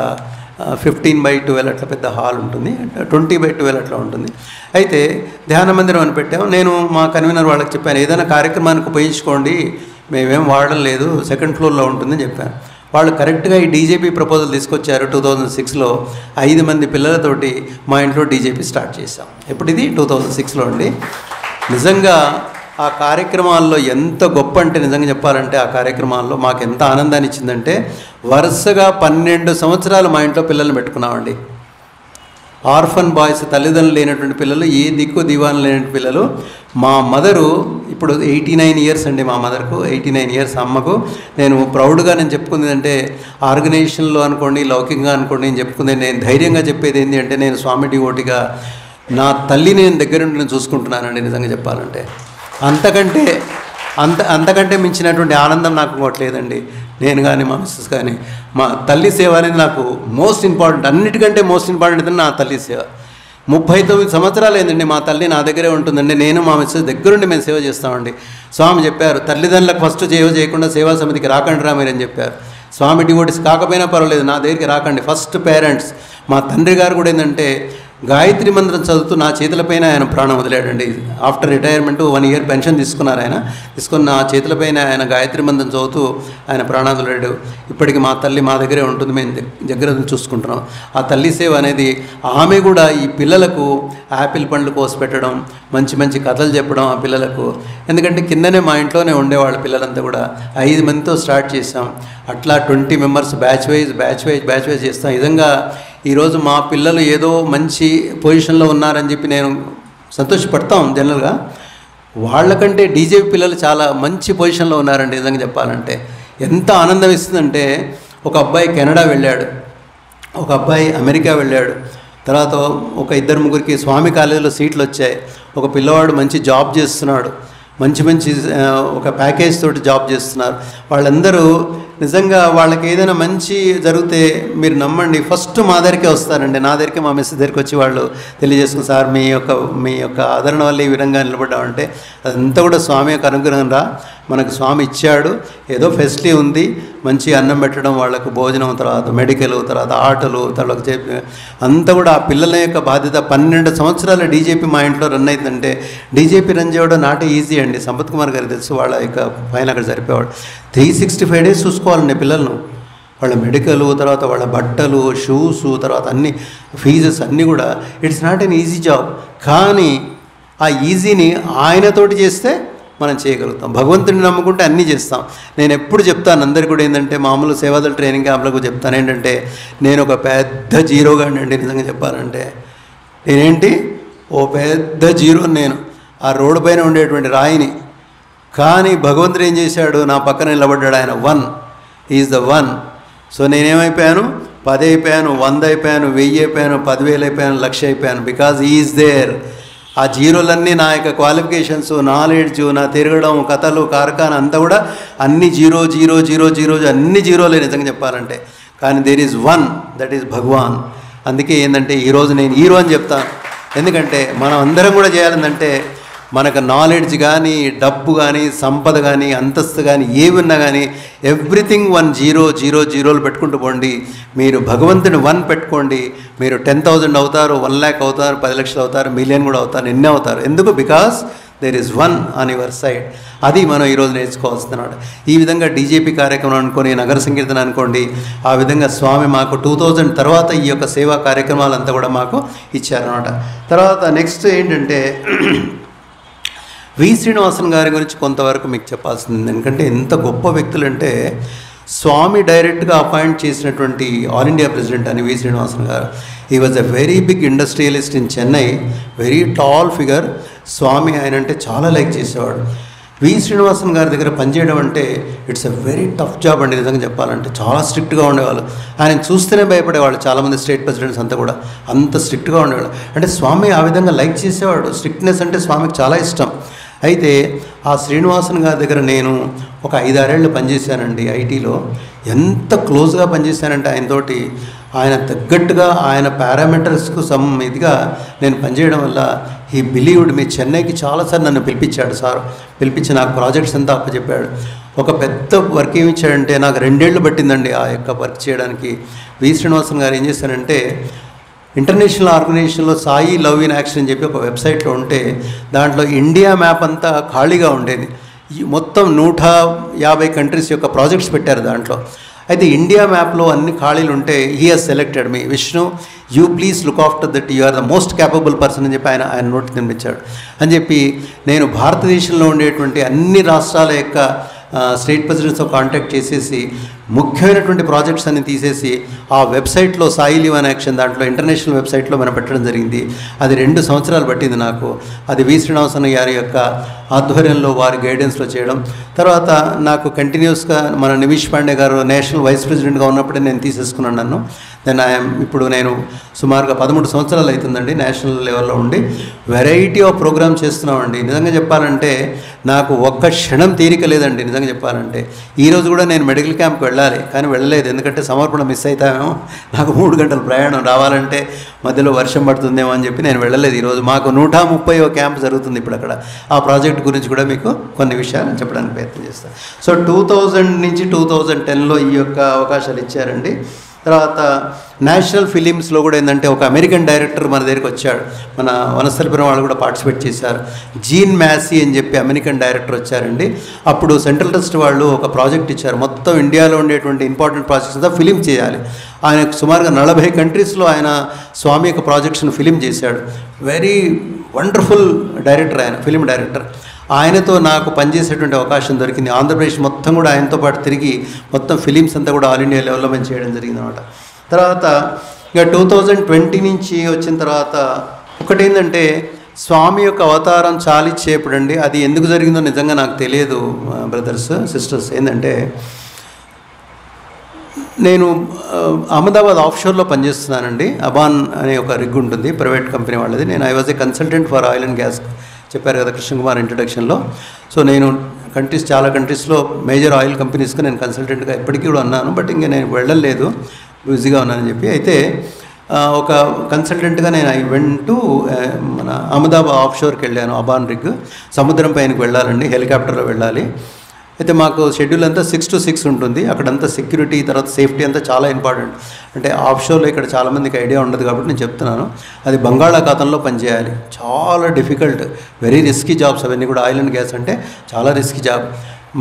15/12 అట్లా పెద్ద హాల్ ఉంటుంది, 20/12 అట్లా ఉంటుంది. అయితే ధ్యాన మందిరం అని పెట్టాము. నేను మా కన్వీనర్ వాళ్ళకి చెప్పాను, ఏదైనా కార్యక్రమానికి ఉపయోగించుకోండి, మేమేం వాడడం లేదు, 2nd floorలో ఉంటుందని చెప్పాను. వాళ్ళు కరెక్ట్గా ఈ డీజేపీ ప్రపోజల్ తీసుకొచ్చారు 2006లో. 5 మంది పిల్లలతోటి మా ఇంట్లో డీజేపీ స్టార్ట్ చేశాం. ఎప్పుడు ఇది 2006లో అండి. నిజంగా ఆ కార్యక్రమాల్లో ఎంత గొప్ప అంటే, నిజంగా చెప్పాలంటే ఆ కార్యక్రమాల్లో మాకు ఎంత ఆనందాన్ని ఇచ్చిందంటే, వరుసగా 12 సంవత్సరాలు మా ఇంట్లో పిల్లల్ని పెట్టుకున్నామండి. ఆర్ఫన్ బాయ్స్, తల్లిదండ్రులు లేనటువంటి పిల్లలు, ఏ దిక్కు దివాన్ లేనటువంటి పిల్లలు. మా మదరు ఇప్పుడు 89 ఇయర్స్ అండి. మా మదర్కు 89 ఇయర్స్. అమ్మకు నేను ప్రౌడ్గా నేను చెప్పుకుంది అంటే, ఆర్గనైజేషన్లో అనుకోండి, లౌకికంగా అనుకోండి, నేను చెప్పుకుంది, నేను ధైర్యంగా చెప్పేది ఏంటి అంటే, నేను స్వామి డివోటిగా నా తల్లిని నేను దగ్గర నుండి నేను చూసుకుంటున్నానండి. నిజంగా చెప్పాలంటే అంతకంటే మించినటువంటి ఆనందం నాకు ఇంకోట్లేదండి. నేను కానీ మా మిస్సెస్ కానీ మా తల్లి సేవ అనేది నాకు మోస్ట్ ఇంపార్టెంట్. అన్నిటికంటే మోస్ట్ ఇంపార్టెంట్ నా తల్లి సేవ. 39 సంవత్సరాలు ఏంటండి మా తల్లి నా దగ్గరే ఉంటుందండి. నేను మా మిస్సెస్ దగ్గరుండి మేము సేవ చేస్తామండి. స్వామి చెప్పారు, తల్లిదండ్రులకు ఫస్ట్ సేవ చేయకుండా సేవా సమితికి రాకండి రా మీరని చెప్పారు. స్వామి డివోటీస్ కాకపోయినా పర్వాలేదు, నా దగ్గరికి రాకండి. First parents. మా తండ్రి గారు కూడా ఏంటంటే గాయత్రి మంత్రం చదువుతూ నా చేతులపైన ఆయన ప్రాణం వదిలాడండి. ఆఫ్టర్ రిటైర్మెంట్ 1 ఇయర్ పెన్షన్ తీసుకున్నారు ఆయన. తీసుకున్న నా చేతులపైన ఆయన గాయత్రి మంత్రం చదువుతూ ఆయన ప్రాణం వదిలాడు. ఇప్పటికి మా తల్లి మా దగ్గరే ఉంటుంది, మేము దగ్గర చూసుకుంటున్నాం. ఆ తల్లి సేవ అనేది, ఆమె కూడా ఈ పిల్లలకు యాపిల్ పండ్లు కోసి పెట్టడం, మంచి మంచి కథలు చెప్పడం ఆ పిల్లలకు. ఎందుకంటే కిందనే మా ఇంట్లోనే ఉండేవాళ్ళు పిల్లలంతా కూడా. 5 మందితో స్టార్ట్ చేసాం. అట్లా 20 మెంబర్స్ బ్యాచ్ వైజ్ చేస్తాం. నిజంగా ఈరోజు మా పిల్లలు ఏదో మంచి పొజిషన్లో ఉన్నారని చెప్పి నేను సంతోషపడతాం. జనరల్గా వాళ్ళకంటే డీజేపీ పిల్లలు చాలా మంచి పొజిషన్లో ఉన్నారండి. నిజంగా చెప్పాలంటే ఎంత ఆనందం ఇస్తుందంటే, ఒక అబ్బాయి కెనడా వెళ్ళాడు, ఒక అబ్బాయి అమెరికా వెళ్ళాడు, తర్వాత ఒక 2-3 స్వామి కాలేజీలో సీట్లు వచ్చాయి. ఒక పిల్లవాడు మంచి జాబ్ చేస్తున్నాడు, మంచి ఒక ప్యాకేజ్ తోటి జాబ్ చేస్తున్నారు. వాళ్ళందరూ నిజంగా వాళ్ళకి ఏదైనా మంచి జరిగితే మీరు నమ్మండి, ఫస్ట్ మా దగ్గరికే వస్తారండి. నా దగ్గరికి, మా మిస్ దగ్గరికి వచ్చి వాళ్ళు తెలియజేసుకుని, సార్ మీ యొక్క ఆదరణ వల్ల ఈ విధంగా నిలబడ్డామంటే అదంతా కూడా స్వామి యొక్క అనుగ్రహం రా. మనకు స్వామి ఇచ్చాడు, ఏదో ఫెసిలిటీ ఉంది, మంచి అన్నం పెట్టడం, వాళ్ళకు భోజనం, తర్వాత మెడికల్, తర్వాత ఆటలు, వాళ్ళకి చెప్పి అంతా కూడా ఆ పిల్లల యొక్క బాధ్యత. 12 సంవత్సరాల డీజేపీ మా ఇంట్లో రన్ అవుతుందంటే, డీజేపీ రన్ చేయడం నాట్ ఈజీ అండి. సంపత్ కుమార్ గారికి తెలుసు, వాళ్ళ యొక్క పైన అక్కడ సరిపోయేవాడు. 365 డేస్ చూసుకోవాలండి పిల్లలను. వాళ్ళ మెడికల్, తర్వాత వాళ్ళ బట్టలు, షూస్, తర్వాత అన్ని ఫీజెస్ అన్నీ కూడా. It's not an easy job. కానీ ఆ ఈజీని ఆయనతోటి చేస్తే మనం చేయగలుగుతాం. భగవంతుడిని నమ్ముకుంటే అన్నీ చేస్తాం. నేను ఎప్పుడు చెప్తాను అందరికీ కూడా ఏంటంటే, మామూలు సేవాదళ ట్రైనింగ్ క్యాంప్లకు చెప్తాను ఏంటంటే, నేను ఒక పెద్ద జీరోగా అండి. నిజంగా చెప్పాలంటే నేనేంటి, ఓ పెద్ద జీరో. నేను ఆ రోడ్డు పైన ఉండేటువంటి రాయిని. కానీ భగవంతుడు ఏం చేశాడు, నా పక్కన నిలబడ్డాడు. ఆయన 1 ఈజ్ ద 1. సో నేనేమైపోయాను, 10 అయిపోయాను, 100 అయిపోయాను, 1000 అయిపోయాను, 10,000 అయిపోయాను, 1,00,000 అయిపోయాను. Because he is there. ఆ జీరోలన్నీ నా యొక్క క్వాలిఫికేషన్స్, నాలెడ్జ్, నా తిరగడం, కథలు, కార్ఖానా అంతా కూడా అన్ని జీరో అన్ని జీరోలే నిజంగా చెప్పాలంటే. కానీ దేర్ ఈజ్ 1, దట్ ఈజ్ భగవాన్. అందుకే ఏంటంటే ఈరోజు నేను హీరో అని చెప్తాను. ఎందుకంటే మనం అందరం కూడా చేయాలంటే, మనకు నాలెడ్జ్ కానీ, డబ్బు కానీ, సంపద కానీ, అంతస్తు కానీ, ఏవి ఉన్నా కానీ ఎవ్రీథింగ్ 1 జీరోలు పెట్టుకుంటూ పోండి. మీరు భగవంతుని 1 పెట్టుకోండి. మీరు 10,000 అవుతారు, 1,00,000 అవుతారు, 10 లక్షలు అవుతారు, మిలియన్ కూడా అవుతారు, ఎన్ని అవుతారు. ఎందుకు? Because there is 1 on your side. అది మనం ఈరోజు నేర్చుకోవాల్సిందన్నమాట. ఈ విధంగా డీజేపీ కార్యక్రమం అనుకోని, నగర సంకీర్తన అనుకోండి, ఆ విధంగా స్వామి మాకు 2000 తర్వాత ఈ యొక్క సేవా కార్యక్రమాలంతా కూడా మాకు ఇచ్చారన్నమాట. తర్వాత నెక్స్ట్ ఏంటంటే, వి శ్రీనివాసన్ గారి గురించి కొంతవరకు మీకు చెప్పాల్సింది. ఎందుకంటే ఎంత గొప్ప వ్యక్తులు అంటే, స్వామి డైరెక్ట్గా అపాయింట్ చేసినటువంటి ఆల్ ఇండియా ప్రెసిడెంట్ అని V Srinivasan garu. He was a very big industrialist in Chennai, very tall figure. Swami ఆయన అంటే చాలా లైక్ చేసేవాడు. వి శ్రీనివాసన్ గారి దగ్గర పనిచేయడం అంటే it's a very tough job అండి. నిజంగా చెప్పాలంటే చాలా స్ట్రిక్ట్గా ఉండేవాళ్ళు. ఆయన చూస్తేనే భయపడేవాళ్ళు చాలామంది స్టేట్ ప్రెసిడెంట్స్ అంతా కూడా, అంత స్ట్రిక్ట్గా ఉండేవాళ్ళు. అంటే స్వామి ఆ విధంగా లైక్ చేసేవాడు. స్ట్రిక్ట్నెస్ అంటే స్వామికి చాలా ఇష్టం. అయితే ఆ శ్రీనివాసన్ గారి దగ్గర నేను ఒక 5-6 ఏళ్ళు పనిచేశానండి ఐటీలో. ఎంత క్లోజ్గా పనిచేశానంటే ఆయనతోటి, ఆయన తగ్గట్టుగా ఆయన పారామీటర్స్కు ఇదిగా నేను పనిచేయడం వల్ల ఈ బిలీవ్డ్. మీ చెన్నైకి చాలాసార్లు నన్ను పిలిపించాడు సార్. పిలిపించి నాకు ప్రాజెక్ట్స్ అంతా అప్పచెప్పాడు. ఒక పెద్ద వర్క్ ఏమి ఇచ్చాడంటే, నాకు 2 ఏళ్ళు పట్టిందండి ఆ యొక్క వర్క్ చేయడానికి. వి శ్రీనివాసన్ గారు ఏం చేశారంటే, ఇంటర్నేషనల్ ఆర్గనైజేషన్లో సాయి లవ్ ఇన్ యాక్షన్ అని చెప్పి ఒక వెబ్సైట్లో ఉంటే, దాంట్లో ఇండియా మ్యాప్ అంతా ఖాళీగా ఉండేది. మొత్తం 150 కంట్రీస్ యొక్క ప్రాజెక్ట్స్ పెట్టారు దాంట్లో. అయితే ఇండియా మ్యాప్లో అన్ని ఖాళీలు ఉంటే he has selected me, Vishnu you please look after that, you are the most capable person అని చెప్పి ఆయన నోటి తినిపించాడు. అని చెప్పి నేను భారతదేశంలో ఉండేటువంటి అన్ని రాష్ట్రాల యొక్క స్టేట్ ప్రెసిడెంట్స్తో కాంటాక్ట్ చేసేసి ముఖ్యమైనటువంటి ప్రాజెక్ట్స్ అన్ని తీసేసి ఆ వెబ్సైట్లో సాయి లివ్ అనే యాక్షన్ దాంట్లో ఇంటర్నేషనల్ వెబ్సైట్లో మనం పెట్టడం జరిగింది. అది 2 సంవత్సరాలు పట్టింది నాకు. అది వి శ్రీనివాసన్ గారి యొక్క ఆధ్వర్యంలో వారి గైడెన్స్లో చేయడం. తర్వాత నాకు కంటిన్యూస్గా మన నిమిష్ పాండే గారు నేషనల్ వైస్ ప్రెసిడెంట్గా ఉన్నప్పుడే నేను తీసేసుకున్నాను నన్ను. దెన్ ఇప్పుడు నేను సుమారుగా 13 సంవత్సరాలు అవుతుందండి నేషనల్ లెవెల్లో ఉండి వెరైటీ ఆఫ్ ప్రోగ్రామ్ చేస్తున్నామండి. నిజంగా చెప్పాలంటే నాకు ఒక్క క్షణం తీరిక లేదండి. నిజంగా చెప్పాలంటే ఈరోజు కూడా నేను మెడికల్ క్యాంప్కి వెళ్ళాలి, కానీ వెళ్ళలేదు. ఎందుకంటే సమర్పణ మిస్ అవుతామేమో, నాకు 3 గంటల ప్రయాణం రావాలంటే మధ్యలో వర్షం పడుతుందేమో అని చెప్పి నేను వెళ్ళలేదు. ఈరోజు మాకు 130వ క్యాంప్ జరుగుతుంది ఇప్పుడు అక్కడ. ఆ ప్రాజెక్ట్ గురించి కూడా మీకు కొన్ని విషయాలు చెప్పడానికి ప్రయత్నం చేస్తాను. సో 2000 నుంచి 2010లో ఈ యొక్క అవకాశాలు ఇచ్చారండి. తర్వాత నేషనల్ ఫిలిమ్స్లో కూడా ఏంటంటే ఒక అమెరికన్ డైరెక్టర్ మన దగ్గరికి వచ్చాడు. మన వనస్థలిపురం వాళ్ళు కూడా పార్టిసిపేట్ చేశారు. జీన్ మ్యాసీ అని చెప్పి అమెరికన్ డైరెక్టర్ వచ్చారండి. అప్పుడు సెంట్రల్ ట్రస్ట్ వాళ్ళు ఒక ప్రాజెక్ట్ ఇచ్చారు. మొత్తం ఇండియాలో ఉండేటువంటి ఇంపార్టెంట్ ప్రాజెక్ట్స్ అంతా ఫిలిం చేయాలి. ఆయన సుమారుగా 40 కంట్రీస్లో ఆయన స్వామి యొక్క ప్రాజెక్ట్స్ను ఫిలిం చేశాడు. వెరీ వండర్ఫుల్ డైరెక్టర్ ఆయన, ఫిలిం డైరెక్టర్. ఆయనతో నాకు పనిచేసేటువంటి అవకాశం దొరికింది. ఆంధ్రప్రదేశ్ మొత్తం కూడా ఆయనతో పాటు తిరిగి మొత్తం ఫిలిమ్స్ అంతా కూడా ఆల్ ఇండియా లెవెల్లో మేము చేయడం జరిగింది అనమాట. తర్వాత ఇక 2020 నుంచి వచ్చిన తర్వాత ఒకటేంటంటే స్వామి యొక్క అవతారం చాలిచ్చేప్పుడు అండి, అది ఎందుకు జరిగిందో నిజంగా నాకు తెలియదు బ్రదర్స్ సిస్టర్స్. ఏంటంటే నేను అహ్మదాబాద్ ఆఫ్షోర్లో పనిచేస్తున్నానండి. అబాన్ అనే ఒక రిగ్ ఉంటుంది, ప్రైవేట్ కంపెనీ వాళ్ళది. నేను I was a consultant for oil and gas, చెప్పారు కదా కృష్ణకుమార్ ఇంట్రడక్షన్లో. సో నేను చాలా కంట్రీస్లో మేజర్ ఆయిల్ కంపెనీస్కి నేను కన్సల్టెంట్గా ఎప్పటికీ కూడా ఉన్నాను. బట్ ఇంకా నేను వెళ్ళలేదు, బిజీగా ఉన్నానని చెప్పి. అయితే ఒక కన్సల్టెంట్గా నేను ఐ వెంట్ టు మన అహ్మదాబాద్ ఆఫ్షోర్కి వెళ్ళాను. అబాన్ రిగ్ సముద్రం పైనకి వెళ్ళాలండి, హెలికాప్టర్లో వెళ్ళాలి. అయితే మాకు షెడ్యూల్ అంతా 6 to 6 ఉంటుంది. అక్కడంతా సెక్యూరిటీ తర్వాత సేఫ్టీ అంతా చాలా ఇంపార్టెంట్. అంటే ఆఫ్షోర్లో ఇక్కడ చాలామందికి ఐడియా ఉండదు కాబట్టి నేను చెప్తున్నాను. అది బంగాళాఖాతంలో పనిచేయాలి, చాలా డిఫికల్ట్, వెరీ రిస్కీ జాబ్స్ అవన్నీ కూడా. ఆయిల్ అండ్ గ్యాస్ అంటే చాలా రిస్కీ జాబ్.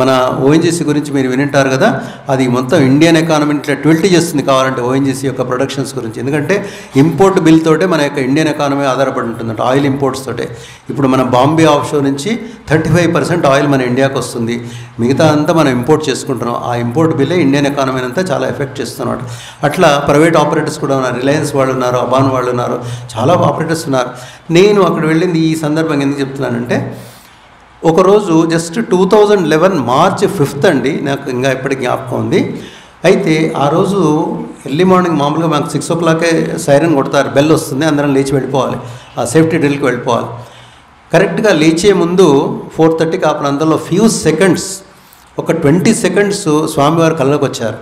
మన ఓఎన్జీసీ గురించి మీరు వినింటారు కదా, అది మొత్తం ఇండియన్ ఎకానమీని ఇట్లా ట్విల్ట్ చేస్తుంది కావాలంటే ఓఎన్జీసీ యొక్క ప్రొడక్షన్స్ గురించి. ఎందుకంటే ఇంపోర్ట్ బిల్ తోటే మన యొక్క ఇండియన్ ఎకానమీ ఆధారపడి ఉంటుందంట, ఆయిల్ ఇంపోర్ట్స్ తోటే. ఇప్పుడు మన బాంబే ఆఫ్షోర్ నుంచి 35% ఆయిల్ మన ఇండియాకి వస్తుంది, మిగతా అంతా మనం ఇంపోర్ట్ చేసుకుంటున్నాం. ఆ ఇంపోర్ట్ బిల్లే ఇండియన్ ఎకానమీని అంతా చాలా ఎఫెక్ట్ చేస్తున్నమాట. అట్లా ప్రైవేట్ ఆపరేటర్స్ కూడా ఉన్నారు, రిలయన్స్ వాళ్ళు ఉన్నారు, అబాన్ వాళ్ళు ఉన్నారు, చాలా ఆపరేటర్స్ ఉన్నారు. నేను అక్కడ వెళ్ళింది ఈ సందర్భంగా ఎందుకు చెప్తున్నానంటే, ఒకరోజు జస్ట్ 2011 March 5th అండి, నాకు ఇంకా ఇప్పటికి జ్ఞాపకం ఉంది. అయితే ఆ రోజు ఎర్లీ మార్నింగ్ మామూలుగా మాకు 6 o'clock సైరన్ కొడతారు, బెల్ వస్తుంది, అందరం లేచి వెళ్ళిపోవాలి, ఆ సేఫ్టీ డ్రిల్కి వెళ్ళిపోవాలి. కరెక్ట్గా లేచే ముందు 4:30కి ఆ ప్రాంతంలో ఫ్యూ సెకండ్స్, ఒక 20 seconds స్వామివారి కళ్ళకు వచ్చారు.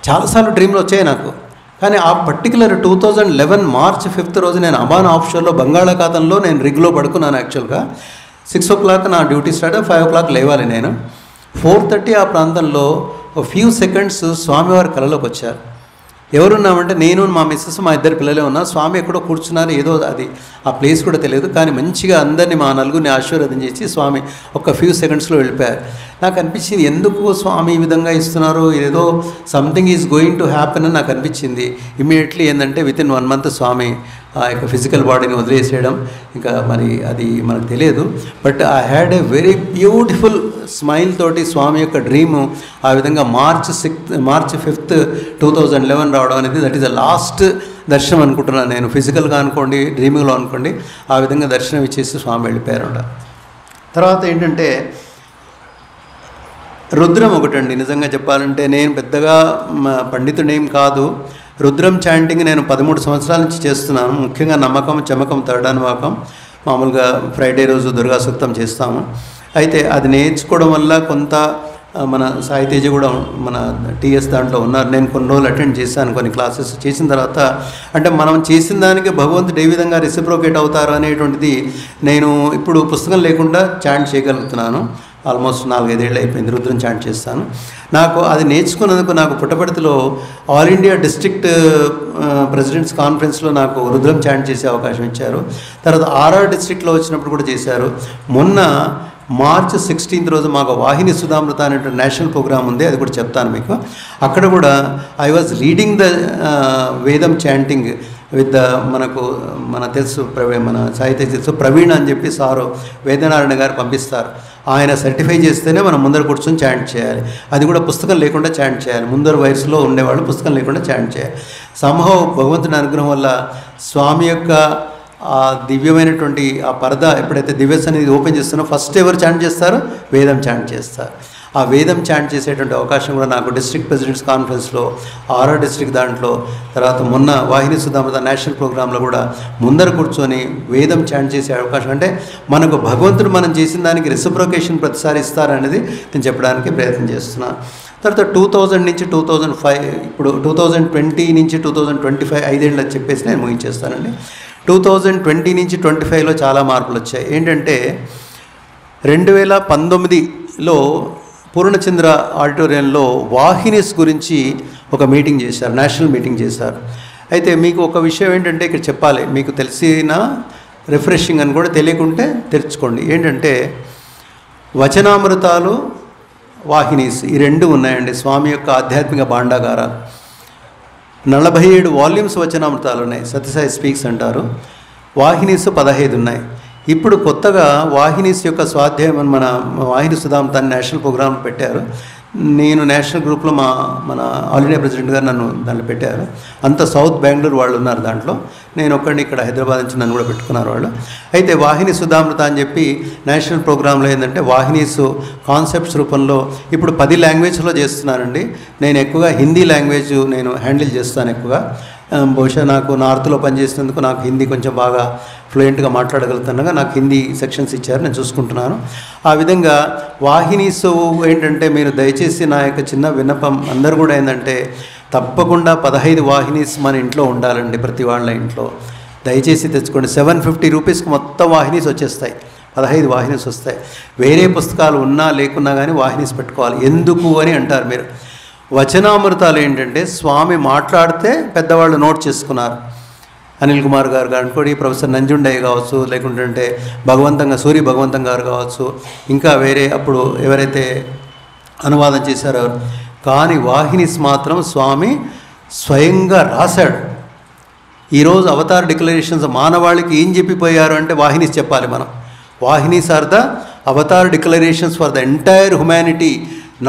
చాలాసార్లు డ్రీమ్లో వచ్చాయి నాకు. కానీ ఆ పర్టికులర్ 2011 March 5th రోజు నేను అబాన్ ఆఫ్షోర్లో బంగాళాఖాతంలో నేను రిగ్లో పడుకున్నాను. యాక్చువల్గా 6 o'clock నా డ్యూటీ స్టార్ట్, 5 o'clock లేవాలి నేను. 4:30 ఆ ప్రాంతంలో ఒక ఫ్యూ సెకండ్స్ స్వామివారి కళలోకి వచ్చారు. ఎవరున్నామంటే నేను, మా మిస్సెస్, మా 2 పిల్లలే ఉన్నారు. స్వామి ఎక్కడో కూర్చున్నారు, ఏదో అది ఆ ప్లేస్ కూడా తెలియదు. కానీ మంచిగా అందరినీ, మా నలుగురిని ఆశీర్వాదం చేసి స్వామి ఒక ఫ్యూ సెకండ్స్లో వెళ్ళిపోయారు. నాకు అనిపించింది, ఎందుకు స్వామి ఈ విధంగా ఇస్తున్నారు, ఏదో something is going to happen అని నాకు అనిపించింది. ఇమ్మీడియట్లీ ఏంటంటే వితిన్ 1 month స్వామి ఆ యొక్క ఫిజికల్ బాడీని వదిలేసేయడం, ఇంకా మరి అది మనకు తెలియదు. But I had a very beautiful smile తోటి స్వామి యొక్క డ్రీము ఆ విధంగా March 5th 2011 రావడం అనేది, దట్ ఈస్ ద లాస్ట్ దర్శనం అనుకుంటున్నాను నేను. ఫిజికల్గా అనుకోండి, డ్రీమింగ్లో అనుకోండి, ఆ విధంగా దర్శనం ఇచ్చేసి స్వామి వెళ్ళిపోయారు. తర్వాత ఏంటంటే రుద్రం ఒకటండి. నిజంగా చెప్పాలంటే నేను పెద్దగా పండితుడేం కాదు. రుద్రం చాంటింగ్ నేను 13 సంవత్సరాల నుంచి చేస్తున్నాను. ముఖ్యంగా నమ్మకం, చమకం, తరడానువాకం, మామూలుగా ఫ్రైడే రోజు దుర్గా సూక్తం చేస్తాము. అయితే అది నేర్చుకోవడం వల్ల కొంత మన సాయి తేజ కూడా మన టీఎస్ దాంట్లో ఉన్నారు. నేను కొన్ని రోజులు అటెండ్ చేశాను, కొన్ని క్లాసెస్ చేసిన తర్వాత. అంటే మనం చేసిన దానికి భగవంతుడు ఏ విధంగా రెసిప్రోకేట్ అవుతారు అనేటువంటిది నేను ఇప్పుడు పుస్తకం లేకుండా చాంట్ చేయగలుగుతున్నాను. ఆల్మోస్ట్ 4-5 ఏళ్ళు అయిపోయింది రుద్రం చాంట్ చేస్తాను. నాకు అది నేర్చుకున్నందుకు నాకు పుట్టపర్తిలో ఆల్ ఇండియా డిస్ట్రిక్ట్ ప్రెసిడెంట్స్ కాన్ఫరెన్స్లో నాకు రుద్రం చాంట్ చేసే అవకాశం ఇచ్చారు. తర్వాత ఆర్ఆర్ డిస్ట్రిక్ట్లో వచ్చినప్పుడు కూడా చేశారు. మొన్న మార్చ్ 16th రోజు మాకు వాహిని సుధామృత అనేటువంటి నేషనల్ ప్రోగ్రామ్ ఉంది, అది కూడా చెప్తాను మీకు. అక్కడ కూడా ఐ వాజ్ రీడింగ్ ద వేదం చాంటింగ్ విత్ మన తెలుసు మన సాహిత్య తెలుసు ప్రవీణ్ అని చెప్పి సారు వేదనారాయణ గారు పంపిస్తారు. ఆయన సర్టిఫై చేస్తేనే మనం ముందర కూర్చొని చాంట్ చేయాలి. అది కూడా పుస్తకం లేకుండా చాంట్ చేయాలి. ముందర వయసులో ఉండేవాళ్ళు పుస్తకం లేకుండా చాంట్ చేయాలి. సంభవం భగవంతుని అనుగ్రహం వల్ల స్వామి యొక్క ఆ దివ్యమైనటువంటి ఆ పరద ఎప్పుడైతే దివ్య సన్నిధి ఓపెన్ చేస్తానో ఫస్ట్ ఎవరు చాంట్ చేస్తారు? వేదం చాంట్ చేస్తారు. ఆ వేదం చాంట్ చేసేటువంటి అవకాశం కూడా నాకు డిస్ట్రిక్ట్ ప్రెసిడెంట్స్ కాన్ఫరెన్స్లో 6వ డిస్ట్రిక్ట్ దాంట్లో తర్వాత మొన్న వాహిని సుధామృత నేషనల్ ప్రోగ్రాంలో కూడా ముందర కూర్చొని వేదం చాంట్ చేసే అవకాశం, అంటే మనకు భగవంతుడు మనం చేసిన దానికి రెసిప్రొకేషన్ ప్రతిసారి ఇస్తారనేది నేను చెప్పడానికి ప్రయత్నం చేస్తున్నాను. తర్వాత 2000 నుంచి 2005 ఇప్పుడు 2020 నుంచి 2025 5 ఏళ్ళు చెప్పేసి నేను ముగించేస్తానండి. 2020 నుంచి 25లో చాలా మార్పులు వచ్చాయి. ఏంటంటే 2019లో పూర్ణచంద్ర ఆడిటోరియంలో వాహినిస్ గురించి ఒక మీటింగ్ చేశారు, నేషనల్ మీటింగ్ చేశారు. అయితే మీకు ఒక విషయం ఏంటంటే ఇక్కడ చెప్పాలి, మీకు తెలిసిన రిఫ్రెషింగ్ అని కూడా తెలియకుంటే తెరుచుకోండి. ఏంటంటే వచనామృతాలు వాహినీస్ ఈ రెండు ఉన్నాయండి స్వామి యొక్క ఆధ్యాత్మిక భాండాగారాలు. 47 వాల్యూమ్స్ వచనామృతాలు ఉన్నాయి, సత్యసాయి స్పీక్స్ అంటారు. వాహినీస్ 15 ఉన్నాయి. ఇప్పుడు కొత్తగా వాహినీస్ యొక్క స్వాధ్యాయం మన వాహిని సుధామృతాన్ని నేషనల్ ప్రోగ్రామ్ పెట్టారు. నేను నేషనల్ గ్రూప్లో మన ఆల్ ఇండియా ప్రెసిడెంట్ గారు నన్ను దాంట్లో పెట్టారు. అంత సౌత్ బెంగళూరు వాళ్ళు ఉన్నారు దాంట్లో, నేను ఒక్కడిని ఇక్కడ హైదరాబాద్ నుంచి నన్ను కూడా పెట్టుకున్నారు వాళ్ళు. అయితే వాహిని సుధామృత అని చెప్పి నేషనల్ ప్రోగ్రాంలో ఏంటంటే వాహినీస్ కాన్సెప్ట్స్ రూపంలో ఇప్పుడు 10 లాంగ్వేజ్లో చేస్తున్నానండి. నేను ఎక్కువగా హిందీ లాంగ్వేజ్ నేను హ్యాండిల్ చేస్తాను ఎక్కువగా. బహుశా నాకు నార్త్లో పనిచేసినందుకు నాకు హిందీ కొంచెం బాగా ఫ్లూయెంట్గా మాట్లాడగలుగుతున్నాగా నాకు హిందీ సెక్షన్స్ ఇచ్చారు, నేను చూసుకుంటున్నాను. ఆ విధంగా వాహినీస్ ఏంటంటే మీరు దయచేసి నా యొక్క చిన్న విన్నపం అందరూ కూడా ఏంటంటే తప్పకుండా 15 వాహినీస్ మన ఇంట్లో ఉండాలండి, ప్రతి వాళ్ళ ఇంట్లో. దయచేసి తెచ్చుకోండి. 750 రూపీస్కి మొత్తం వాహినీస్ వచ్చేస్తాయి, 15 వాహినీస్ వస్తాయి. వేరే పుస్తకాలు ఉన్నా లేకున్నా కానీ వాహినీస్ పెట్టుకోవాలి. ఎందుకు అని అంటారు మీరు. వచనామృతాలు ఏంటంటే స్వామి మాట్లాడితే పెద్దవాళ్ళు నోట్ చేసుకున్నారు. అనిల్ కుమార్ గారు అనుకోండి, ప్రొఫెసర్ నంజుండయ్య కావచ్చు, లేకుంటే సూరి భగవంతం గారు కావచ్చు, ఇంకా వేరే అప్పుడు ఎవరైతే అనువాదం చేశారో. కానీ వాహినీస్ మాత్రం స్వామి స్వయంగా రాశాడు. ఈరోజు అవతార్ డిక్లరేషన్స్ మానవాళికి ఏం చెప్పిపోయారు అంటే వాహినీస్ చెప్పాలి మనం. Vahinis are the avatar declarations for the entire humanity,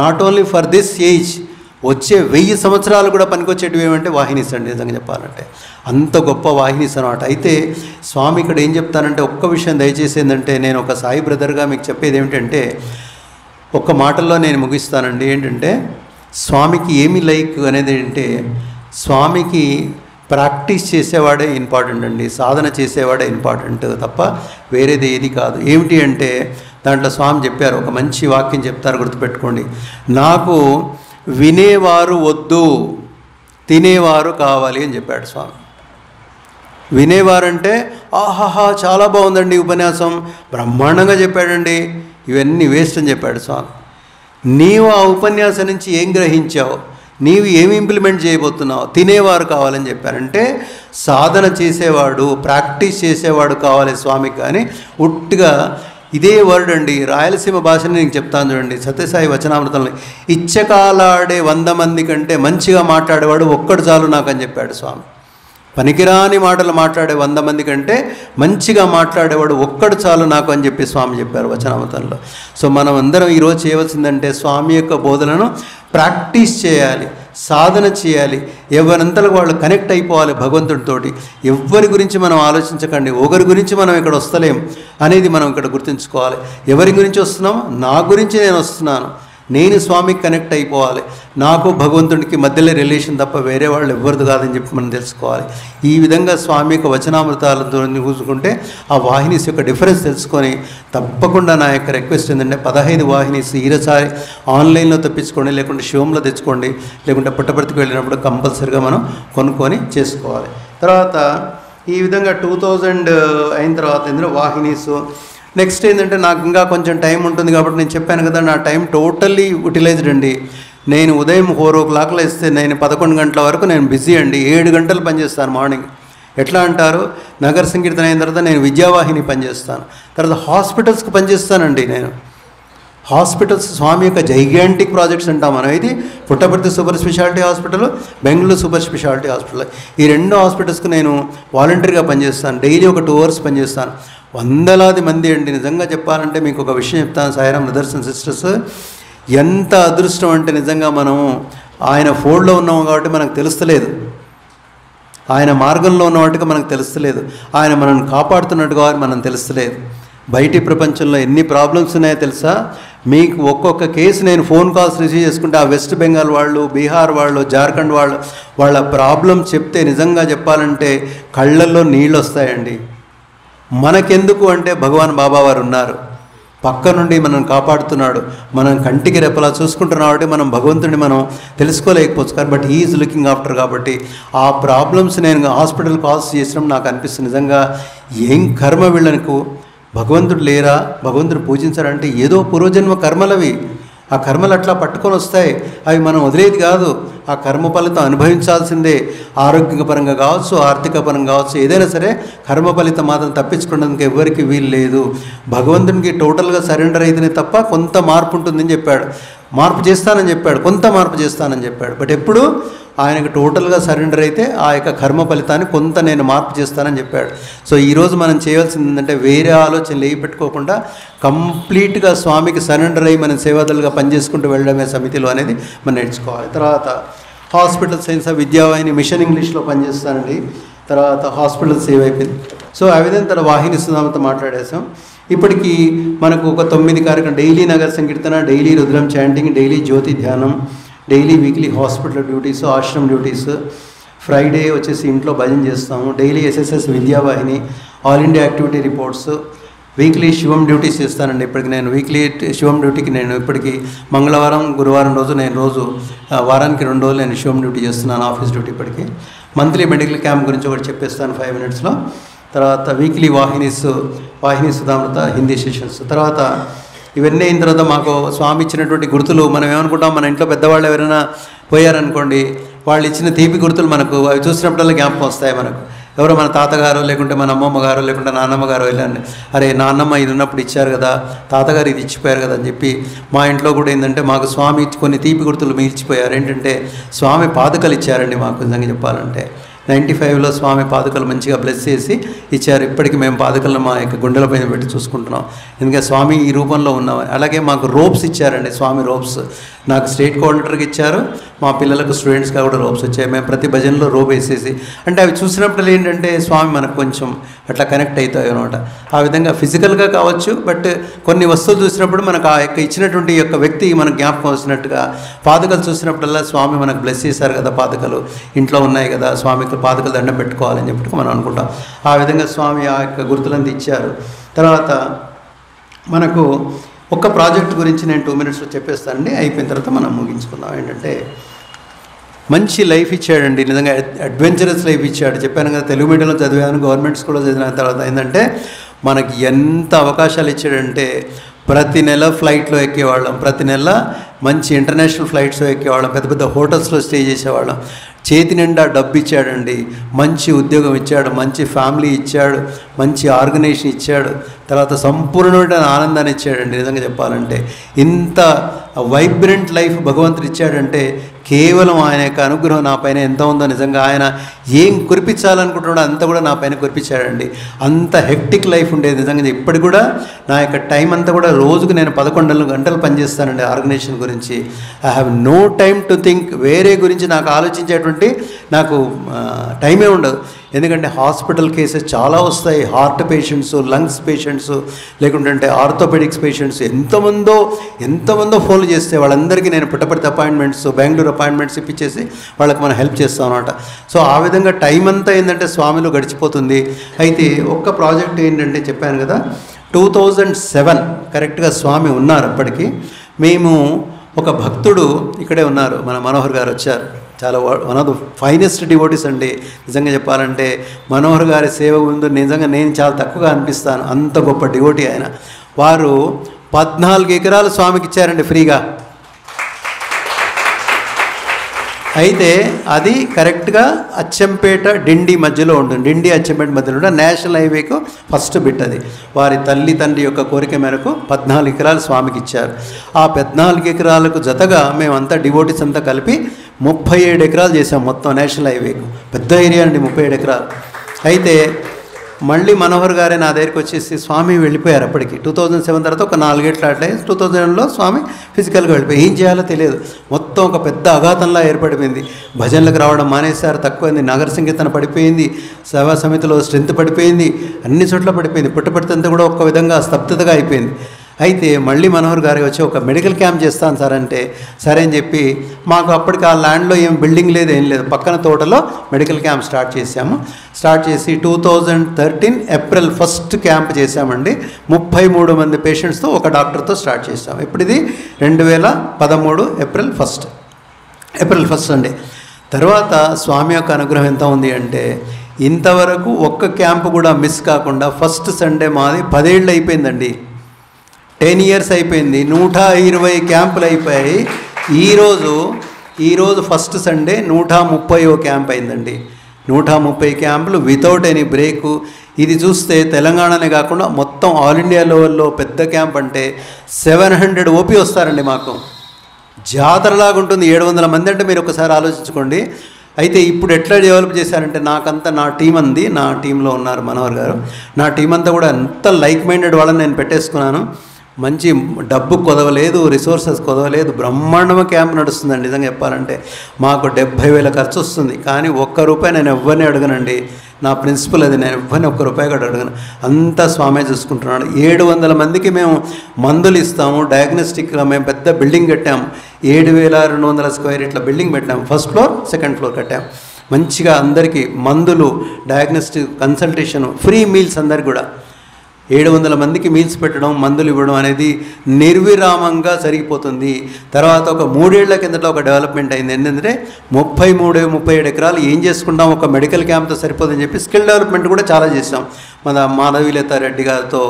not only for this age. వచ్చే 1000 సంవత్సరాలు కూడా పనికొచ్చేటివి ఏమంటే వాహినీస్ అండి, నిజంగా చెప్పాలంటే అంత గొప్ప వాహినీస్ అన్నమాట. అయితే స్వామి ఇక్కడ ఏం చెప్తానంటే ఒక్క విషయం దయచేసి ఏంటంటే నేను ఒక సాయి బ్రదర్గా మీకు చెప్పేది ఏమిటంటే ఒక్క మాటల్లో నేను ముగిస్తానండి. ఏంటంటే స్వామికి ఏమి లైక్ అనేది అంటే స్వామికి ప్రాక్టీస్ చేసేవాడే ఇంపార్టెంట్ అండి, సాధన చేసేవాడే ఇంపార్టెంట్ తప్ప వేరేది ఏది కాదు. ఏమిటి అంటే దాంట్లో స్వామి చెప్పారు, ఒక మంచి వాక్యం చెప్తారు, గుర్తుపెట్టుకోండి. నాకు వినేవారు వద్దు, తినేవారు కావాలి అని చెప్పాడు స్వామి. వినేవారంటే ఆహాహా చాలా బాగుందండి ఉపన్యాసం, బ్రహ్మాండంగా చెప్పాడండి, ఇవన్నీ వేస్ట్ అని చెప్పాడు స్వామి. నీవు ఆ ఉపన్యాసం నుంచి ఏం గ్రహించావు, నీవు ఏమి ఇంప్లిమెంట్ చేయబోతున్నావు, తినేవారు కావాలని చెప్పారంటే సాధన చేసేవాడు ప్రాక్టీస్ చేసేవాడు కావాలి స్వామికి. కానీ ఉట్టిగా ఇదే వర్డ్ అండి, రాయలసీమ భాషని నేను చెప్తాను చూడండి, సత్యసాయి వచనామృతంలో ఇచ్చకాలాడే 100 మంది కంటే మంచిగా మాట్లాడేవాడు ఒక్కడు చాలు నాకు అని చెప్పాడు స్వామి. పనికిరాని మాటలు మాట్లాడే 100 మంది కంటే మంచిగా మాట్లాడేవాడు ఒక్కడు చాలు నాకు అని చెప్పి స్వామి చెప్పారు వచనామృతంలో. సో మనం అందరం ఈరోజు చేయవలసిందంటే స్వామి యొక్క బోధనను ప్రాక్టీస్ చేయాలి, సాధన చేయాలి, ఎవరంతలకు వాళ్ళు కనెక్ట్ అయిపోవాలి భగవంతుడితోటి. ఎవరి గురించి మనం ఆలోచించకండి, ఒకరి గురించి మనం ఇక్కడ వస్తలేం అనేది మనం ఇక్కడ గుర్తుంచుకోవాలి. ఎవరి గురించి వస్తున్నాం, నా గురించి నేను వస్తున్నాను, నేను స్వామికి కనెక్ట్ అయిపోవాలి, నాకు భగవంతుడికి మధ్యలో రిలేషన్ తప్ప వేరే వాళ్ళు ఎవ్వరిది కాదని చెప్పి మనం తెలుసుకోవాలి. ఈ విధంగా స్వామి యొక్క వచనామృతాలతో చూసుకుంటే ఆ వాహినీస్ యొక్క డిఫరెన్స్ తెలుసుకొని తప్పకుండా నా యొక్క రిక్వెస్ట్ ఏంటంటే 15 వాహినీస్ ఈసారి ఆన్లైన్లో తెప్పించుకోండి, లేకుంటే శివంలో తెచ్చుకోండి, లేకుంటే పుట్టపర్తికి వెళ్ళినప్పుడు కంపల్సరీగా మనం కొనుక్కొని చేసుకోవాలి. తర్వాత ఈ విధంగా 2000 అయిన తర్వాత ఇందులో వాహినీస్. నెక్స్ట్ ఏంటంటే నాకు ఇంకా కొంచెం టైం ఉంటుంది కాబట్టి నేను చెప్పాను కదా, నా టైం టోటల్లీ యూటిలైజ్డ్ అండి. నేను ఉదయం 4 o'clock ఇస్తే నేను 11 గంటల వరకు నేను బిజీ అండి. 7 గంటలు పనిచేస్తాను మార్నింగ్. ఎట్లా అంటారు, నగర సంకీర్తన అయిన తర్వాత నేను విద్యావాహిని పనిచేస్తాను, తర్వాత హాస్పిటల్స్కి పనిచేస్తానండి. నేను హాస్పిటల్స్ స్వామి యొక్క జైగాంటిక్ ప్రాజెక్ట్స్ అంటాం మనం. ఇది Puttaparthi super speciality hospital, Bengaluru super speciality hospital. ఈ 2 హాస్పిటల్స్కి నేను వాలంటరీగా పనిచేస్తాను. డైలీ ఒక 2 hours పనిచేస్తాను. వందలాది మంది అండి. నిజంగా చెప్పాలంటే మీకు ఒక విషయం చెప్తాను. సాయిరామ్ బ్రదర్స్ అండ్ సిస్టర్స్, ఎంత అదృష్టం అంటే నిజంగా మనము ఆయన ఫోల్డ్లో ఉన్నాము కాబట్టి మనకు తెలుస్తలేదు, ఆయన మార్గంలో ఉన్న వాటికి మనకు తెలుస్తలేదు, ఆయన మనల్ని కాపాడుతున్నట్టుగా మనం తెలుస్తలేదు. బయటి ప్రపంచంలో ఎన్ని ప్రాబ్లమ్స్ ఉన్నాయో తెలుసా మీకు? ఒక్కొక్క కేసు నేను ఫోన్ కాల్స్ రిసీవ్ చేసుకుంటే ఆ వెస్ట్ బెంగాల్ వాళ్ళు, బీహార్ వాళ్ళు, జార్ఖండ్ వాళ్ళు, వాళ్ళ ప్రాబ్లం చెప్తే నిజంగా చెప్పాలంటే కళ్ళల్లో నీళ్ళు వస్తాయండి. మనకెందుకు అంటే భగవాన్ బాబా వారు ఉన్నారు, పక్క నుండి మనం కాపాడుతున్నాడు, మనం కంటికి రెప్పలా చూసుకుంటున్నాం కాబట్టి మనం భగవంతుడిని మనం తెలుసుకోలేకపోవచ్చు. కానీ బట్ హీఈస్ లుకింగ్ ఆఫ్టర్. కాబట్టి ఆ ప్రాబ్లమ్స్ నేను హాస్పిటల్ కాల్స్ చేసినప్పుడు నాకు అనిపిస్తుంది నిజంగా ఏం కర్మ వీళ్ళకు, భగవంతుడు లేరా, భగవంతుడు పూజించారంటే ఏదో పూర్వజన్మ కర్మలవి. ఆ కర్మలు అట్లా పట్టుకొని వస్తాయి, అవి మనం వదిలేది కాదు. ఆ కర్మ ఫలితం అనుభవించాల్సిందే. ఆరోగ్యపరంగా కావచ్చు, ఆర్థిక పరంగా కావచ్చు, ఏదైనా సరే కర్మ ఫలితం మాత్రం తప్పించుకోవడానికి ఎవరికి వీలు లేదు. భగవంతునికి టోటల్గా సరెండర్ అయితేనే తప్ప కొంత మార్పు ఉంటుందని చెప్పాడు. మార్పు చేస్తానని చెప్పాడు, కొంత మార్పు చేస్తానని చెప్పాడు. బట్ ఎప్పుడు ఆయనకు టోటల్గా సరెండర్ అయితే ఆ యొక్క కర్మ ఫలితాన్ని కొంత నేను మార్పు చేస్తానని చెప్పాడు. సో ఈరోజు మనం చేయాల్సింది ఏంటంటే వేరే ఆలోచనలు ఏవి పెట్టుకోకుండా కంప్లీట్గా స్వామికి సరెండర్ అయ్యి మనం సేవాదలుగా పనిచేసుకుంటూ వెళ్ళడమే సమితిలో అనేది మనం నేర్చుకోవాలి. తర్వాత హాస్పిటల్ సైన్స్ విద్యావాహిని మిషన్ ఇంగ్లీష్లో పనిచేస్తానండి. తర్వాత హాస్పిటల్ సేవ్ అయిపోయింది. సో ఆ విధంగా తర్వాత వాహిని సుధామతో మాట్లాడేసాం. ఇప్పటికీ మనకు ఒక 9 కార్యక్రమం, డైలీ నగర సంకీర్తన, డైలీ రుద్రం చాంటింగ్, డైలీ జ్యోతి ధ్యానం, daily weekly hospital duties, ashram duties, Friday వచ్చేసి ఇంట్లో భజన చేస్తాము, daily SSS Vidyavahini, all India activity reports, weekly Sivam duties చేస్తానండి. ఇప్పటికి నేను వీక్లీ శివం డ్యూటీకి నేను ఇప్పటికీ మంగళవారం, గురువారం రోజు నేను రోజు వారానికి 2 రోజులు నేను శివం డ్యూటీ చేస్తున్నాను, ఆఫీస్ డ్యూటీ. ఇప్పటికీ మంత్లీ మెడికల్ క్యాంప్ గురించి ఒకటి చెప్పేస్తాను 5 minutesలో. తర్వాత వీక్లీ వాహిని సుధామృత హిందీ సెషన్స్. తర్వాత ఇవన్నీ అయిన తర్వాత మాకు స్వామి ఇచ్చినటువంటి గుర్తులు, మనం ఏమనుకుంటాం, మన ఇంట్లో పెద్దవాళ్ళు ఎవరైనా పోయారనుకోండి, వాళ్ళు ఇచ్చిన తీపి గుర్తులు మనకు అవి చూసినప్పుడల్లా జ్ఞాపకం వస్తాయి మనకు. ఎవరో మన తాతగారు, లేకుంటే మన అమ్మమ్మ గారు, లేకుంటే నాన్నమ్మ గారు వెళ్ళండి, అరే నాన్నమ్మ ఇది ఉన్నప్పుడు ఇచ్చారు కదా, తాతగారు ఇది ఇచ్చిపోయారు కదా అని చెప్పి. మా ఇంట్లో కూడా ఏంటంటే మాకు స్వామి కొన్ని తీపి గుర్తులు మిగిల్చిపోయారు. ఏంటంటే స్వామి పాదుకలు ఇచ్చారండి మాకు. నిజంగా చెప్పాలంటే 95లో స్వామి పాదుకలు మంచిగా బ్లెస్ చేసి ఇచ్చారు. ఇప్పటికీ మేము పాదుకలను మా యొక్క గుండెల పైన పెట్టి చూసుకుంటున్నాం, ఎందుకంటే స్వామి ఈ రూపంలో ఉన్నామని. అలాగే మాకు రోప్స్ ఇచ్చారండి, స్వామి రోప్స్. నాకు స్టేట్ కోఆర్డినేటర్కి ఇచ్చారు, మా పిల్లలకు స్టూడెంట్స్గా కూడా రోప్స్ వచ్చాయి. మేము ప్రతి భజనలో రోప్ వేసేసి, అంటే అవి చూసినప్పుడు ఏంటంటే స్వామి మనకు కొంచెం అట్లా కనెక్ట్ అవుతాయి అనమాట. ఆ విధంగా ఫిజికల్గా కావచ్చు, బట్ కొన్ని వస్తువులు చూసినప్పుడు మనకు ఆ యొక్క ఇచ్చినటువంటి యొక్క వ్యక్తి మనకు జ్ఞాపకం వచ్చినట్టుగా. పాదుకలు చూసినప్పుడల్లా స్వామి మనకు బ్లెస్ చేశారు కదా, పాదుకలు ఇంట్లో ఉన్నాయి కదా, స్వామికి పాదుకలు దండం పెట్టుకోవాలని చెప్పి మనం అనుకుంటాం. ఆ విధంగా స్వామి ఆ యొక్క గుర్తులంతా ఇచ్చారు. తర్వాత మనకు ఒక ప్రాజెక్ట్ గురించి నేను 2 minutesలో చెప్పేస్తానండి, అయిపోయిన తర్వాత మనం ముగించుకుందాం. ఏంటంటే మంచి లైఫ్ ఇచ్చాడండి, నిజంగా అడ్వెంచరస్ లైఫ్ ఇచ్చాడు. చెప్పాను కదా, తెలుగు మీడియంలో చదివాను, గవర్నమెంట్ స్కూల్లో చదివిన తర్వాత ఏంటంటే మనకి ఎంత అవకాశాలు ఇచ్చాడంటే ప్రతి నెల ఫ్లైట్లో ఎక్కేవాళ్ళం, ప్రతి నెల మంచి ఇంటర్నేషనల్ ఫ్లైట్స్లో ఎక్కేవాళ్ళం, పెద్ద పెద్ద హోటల్స్లో స్టే చేసేవాళ్ళం. చేతి నిండా డబ్బు ఇచ్చాడండి, మంచి ఉద్యోగం ఇచ్చాడు, మంచి ఫ్యామిలీ ఇచ్చాడు, మంచి ఆర్గనైజేషన్ ఇచ్చాడు, తర్వాత సంపూర్ణమైన ఆనందాన్ని ఇచ్చాడండి. నిజంగా చెప్పాలంటే ఇంత వైబ్రెంట్ లైఫ్ భగవంతుడు ఇచ్చాడంటే కేవలం ఆయన యొక్క అనుగ్రహం నా పైన ఎంత ఉందో. నిజంగా ఆయన ఏం కురిపించాలనుకుంటున్నాడో అంతా కూడా నా పైన కురిపించాడండి. అంత హెక్టిక్ లైఫ్ ఉండేది. నిజంగా ఇప్పటికి కూడా నా యొక్క టైం అంతా కూడా రోజుకు నేను 11 గంటలు పనిచేస్తానండి ఆర్గనైజేషన్ గురించి. I have no time to think, వేరే గురించి నాకు ఆలోచించేటువంటి నాకు టైమే ఉండదు. ఎందుకంటే హాస్పిటల్ కేసెస్ చాలా వస్తాయి, హార్ట్ పేషెంట్స్, లంగ్స్ పేషెంట్స్, లేకుంటే ఆర్థోపెడిక్స్ పేషెంట్స్, ఎంతమందో ఫోన్లు చేస్తే వాళ్ళందరికీ నేను పుట్టపర్తి అపాయింట్మెంట్స్, బెంగళూరు అపాయింట్మెంట్స్ ఇప్పించేసి వాళ్ళకి మనం హెల్ప్ చేస్తాం అనమాట. సో ఆ విధంగా టైం అంతా ఏంటంటే స్వామిలో గడిచిపోతుంది. అయితే ఒక్క ప్రాజెక్ట్ ఏంటంటే చెప్పాను కదా, 2007 కరెక్ట్గా స్వామి ఉన్నారు. అప్పటికి మేము ఒక భక్తుడు ఇక్కడే ఉన్నారు, మన మనోహర్ గారు వచ్చారు. చాలా one of the finest devotees అండి. నిజంగా చెప్పాలంటే మనోహర్ గారి సేవ ముందు నిజంగా నేను చాలా తక్కువగా అనిపిస్తాను, అంత గొప్ప డివోటీ ఆయన. వారు 14 ఎకరాలు స్వామికి ఇచ్చారండి ఫ్రీగా. అయితే అది కరెక్ట్గా అచ్చంపేట డిండి మధ్యలో ఉంటుంది. డిండి అచ్చంపేట మధ్యలో ఉంటుంది. నేషనల్ హైవేకు ఫస్ట్ బిట్ అది. వారి తల్లి తండ్రి యొక్క కోరిక మేరకు 14 ఎకరాలు స్వామికి ఇచ్చారు. ఆ 14 ఎకరాలకు జతగా మేమంతా డివోటీస్ అంతా కలిపి 37 ఎకరాలు చేసాం మొత్తం నేషనల్ హైవేకు. పెద్ద ఏరియా అండి, 37 ఎకరాలు. అయితే మళ్ళీ మనోహర్ గారే నా దగ్గరికి వచ్చేసి స్వామి వెళ్ళిపోయారు. అప్పటికి 2007 తర్వాత ఒక 4 ఏళ్ళు అట్లా 2000లో స్వామి ఫిజికల్గా వెళ్ళిపోయి ఏం చేయాలో తెలియదు. మొత్తం ఒక పెద్ద అఘాతంలా ఏర్పడిపోయింది. భజనలకు రావడం మానేశారు, తక్కువైంది. నగర సంకీర్తన పడిపోయింది, సేవా సమితిలో స్ట్రెంత్ పడిపోయింది, అన్ని చోట్ల పడిపోయింది. పుట్టపడితంతా కూడా ఒక విధంగా స్తబ్దతగా అయిపోయింది. అయితే మళ్ళీ మనోహర్ గారి వచ్చి ఒక మెడికల్ క్యాంప్ చేస్తాను సార్ అంటే సరే అని చెప్పి, మాకు అప్పటికి ఆ ల్యాండ్లో ఏం బిల్డింగ్ లేదు, ఏం లేదు, పక్కన తోటలో మెడికల్ క్యాంప్ స్టార్ట్ చేసాము. స్టార్ట్ చేసి 2013 ఏప్రిల్ 1 క్యాంప్ చేశామండి. 33 మంది పేషెంట్స్తో ఒక డాక్టర్తో స్టార్ట్ చేసాము. ఇప్పుడు ఇది 2013 ఏప్రిల్ 1 అండి. తర్వాత స్వామి యొక్క అనుగ్రహం ఎంత ఉంది అంటే, ఇంతవరకు ఒక్క క్యాంపు కూడా మిస్ కాకుండా ఫస్ట్ సండే మాది 10 ఏళ్ళు అయిపోయిందండి. 10 years అయిపోయింది. 120 క్యాంపులు అయిపోయాయి. ఈరోజు ఫస్ట్ సండే 130వ క్యాంప్ అయిందండి. 130 క్యాంపులు వితౌట్ ఎనీ బ్రేకు. ఇది చూస్తే తెలంగాణనే కాకుండా మొత్తం ఆల్ ఇండియా లెవెల్లో పెద్ద క్యాంప్ అంటే 700 ఓపీ వస్తారండి. మాకు జాతరలాగా ఉంటుంది. 700 మంది అంటే మీరు ఒకసారి ఆలోచించుకోండి. అయితే ఇప్పుడు ఎట్లా డెవలప్ చేశారంటే, నాకంతా నా టీం అంది, నా టీంలో ఉన్నారు మనోహర్ గారు. నా టీం అంతా కూడా ఎంత లైక్ మైండెడ్ వాళ్ళని నేను పెట్టేసుకున్నాను. మంచి డబ్బు కొదవలేదు, రిసోర్సెస్ కొదవలేదు, బ్రహ్మాండమ క్యాంప్ నడుస్తుందండి. నిజంగా చెప్పాలంటే మాకు 70,000 ఖర్చు వస్తుంది. కానీ ₹1 నేను ఎవ్వరిని అడగనండి. నా ప్రిన్సిపల్ అది. నేను ఎవ్వరిని ₹1 కూడా అడగను. అంతా స్వామే చూసుకుంటున్నాడు. 700 మందికి మేము మందులు ఇస్తాము. డయాగ్నోస్టిక్గా మేము పెద్ద బిల్డింగ్ కట్టాము. 7,200 స్క్వేర్ ఇట్లా బిల్డింగ్ పెట్టాము. ఫస్ట్ ఫ్లోర్, సెకండ్ ఫ్లోర్ కట్టాము. మంచిగా అందరికీ మందులు, డయాగ్నోస్టిక్ కన్సల్టేషన్, ఫ్రీ మీల్స్ అందరికి కూడా. 700 మందికి మీల్స్ పెట్టడం, మందులు ఇవ్వడం అనేది నిర్విరామంగా జరిగిపోతుంది. తర్వాత ఒక 3 ఏళ్ల కిందట ఒక డెవలప్మెంట్ అయింది. ఏంటంటే 37 ఎకరాలు ఏం చేసుకుంటాం, ఒక మెడికల్ క్యాంప్తో సరిపోదని చెప్పి స్కిల్ డెవలప్మెంట్ కూడా చాలా చేసాం. మన మాధవీలత రెడ్డి గారితో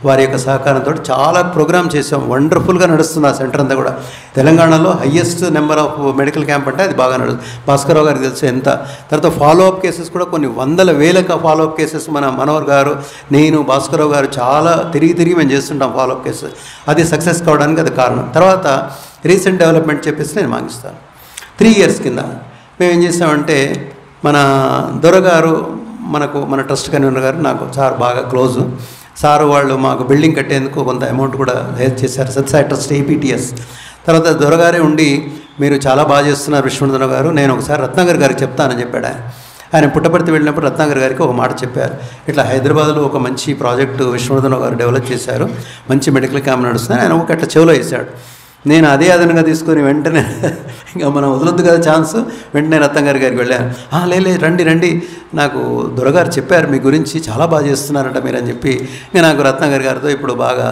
వారి యొక్క సహకారంతో చాలా ప్రోగ్రామ్ చేసాం. వండర్ఫుల్గా నడుస్తుంది ఆ సెంటర్ అంతా కూడా. తెలంగాణలో highest number of medical camp అంటే అది బాగా నడుస్తుంది. భాస్కరరావు గారికి తెలుసు ఎంత. తర్వాత ఫాలోఅప్ కేసెస్ కూడా కొన్ని 100,000 ఫాలోఅప్ కేసెస్ మన మనోహర్ గారు, నేను, భాస్కరరావు గారు చాలా తిరిగి మేము చేస్తుంటాం ఫాలోఅప్ కేసెస్. అది సక్సెస్ కావడానికి అది కారణం. తర్వాత రీసెంట్ డెవలప్మెంట్ చెప్పేసి నేను మాగిస్తాను. 3 years కింద మేము ఏం చేసామంటే, మన దొరగారు మన ట్రస్ట్ కన్వీనర్ గారు నాకు సార్ బాగా క్లోజు. సార్ వాళ్ళు మాకు బిల్డింగ్ కట్టేందుకు కొంత అమౌంట్ కూడా హెల్ప్ చేశారు. సత్సాయి ట్రస్ట్ APTS. తర్వాత దొరగారే ఉండి, మీరు చాలా బాగా చేస్తున్నారు విశ్వనాథరావు గారు, నేను ఒకసారి రత్నాకర్ గారికి చెప్తానని చెప్పాడు. ఆయన పుట్టపర్తి వెళ్ళినప్పుడు రత్నాకర్ గారికి ఒక మాట చెప్పారు. ఇట్లా హైదరాబాద్లో ఒక మంచి ప్రాజెక్టు విశ్వనాథరావు గారు డెవలప్ చేశారు, మంచి మెడికల్ క్యాంప్ నడుస్తుంది. ఆయన ఒక అట్లా చెవులో వేశాడు. నేను అదే అదనంగా తీసుకొని వెంటనే ఇంకా మనం వదలొద్దు కదా ఛాన్స్, వెంటనే రత్నాకర్ గారికి వెళ్ళాను. లే రండి, నాకు దొరగారు చెప్పారు మీ గురించి, చాలా బాగా చేస్తున్నారంట మీరు అని చెప్పి, ఇంకా నాకు రత్నాకర్ గారితో ఇప్పుడు బాగా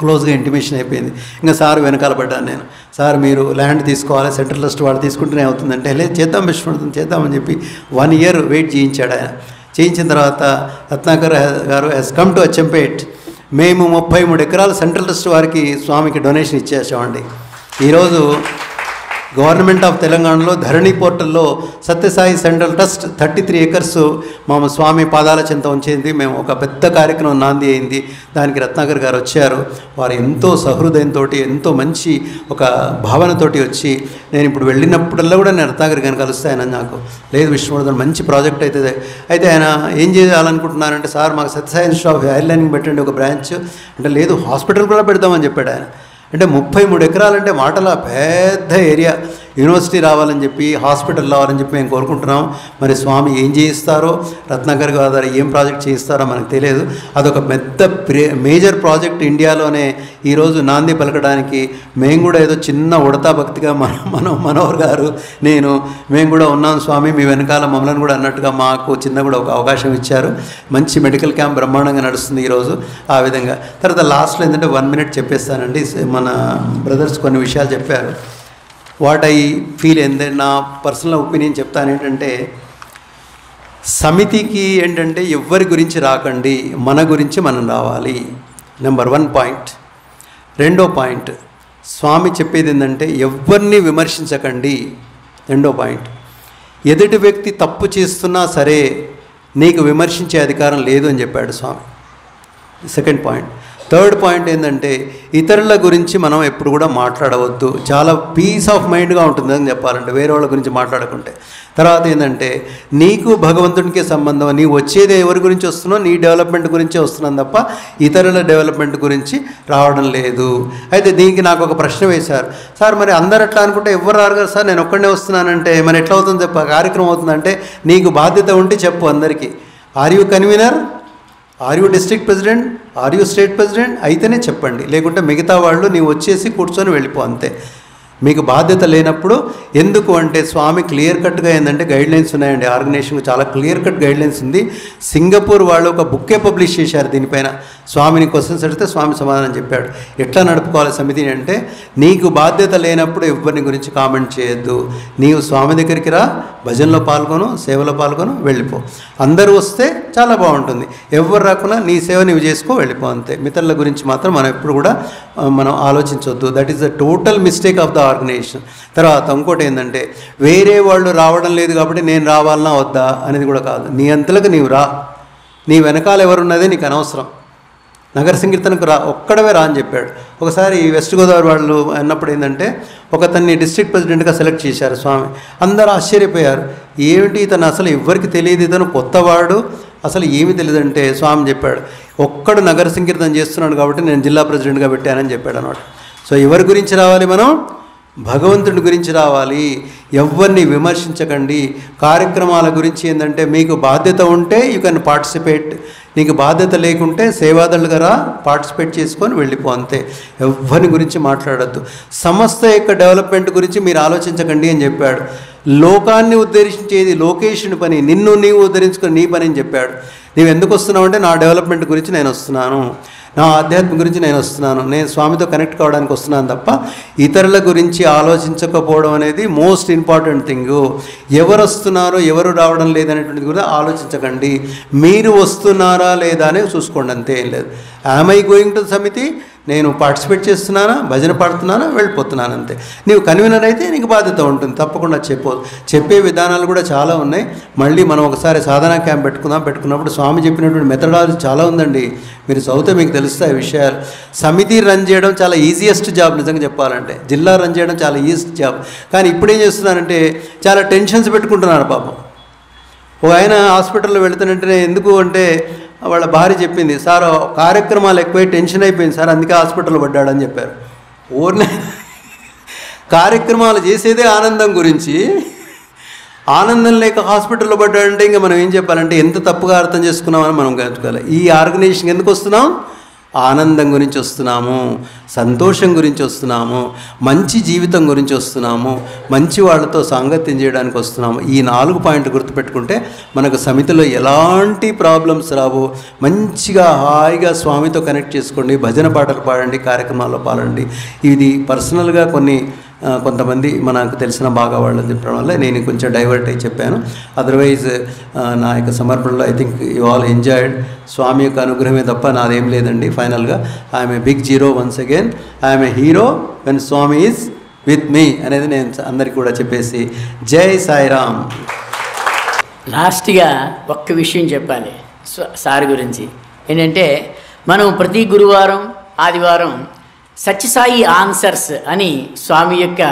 క్లోజ్గా ఇంటిమేషన్ అయిపోయింది. ఇంకా సార్ వెనకాల పడ్డాను నేను. సార్ మీరు ల్యాండ్ తీసుకోవాలి, సెంట్రల్ ట్రస్ట్ వాళ్ళు తీసుకుంటూనే అవుతుందంటే, లేదు చేద్దాం విశ్వనాథం చేద్దామని చెప్పి 1 year వెయిట్ చేయించాడు ఆయన. చేయించిన తర్వాత రత్నాకర్ గారు హెస్ కమ్ టు అచ్చంపేట్. మేము 33 ఎకరాలు సెంట్రల్ ట్రస్ట్ వారికి స్వామికి డొనేషన్ ఇచ్చేసామండి. ఈరోజు గవర్నమెంట్ ఆఫ్ తెలంగాణలో ధరణి పోర్టల్లో సత్యసాయి సెంట్రల్ ట్రస్ట్ 33 acres మా స్వామి పాదాల చెంత ఉంచేది. మేము ఒక పెద్ద కార్యక్రమం నాంది అయింది. దానికి రత్నాకర్ గారు వచ్చారు. వారు ఎంతో సహృదయంతో, ఎంతో మంచి ఒక భావనతోటి వచ్చి, నేను ఇప్పుడు వెళ్ళినప్పుడల్లా కూడా నేను రత్నాకర్ గారిని కలుస్తాను. నాకు లేదు విష్ణువర్ధన్ మంచి ప్రాజెక్ట్ అవుతుంది. అయితే ఆయన ఏం చేయాలనుకుంటున్నారంటే, సార్ మాకు Sathya Sai institute of higher learning పెట్టండి ఒక బ్రాంచ్ అంటే, లేదు హాస్పిటల్ కూడా పెడదామని చెప్పాడు ఆయన. అంటే 33 ఎకరాలంటే మాటల పెద్ద ఏరియా. యూనివర్సిటీ రావాలని చెప్పి, హాస్పిటల్ రావాలని చెప్పి మేము కోరుకుంటున్నాం. మరి స్వామి ఏం చేయిస్తారో, రత్నాకర్ గారు ఏం ప్రాజెక్ట్ చేయిస్తారో మనకు తెలియదు. అదొక పెద్ద మేజర్ ప్రాజెక్ట్ ఇండియాలోనే ఈరోజు నాంది పలకడానికి మేము కూడా ఏదో చిన్న ఉడతా భక్తిగా మనోహర్ గారు, మేము కూడా ఉన్నాం స్వామి మీ వెనకాల మమ్మల్ని కూడా అన్నట్టుగా మాకు చిన్న కూడా ఒక అవకాశం ఇచ్చారు. మంచి మెడికల్ క్యాంప్ బ్రహ్మాండంగా నడుస్తుంది ఈరోజు. ఆ విధంగా తర్వాత లాస్ట్లో ఏంటంటే 1 minute చెప్పేస్తానండి. మన బ్రదర్స్ కొన్ని విషయాలు చెప్పారు. వాట్ ఐ ఫీల్ ఏంటంటే, నా పర్సనల్ ఒపీనియన్ చెప్తాను ఏంటంటే, సమితికి ఏంటంటే ఎవరి గురించి రాకండి, మన గురించి మనం రావాలి. Number 1 point. 2వ పాయింట్, స్వామి చెప్పేది ఏంటంటే ఎవరిని విమర్శించకండి, రెండో పాయింట్, ఎదుటి వ్యక్తి తప్పు చేస్తున్నా సరే నీకు విమర్శించే అధికారం లేదు అని చెప్పాడు Swami. Second point. Third point ఏంటంటే ఇతరుల గురించి మనం ఎప్పుడు కూడా మాట్లాడవద్దు. చాలా పీస్ ఆఫ్ మైండ్గా ఉంటుంది అని చెప్పాలంటే వేరే వాళ్ళ గురించి మాట్లాడకుంటే. తర్వాత ఏంటంటే నీకు భగవంతునికి సంబంధం, నీ వచ్చేది ఎవరి గురించి వస్తున్నావు, నీ డెవలప్మెంట్ గురించే వస్తున్నాను తప్ప ఇతరుల డెవలప్మెంట్ గురించి రావడం లేదు. అయితే దీనికి నాకు ఒక ప్రశ్న వేశారు, సార్ మరి అందరు అట్లా అనుకుంటే ఎవరు రారు కదా సార్, నేను ఒక్కడనే వస్తున్నానంటే మరి ఎట్లా అవుతుంది చెప్ప కార్యక్రమం అవుతుందంటే నీకు బాధ్యత ఉంటే చెప్పు అందరికీ. Are you convener, are you district president, are you state president అయితేనే చెప్పండి, లేకుంటే మిగతా వాళ్ళు నీవు వచ్చేసి కూర్చొని వెళ్ళిపో అంతే. మీకు బాధ్యత లేనప్పుడు ఎందుకు అంటే స్వామి క్లియర్ కట్గా ఏంటంటే గైడ్లైన్స్ ఉన్నాయండి. ఆర్గనైజేషన్కి చాలా క్లియర్ కట్ గైడ్లైన్స్ ఉంది. సింగపూర్ వాళ్ళు ఒక బుక్కే పబ్లిష్ చేశారు దీనిపైన. స్వామిని క్వశ్చన్స్ అడిగితే స్వామి సమాధానం చెప్పాడు. ఎట్లా నడుపుకోవాలి సమితిని అంటే నీకు బాధ్యత లేనప్పుడు ఎవరిని గురించి కామెంట్ చేయొద్దు. నీవు స్వామి దగ్గరికి రా, భజనలో పాల్గొను, సేవలో పాల్గొను, వెళ్ళిపో. అందరూ వస్తే చాలా బాగుంటుంది, ఎవరు రాకుండా నీ సేవ నీవు చేసుకో, వెళ్ళిపో అంతే. మిత్రుల గురించి మాత్రం మనం ఎప్పుడు కూడా మనం ఆలోచించవద్దు. That is the total mistake of the organisation. తర్వాత ఇంకోటి ఏంటంటే వేరే వాళ్ళు రావడం లేదు కాబట్టి నేను రావాలన్నా వద్దా అనేది కూడా కాదు. నీ అంతలకు నీవు రా, నీ వెనకాల ఎవరున్నదే నీకు అనవసరం. నగర సంకీర్తనకు రా, ఒక్కడవే రా అని చెప్పాడు. ఒకసారి వెస్ట్ గోదావరి వాళ్ళు అన్నప్పుడు ఏంటంటే ఒకతన్ని డిస్ట్రిక్ట్ ప్రెసిడెంట్గా సెలెక్ట్ చేశారు స్వామి. అందరూ ఆశ్చర్యపోయారు, ఏమిటి ఇతను అసలు ఎవరికి తెలియదు, ఇతను కొత్తవాడు, అసలు ఏమి తెలియదంటే స్వామి చెప్పాడు, ఒక్కడు నగర సంకీర్తన చేస్తున్నాడు కాబట్టి నేను జిల్లా ప్రెసిడెంట్గా పెట్టానని చెప్పాడు అన్నమాట. సో ఎవరి గురించి రావాలి మనం? భగవంతుడి గురించి రావాలి. ఎవరిని విమర్శించకండి. కార్యక్రమాల గురించి ఏంటంటే మీకు బాధ్యత ఉంటే యూ కెన్ పార్టిసిపేట్, నీకు బాధ్యత లేకుంటే సేవాదళుగా రా, పార్టిసిపేట్ చేసుకొని వెళ్ళిపో అంతే. ఎవరిని గురించి మాట్లాడద్దు. సంస్థ యొక్క డెవలప్మెంట్ గురించి మీరు ఆలోచించకండి అని చెప్పాడు. లోకాన్ని ఉద్ధరించేది లోకేషుని పని, నిన్ను నీవు ఉద్ధరించుకొని నీ పని అని చెప్పాడు. నీవు ఎందుకు వస్తున్నావు అంటే నా డెవలప్మెంట్ గురించి నేను వస్తున్నాను, నా ఆధ్యాత్మిక గురించి నేను వస్తున్నాను, నేను స్వామితో కనెక్ట్ కావడానికి వస్తున్నాను తప్ప ఇతరుల గురించి ఆలోచించకపోవడం అనేది మోస్ట్ ఇంపార్టెంట్ థింగ్. ఎవరు వస్తున్నారో ఎవరు రావడం లేదనేటువంటిది కూడా ఆలోచించకండి. మీరు వస్తున్నారా లేదా అని చూసుకోండి, అంతే. ఏం లేదు. యామ్ ఐ గోయింగ్ టు సమితి, నేను పార్టిసిపేట్ చేస్తున్నానా, భజన పాడుతున్నానా, వెళ్ళిపోతున్నాను అంతే. నీవు కన్వీనర్ అయితే నీకు బాధ్యత ఉంటుంది, తప్పకుండా చెప్పే విధానాలు కూడా చాలా ఉన్నాయి. మళ్ళీ మనం ఒకసారి సాధనా క్యాంప్ పెట్టుకున్నప్పుడు స్వామి చెప్పినటువంటి మెథడాలజీ చాలా ఉందండి. మీరు చదివితే మీకు తెలుస్తాయి విషయాలు. సమితి రన్ చేయడం చాలా ఈజియెస్ట్ జాబ్ నిజంగా చెప్పాలంటే. జిల్లా రన్ చేయడం చాలా ఈజియెస్ట్ జాబ్. కానీ ఇప్పుడు ఏం చేస్తున్నారంటే చాలా టెన్షన్స్ పెట్టుకుంటున్నారు పాపం. ఒక ఆయన హాస్పిటల్లో వెళుతున్నట్టే, ఎందుకు అంటే వాళ్ళ భార్య చెప్పింది, సార్ కార్యక్రమాలు ఎక్కువై టెన్షన్ అయిపోయింది సార్, అందుకే హాస్పిటల్లో పడ్డాడని చెప్పారు. ఊరినే కార్యక్రమాలు చేసేదే ఆనందం గురించి, ఆనందం లేక హాస్పిటల్లో పడ్డాడంటే ఇంకా మనం ఏం చెప్పాలంటే ఎంత తప్పుగా అర్థం చేసుకున్నామని మనం గమనించుకోవాలి. ఈ ఆర్గనైజేషన్ ఎందుకు వస్తున్నాం? ఆనందం గురించి వస్తున్నాము, సంతోషం గురించి వస్తున్నాము, మంచి జీవితం గురించి వస్తున్నాము, మంచి వాళ్ళతో సాంగత్యం చేయడానికి వస్తున్నాము. ఈ 4 పాయింట్లు గుర్తుపెట్టుకుంటే మనకు సమితిలో ఎలాంటి ప్రాబ్లమ్స్ రావు. మంచిగా హాయిగా స్వామితో కనెక్ట్ చేసుకోండి, భజన పాటలు పాడండి, కార్యక్రమాల్లో పాడండి. ఇది పర్సనల్గా కొంతమంది మనకు తెలిసిన బాగా వాళ్ళని చెప్పడం వల్ల నేను కొంచెం డైవర్ట్ అయ్యి చెప్పాను. అదర్వైజ్ నా యొక్క సమర్పణలో I think you all enjoyed. Swami యొక్క అనుగ్రహమే తప్ప నాదేం లేదండి. ఫైనల్గా I'm a big zero, once again I'm a hero when Swami is with me అనేది నేను అందరికీ కూడా చెప్పేసి జై సాయిరామ్. లాస్ట్గా ఒక్క విషయం చెప్పాలి సార్ గురించి. ఏంటంటే మనం ప్రతి గురువారం ఆదివారం సత్యసాయి ఆన్సర్స్ అని స్వామి యొక్క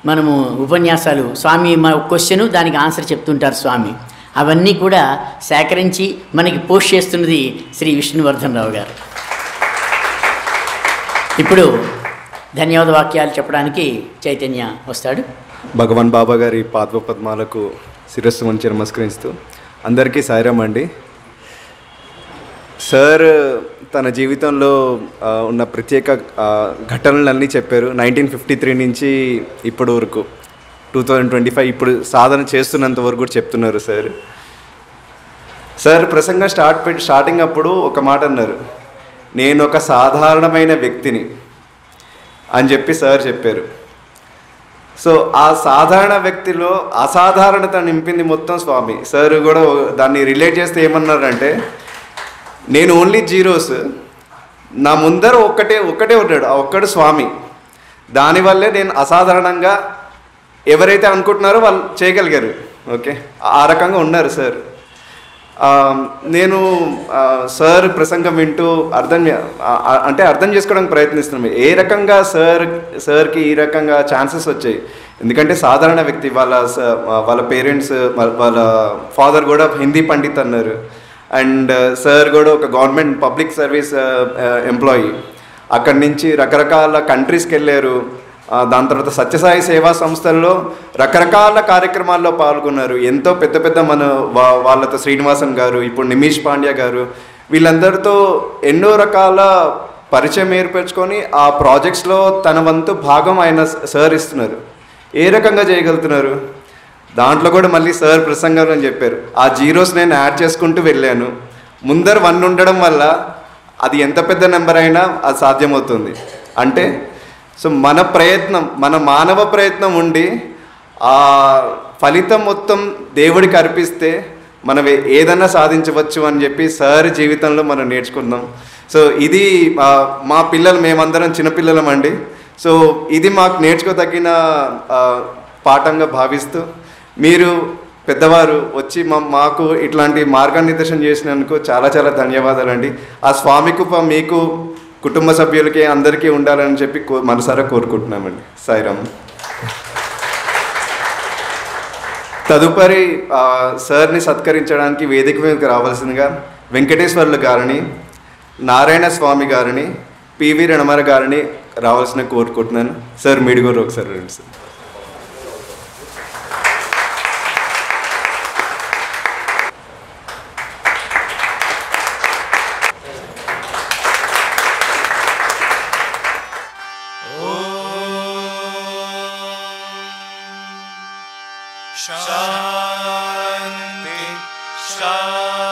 మనము ఉపన్యాసాలు, స్వామి క్వశ్చను దానికి ఆన్సర్ చెప్తుంటారు స్వామి. అవన్నీ కూడా సేకరించి మనకి పోస్ట్ చేస్తున్నది శ్రీ విష్ణువర్ధన్ రావు గారు. ఇప్పుడు ధన్యవాద వాక్యాలు చెప్పడానికి చైతన్య వస్తాడు. భగవాన్ బాబా గారి పాదపద్మాలకు శిరస్సు వంచి నమస్కరిస్తూ అందరికీ సాయిరామ్ అండి. సార్ తన జీవితంలో ఉన్న ప్రత్యేక ఘటనలన్నీ చెప్పారు. 1953 నుంచి ఇప్పటి వరకు 2025 ఇప్పుడు సాధన చేస్తున్నంత వరకు కూడా చెప్తున్నారు సార్. సార్ ప్రసంగం స్టార్టింగ్ అప్పుడు ఒక మాట అన్నారు, నేను ఒక సాధారణమైన వ్యక్తిని అని చెప్పి సార్ చెప్పారు. సో ఆ సాధారణ వ్యక్తిలో అసాధారణత నింపింది మొత్తం స్వామి. సార్ కూడా దాన్ని రిలేట్ చేస్తే ఏమన్నారంటే, నేను ఓన్లీ జీరోస్, నా ముందర ఒక్కటే ఉన్నాడు, ఆ ఒక్కడు స్వామి. దానివల్లే నేను అసాధారణంగా ఎవరైతే అనుకుంటున్నారో వాళ్ళు చేయగలిగారు. ఓకే, ఆ రకంగా ఉన్నారు సార్. నేను సార్ ప్రసంగం వింటూ అర్థం చేసుకోవడానికి ప్రయత్నిస్తున్నాను ఏ రకంగా సార్కి ఈ రకంగా ఛాన్సెస్ వచ్చాయి. ఎందుకంటే సాధారణ వ్యక్తి, వాళ్ళ పేరెంట్స్, వాళ్ళ ఫాదర్ కూడా హిందీ పండిత్ అన్నారు. అండ్ సార్ కూడా ఒక గవర్నమెంట్ పబ్లిక్ సర్వీస్ ఎంప్లాయీ. అక్కడి నుంచి రకరకాల కంట్రీస్కి వెళ్ళారు. దాని తర్వాత సత్యసాయి సేవా సంస్థల్లో రకరకాల కార్యక్రమాల్లో పాల్గొన్నారు. ఎంతో పెద్ద పెద్ద వాళ్ళతో శ్రీనివాసన్ గారు, ఇప్పుడు నిమిష్ పాండ్యా గారు, వీళ్ళందరితో ఎన్నో రకాల పరిచయం ఏర్పరచుకొని ఆ ప్రాజెక్ట్స్లో తన వంతు భాగం ఆయన సార్ ఇస్తున్నారు. ఏ రకంగా చేయగలుగుతున్నారు? దాంట్లో కూడా మళ్ళీ సార్ ప్రసంగం అని చెప్పారు, ఆ జీరోస్ నేను యాడ్ చేసుకుంటూ వెళ్ళాను. ముందర 1 ఉండడం వల్ల అది ఎంత పెద్ద నెంబర్ అయినా అది సాధ్యమవుతుంది. అంటే సో మన మానవ ప్రయత్నం ఉండి ఆ ఫలితం మొత్తం దేవుడికి అర్పిస్తే మనం ఏదన్నా సాధించవచ్చు అని చెప్పి సార్ జీవితంలో మనం నేర్చుకుందాం. సో ఇది మా పిల్లలు, మేమందరం చిన్నపిల్లలం అండి. సో ఇది మాకు నేర్చుకోదగిన పాఠంగా భావిస్తూ మీరు పెద్దవారు వచ్చి మాకు ఇట్లాంటి మార్గనిర్దేశం చేసినందుకు చాలా చాలా ధన్యవాదాలండి. ఆ స్వామి కృప మీకు, కుటుంబ సభ్యులకి, అందరికీ ఉండాలని చెప్పి మనసారా కోరుకుంటున్నామండి. సాయిరామ్. తదుపరి సార్ని సత్కరించడానికి వేదిక మీదకి రావాల్సిందిగా వెంకటేశ్వర్లు గారిని, నారాయణ స్వామి గారిని, పివి రణమర గారిని రావాల్సిన కోరుకుంటున్నాను. సార్ మీడిగోరు ఒకసారి రండి సార్. शांति शांति